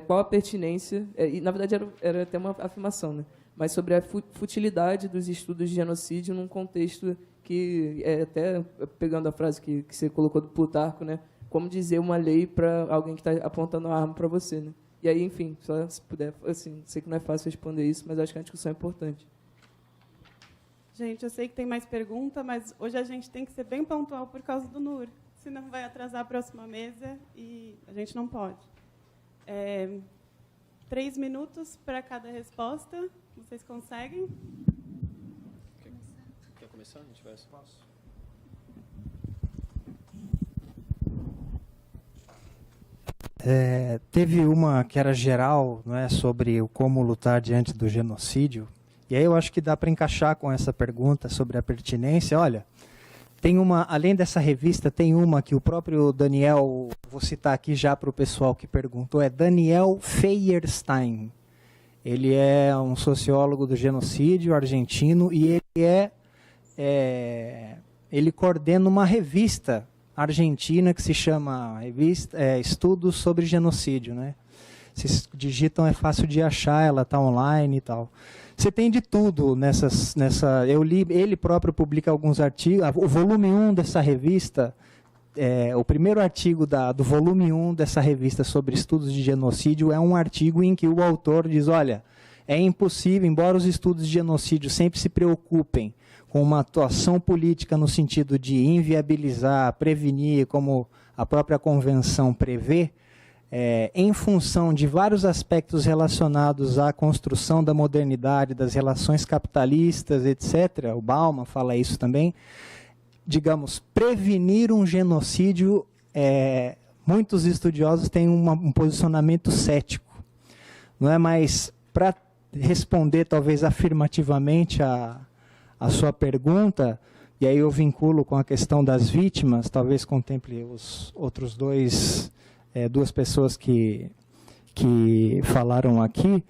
qual a pertinência, e na verdade era até uma afirmação, né? Mas sobre a futilidade dos estudos de genocídio num contexto que, até pegando a frase que você colocou do Plutarco, né? Como dizer uma lei para alguém que está apontando a arma para você, né? E aí, enfim, só se puder, assim, sei que não é fácil responder isso, mas acho que a discussão é importante. Gente, eu sei que tem mais pergunta, mas hoje a gente tem que ser bem pontual por causa do NUR, senão vai atrasar a próxima mesa e a gente não pode. 3 minutos para cada resposta. Vocês conseguem? Quer começar? A gente vai esse passo. Teve uma que era geral, não é, sobre como lutar diante do genocídio. E aí eu acho que dá para encaixar com essa pergunta sobre a pertinência. Olha, tem uma, além dessa revista, tem uma que o próprio Daniel, vou citar aqui já para o pessoal que perguntou, é Daniel Feierstein. Ele é um sociólogo do genocídio argentino e ele coordena uma revista argentina que se chama Estudos sobre Genocídio, né? Vocês digitam, é fácil de achar, ela está online e tal. Você tem de tudo eu li, ele próprio publica alguns artigos, o volume 1 dessa revista, o primeiro artigo do volume 1 dessa revista sobre estudos de genocídio é um artigo em que o autor diz, olha, é impossível, embora os estudos de genocídio sempre se preocupem com uma atuação política no sentido de inviabilizar, prevenir, como a própria convenção prevê, em função de vários aspectos relacionados à construção da modernidade, das relações capitalistas, etc., o Bauman fala isso também, digamos, prevenir um genocídio, muitos estudiosos têm um posicionamento cético. Não é? Mas, para responder talvez afirmativamente a sua pergunta, e aí eu vinculo com a questão das vítimas, talvez contemple os outros duas pessoas que falaram aqui,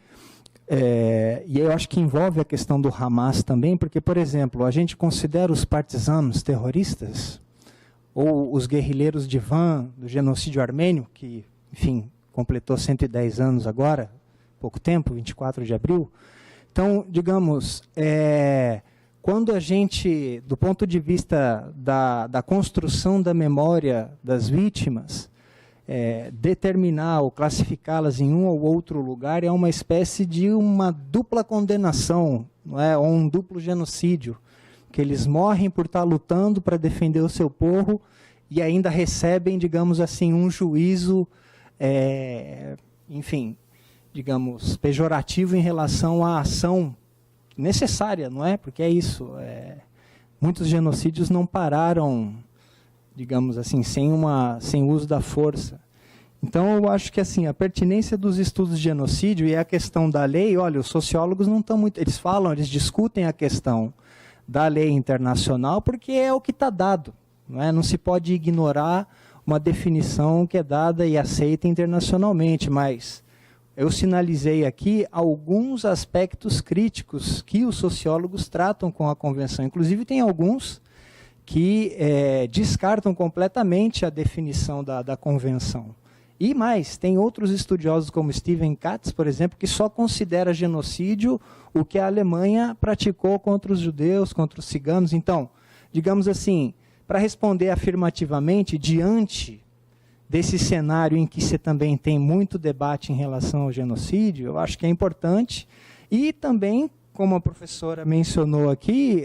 e eu acho que envolve a questão do Hamas também, porque, por exemplo, a gente considera os partisanos terroristas, ou os guerrilheiros de Van, do genocídio armênio, que, enfim, completou 110 anos agora, pouco tempo, 24 de abril. Então, digamos, quando a gente, do ponto de vista da construção da memória das vítimas, determinar ou classificá-las em um ou outro lugar é uma espécie de uma dupla condenação, não é? Ou um duplo genocídio, que eles morrem por estar lutando para defender o seu povo e ainda recebem, digamos assim, um juízo, enfim, digamos, pejorativo em relação à ação necessária, não é? Porque é isso, muitos genocídios não pararam, digamos assim, sem uso da força. Então, eu acho que assim, a pertinência dos estudos de genocídio e a questão da lei, olha, os sociólogos não estão muito... Eles discutem a questão da lei internacional porque é o que está dado. Não se pode ignorar uma definição que é dada e aceita internacionalmente, mas eu sinalizei aqui alguns aspectos críticos que os sociólogos tratam com a Convenção. Inclusive, tem alguns que descartam completamente a definição da Convenção. E mais, tem outros estudiosos como Steven Katz, por exemplo, que só considera genocídio o que a Alemanha praticou contra os judeus, contra os ciganos. Então, digamos assim, para responder afirmativamente, diante desse cenário em que você também tem muito debate em relação ao genocídio, eu acho que é importante. E também, como a professora mencionou aqui,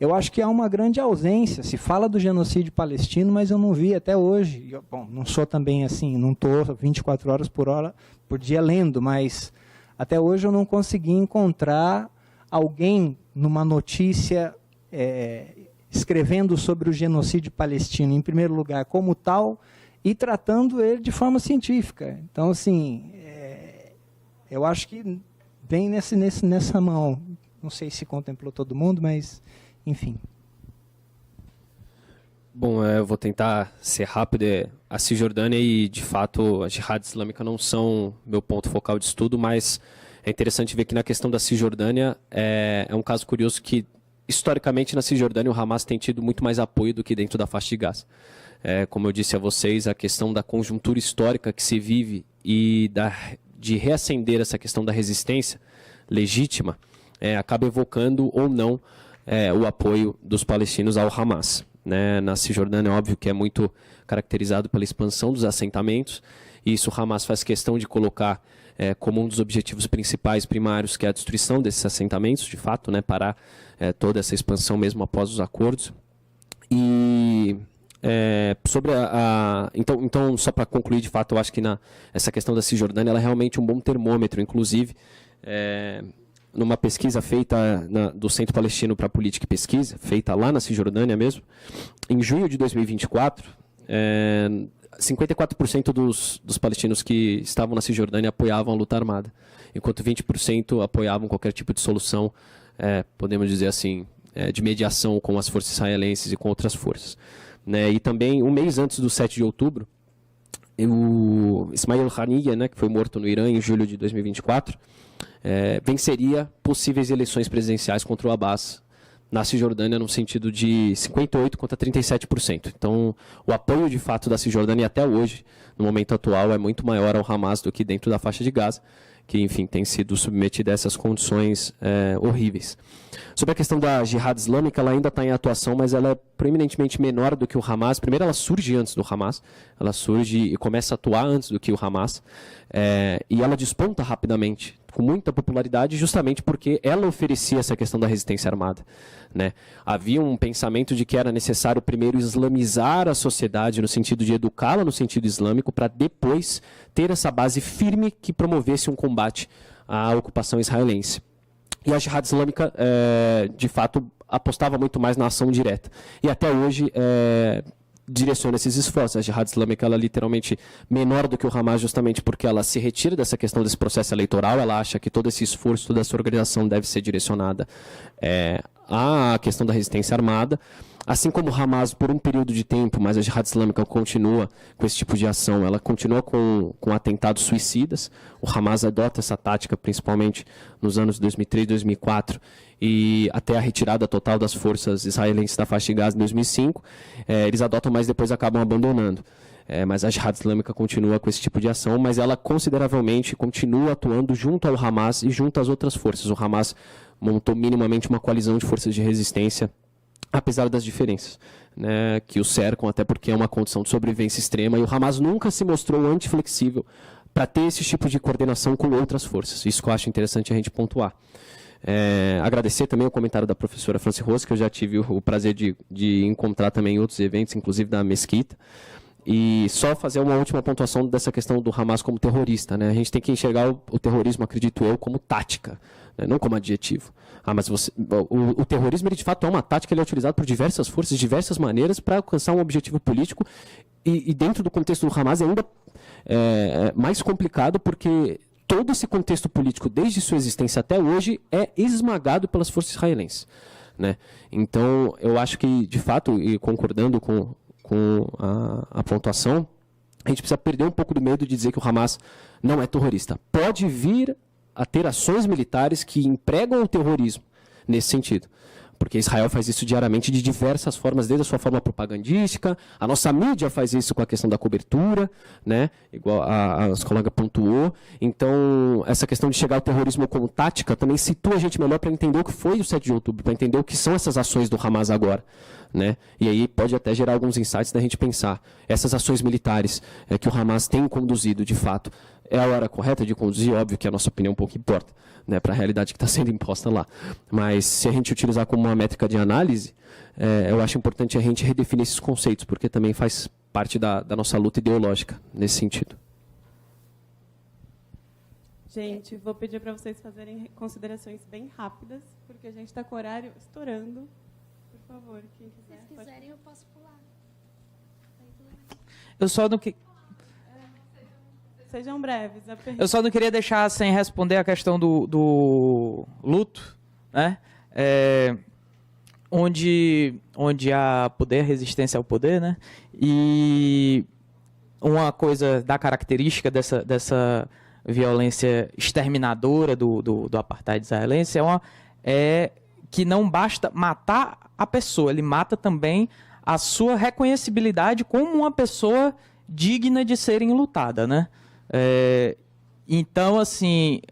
eu acho que há uma grande ausência. Se fala do genocídio palestino, mas eu não vi até hoje. Bom, não sou também assim, não estou 24 horas por dia lendo, mas até hoje eu não consegui encontrar alguém numa notícia escrevendo sobre o genocídio palestino, em primeiro lugar, como tal, e tratando ele de forma científica. Então, assim, eu acho que vem nessa mão. Não sei se contemplou todo mundo, mas... Enfim. Bom, eu vou tentar ser rápido. A Cisjordânia e, de fato, a Jihad Islâmica não são meu ponto focal de estudo, mas é interessante ver que na questão da Cisjordânia é um caso curioso que, historicamente, na Cisjordânia o Hamas tem tido muito mais apoio do que dentro da faixa de Gaza. Como eu disse a vocês, a questão da conjuntura histórica que se vive e de reacender essa questão da resistência legítima acaba evocando ou não o apoio dos palestinos ao Hamas. Na Cisjordânia, é óbvio que é muito caracterizado pela expansão dos assentamentos, e isso o Hamas faz questão de colocar como um dos objetivos principais, primários, que é a destruição desses assentamentos, de fato, parar toda essa expansão mesmo após os acordos. E sobre então, só para concluir, de fato, eu acho que essa questão da Cisjordânia ela é realmente um bom termômetro, inclusive... numa pesquisa feita do Centro Palestino para Política e Pesquisa, feita lá na Cisjordânia mesmo, em junho de 2024, 54% dos palestinos que estavam na Cisjordânia apoiavam a luta armada, enquanto 20% apoiavam qualquer tipo de solução, podemos dizer assim, de mediação com as forças israelenses e com outras forças. E também, um mês antes do 7 de outubro, o Ismail Haniyeh, que foi morto no Irã em julho de 2024, venceria possíveis eleições presidenciais contra o Abbas na Cisjordânia no sentido de 58% contra 37%. Então, o apoio de fato da Cisjordânia até hoje, no momento atual, é muito maior ao Hamas do que dentro da faixa de Gaza, que, enfim, tem sido submetida a essas condições horríveis. Sobre a questão da Jihad Islâmica, ela ainda está em atuação, mas ela é preeminentemente menor do que o Hamas. Primeiro, ela surge antes do Hamas, ela surge e começa a atuar antes do que o Hamas, e ela desponta rapidamente, com muita popularidade, justamente porque ela oferecia essa questão da resistência armada. Havia um pensamento de que era necessário primeiro islamizar a sociedade, no sentido de educá-la no sentido islâmico, para depois ter essa base firme que promovesse um combate à ocupação israelense. E a Jihad Islâmica, de fato, apostava muito mais na ação direta. E até hoje direciona esses esforços. A Jihad Islâmica ela é literalmente menor do que o Hamas, justamente porque ela se retira dessa questão desse processo eleitoral, ela acha que todo esse esforço, toda essa organização deve ser direcionada à questão da resistência armada. Assim como o Hamas, por um período de tempo, mas a Jihad Islâmica continua com esse tipo de ação, ela continua com atentados suicidas. O Hamas adota essa tática, principalmente nos anos 2003, 2004, e até a retirada total das forças israelenses da faixa de Gaza em 2005. Eles adotam, mas depois acabam abandonando. Mas a Jihad Islâmica continua com esse tipo de ação, mas ela consideravelmente continua atuando junto ao Hamas e junto às outras forças. O Hamas montou minimamente uma coalizão de forças de resistência, apesar das diferenças, né, que o cercam, até porque é uma condição de sobrevivência extrema, e o Hamas nunca se mostrou antiflexível para ter esse tipo de coordenação com outras forças. Isso que eu acho interessante a gente pontuar. Agradecer também o comentário da professora Franci Rose, que eu já tive o prazer de encontrar também em outros eventos, inclusive da Mesquita. E só fazer uma última pontuação dessa questão do Hamas como terrorista, né? A gente tem que enxergar o terrorismo, acredito eu, como tática, né? Não como adjetivo. Mas o terrorismo, ele de fato é uma tática, ele é utilizado por diversas forças, de diversas maneiras, para alcançar um objetivo político, e dentro do contexto do Hamas é ainda mais complicado, porque todo esse contexto político, desde sua existência até hoje, é esmagado pelas forças israelenses, né? Então, eu acho que, de fato, e concordando com a pontuação, a gente precisa perder um pouco do medo de dizer que o Hamas não é terrorista. Pode vir a ter ações militares que empregam o terrorismo nesse sentido, porque Israel faz isso diariamente de diversas formas, desde a sua forma propagandística, a nossa mídia faz isso com a questão da cobertura, né, igual a colega pontuou. Então, essa questão de chegar ao terrorismo como tática também situa a gente melhor para entender o que foi o 7 de outubro, para entender o que são essas ações do Hamas agora, né? E aí pode até gerar alguns insights da gente pensar, essas ações militares que o Hamas tem conduzido, de fato, é a hora correta de conduzir? Óbvio que a nossa opinião pouco importa, né, para a realidade que está sendo imposta lá. Mas se a gente utilizar como uma métrica de análise, eu acho importante a gente redefinir esses conceitos, porque também faz parte da nossa luta ideológica nesse sentido. Gente, vou pedir para vocês fazerem considerações bem rápidas, porque a gente está com o horário estourando. Por favor, quem quiser. Se vocês quiserem, eu posso pular. Eu só não que... Sejam breves. Eu só não queria deixar sem responder a questão do luto, né? Onde há poder, resistência ao poder, né? E uma coisa da característica dessa violência exterminadora do apartheid israelense é que não basta matar a pessoa, ele mata também a sua reconhecibilidade como uma pessoa digna de ser enlutada, né? Então, assim,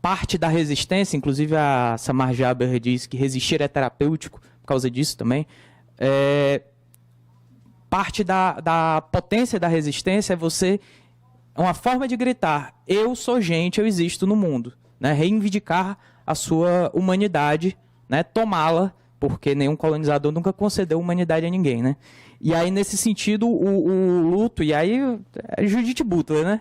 parte da resistência, inclusive a Samar Jaber diz que resistir é terapêutico por causa disso também, parte da potência da resistência é uma forma de gritar, eu sou gente, eu existo no mundo, né? Reivindicar a sua humanidade, né? Tomá-la, porque nenhum colonizador nunca concedeu humanidade a ninguém, né? E aí, nesse sentido, o luto, e aí é Judith Butler, né?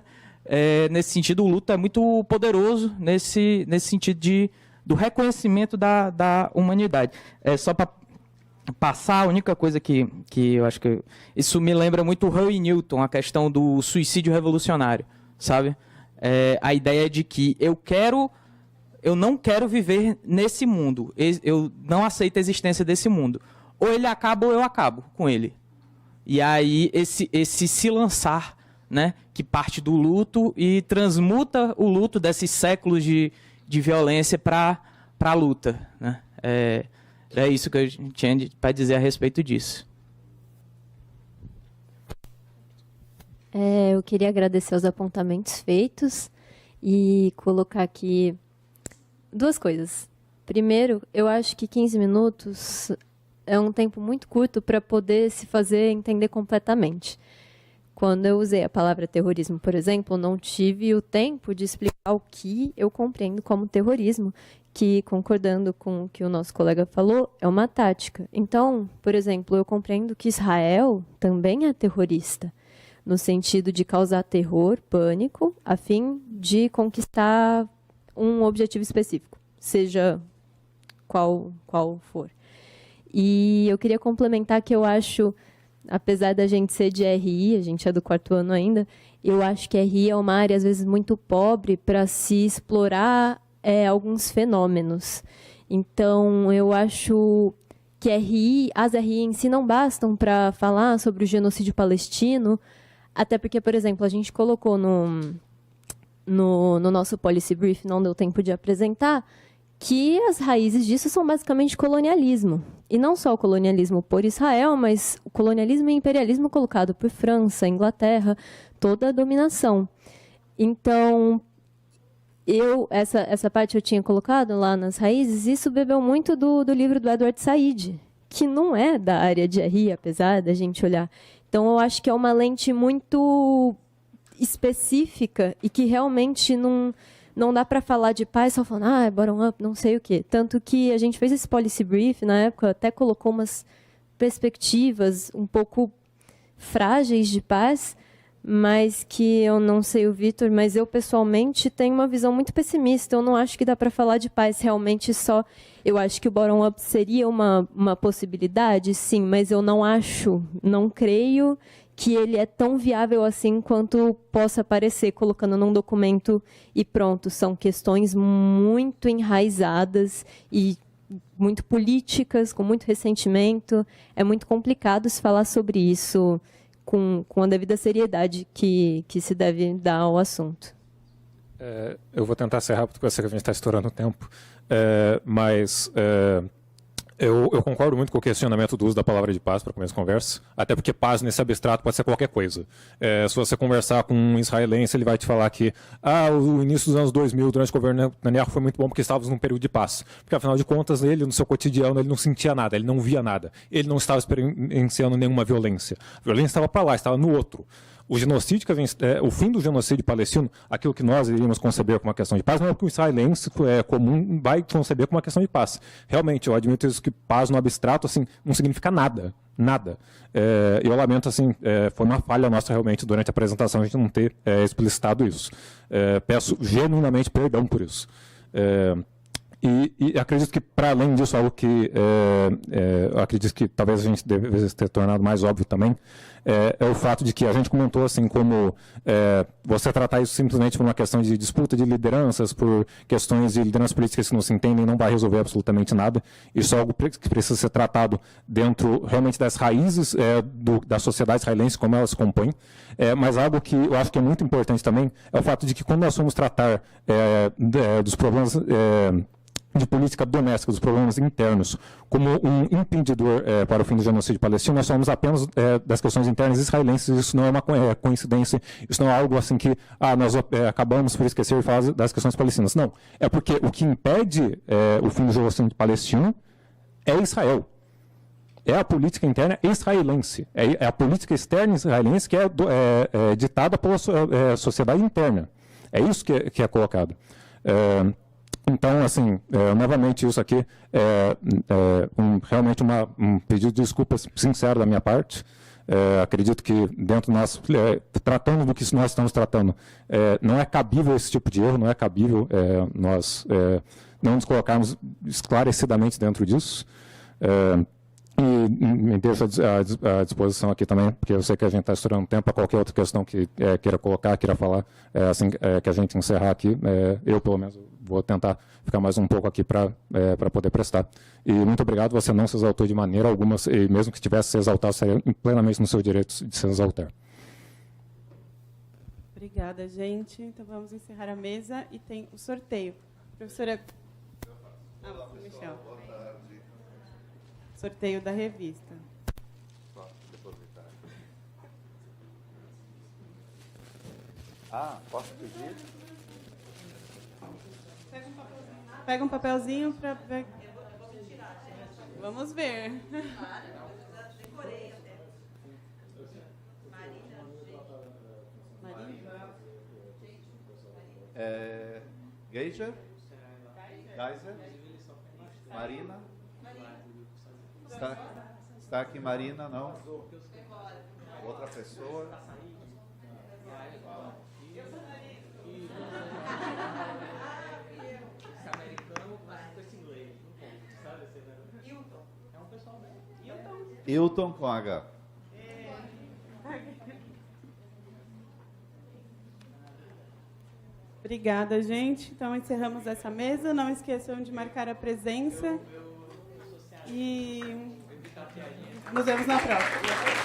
Nesse sentido, o luto é muito poderoso nesse sentido do reconhecimento da humanidade. Só para passar, a única coisa que eu acho que... Isso me lembra muito o Huey Newton, a questão do suicídio revolucionário, sabe? A ideia de que eu não quero viver nesse mundo, eu não aceito a existência desse mundo. Ou ele acaba ou eu acabo com ele. E aí, esse se lançar, né, que parte do luto e transmuta o luto desses séculos de violência para a luta, né? É isso que eu tinha para dizer a respeito disso. Eu queria agradecer os apontamentos feitos e colocar aqui duas coisas. Primeiro, eu acho que 15 minutos é um tempo muito curto para poder se fazer entender completamente. Quando eu usei a palavra terrorismo, por exemplo, não tive o tempo de explicar o que eu compreendo como terrorismo, que, concordando com o que o nosso colega falou, é uma tática. Então, por exemplo, eu compreendo que Israel também é terrorista, no sentido de causar terror, pânico, a fim de conquistar um objetivo específico, seja qual for. E eu queria complementar que eu acho, apesar da gente ser de RI, a gente é do 4º ano ainda, eu acho que RI é uma área, às vezes, muito pobre para se explorar alguns fenômenos. Então, eu acho que as RI em si não bastam para falar sobre o genocídio palestino, até porque, por exemplo, a gente colocou no nosso policy brief, não deu tempo de apresentar, que as raízes disso são basicamente colonialismo. E não só o colonialismo por Israel, mas o colonialismo e imperialismo colocado por França, Inglaterra, toda a dominação. Então, essa parte eu tinha colocado lá nas raízes, isso bebeu muito do livro do Edward Said, que não é da área de RI, apesar da gente olhar. Então, eu acho que é uma lente muito específica e que realmente não dá para falar de paz só falando, bottom-up, não sei o quê. Tanto que a gente fez esse policy brief, na época, até colocou umas perspectivas um pouco frágeis de paz, mas que eu não sei o Vitor, mas eu pessoalmente tenho uma visão muito pessimista. Eu não acho que dá para falar de paz realmente só. Eu acho que o bottom-up seria uma possibilidade, sim, mas eu não creio que ele é tão viável assim quanto possa parecer, colocando num documento e pronto. São questões muito enraizadas e muito políticas, com muito ressentimento. É muito complicado se falar sobre isso com a devida seriedade que se deve dar ao assunto. Eu vou tentar ser rápido, porque eu sei que a gente está estourando o tempo, mas eu concordo muito com o questionamento do uso da palavra de paz para começar a conversa, até porque paz nesse abstrato pode ser qualquer coisa. Se você conversar com um israelense, ele vai te falar que o início dos anos 2000, durante o governo Netanyahu, foi muito bom porque estávamos num período de paz. Porque, afinal de contas, ele, no seu cotidiano, ele não sentia nada, ele não via nada. Ele não estava experienciando nenhuma violência. A violência estava para lá, estava no outro. O genocídio, o fim do genocídio palestino, aquilo que nós iríamos conceber como uma questão de paz, não é o que o israelense comum vai conceber como uma questão de paz. Realmente, eu admito isso, que paz no abstrato assim, não significa nada. Nada. Eu lamento, assim, foi uma falha nossa realmente durante a apresentação a gente não ter explicitado isso. Peço genuinamente perdão por isso. E acredito que, para além disso, algo que acredito que talvez a gente devesse ter tornado mais óbvio também, é o fato de que a gente comentou assim como você tratar isso simplesmente por uma questão de disputa de lideranças, por questões de lideranças políticas que não se entendem, não vai resolver absolutamente nada. Isso é algo que precisa ser tratado dentro realmente das raízes da sociedade israelense, como ela se compõe. Mas algo que eu acho que é muito importante também é o fato de que quando nós formos tratar dos problemas de política doméstica, dos problemas internos, como um impedidor para o fim do genocídio palestino, nós falamos apenas das questões internas israelenses. Isso não é uma coincidência, isso não é algo assim que nós acabamos por esquecer de falar das questões palestinas. Não, é porque o que impede o fim do genocídio palestino é Israel. É a política interna israelense, é a política externa israelense que é ditada pela sociedade interna. É isso que é colocado. Então, assim, novamente, isso aqui realmente um pedido de desculpas sincero da minha parte. Acredito que dentro do nosso, tratando do que nós estamos tratando, não é cabível esse tipo de erro, não é cabível nós não nos colocarmos esclarecidamente dentro disso. E me deixo à disposição aqui também, porque eu sei que a gente está estourando tempo para qualquer outra questão que queira colocar, queira falar, assim que a gente encerrar aqui. Eu, pelo menos, vou tentar ficar mais um pouco aqui para poder prestar. E muito obrigado, você não se exaltou de maneira alguma, e mesmo que tivesse se exaltado, estaria plenamente no seu direito de se exaltar. Obrigada, gente. Então vamos encerrar a mesa e tem o sorteio. Professora... Michel. Sorteio da revista. Posso pedir? Pega um papelzinho para ver. Vamos ver. Geiger? Marina? Está aqui Marina, não? Outra pessoa? Hilton com H. Obrigada, gente. Então, encerramos essa mesa. Não esqueçam de marcar a presença. E nos vemos na próxima.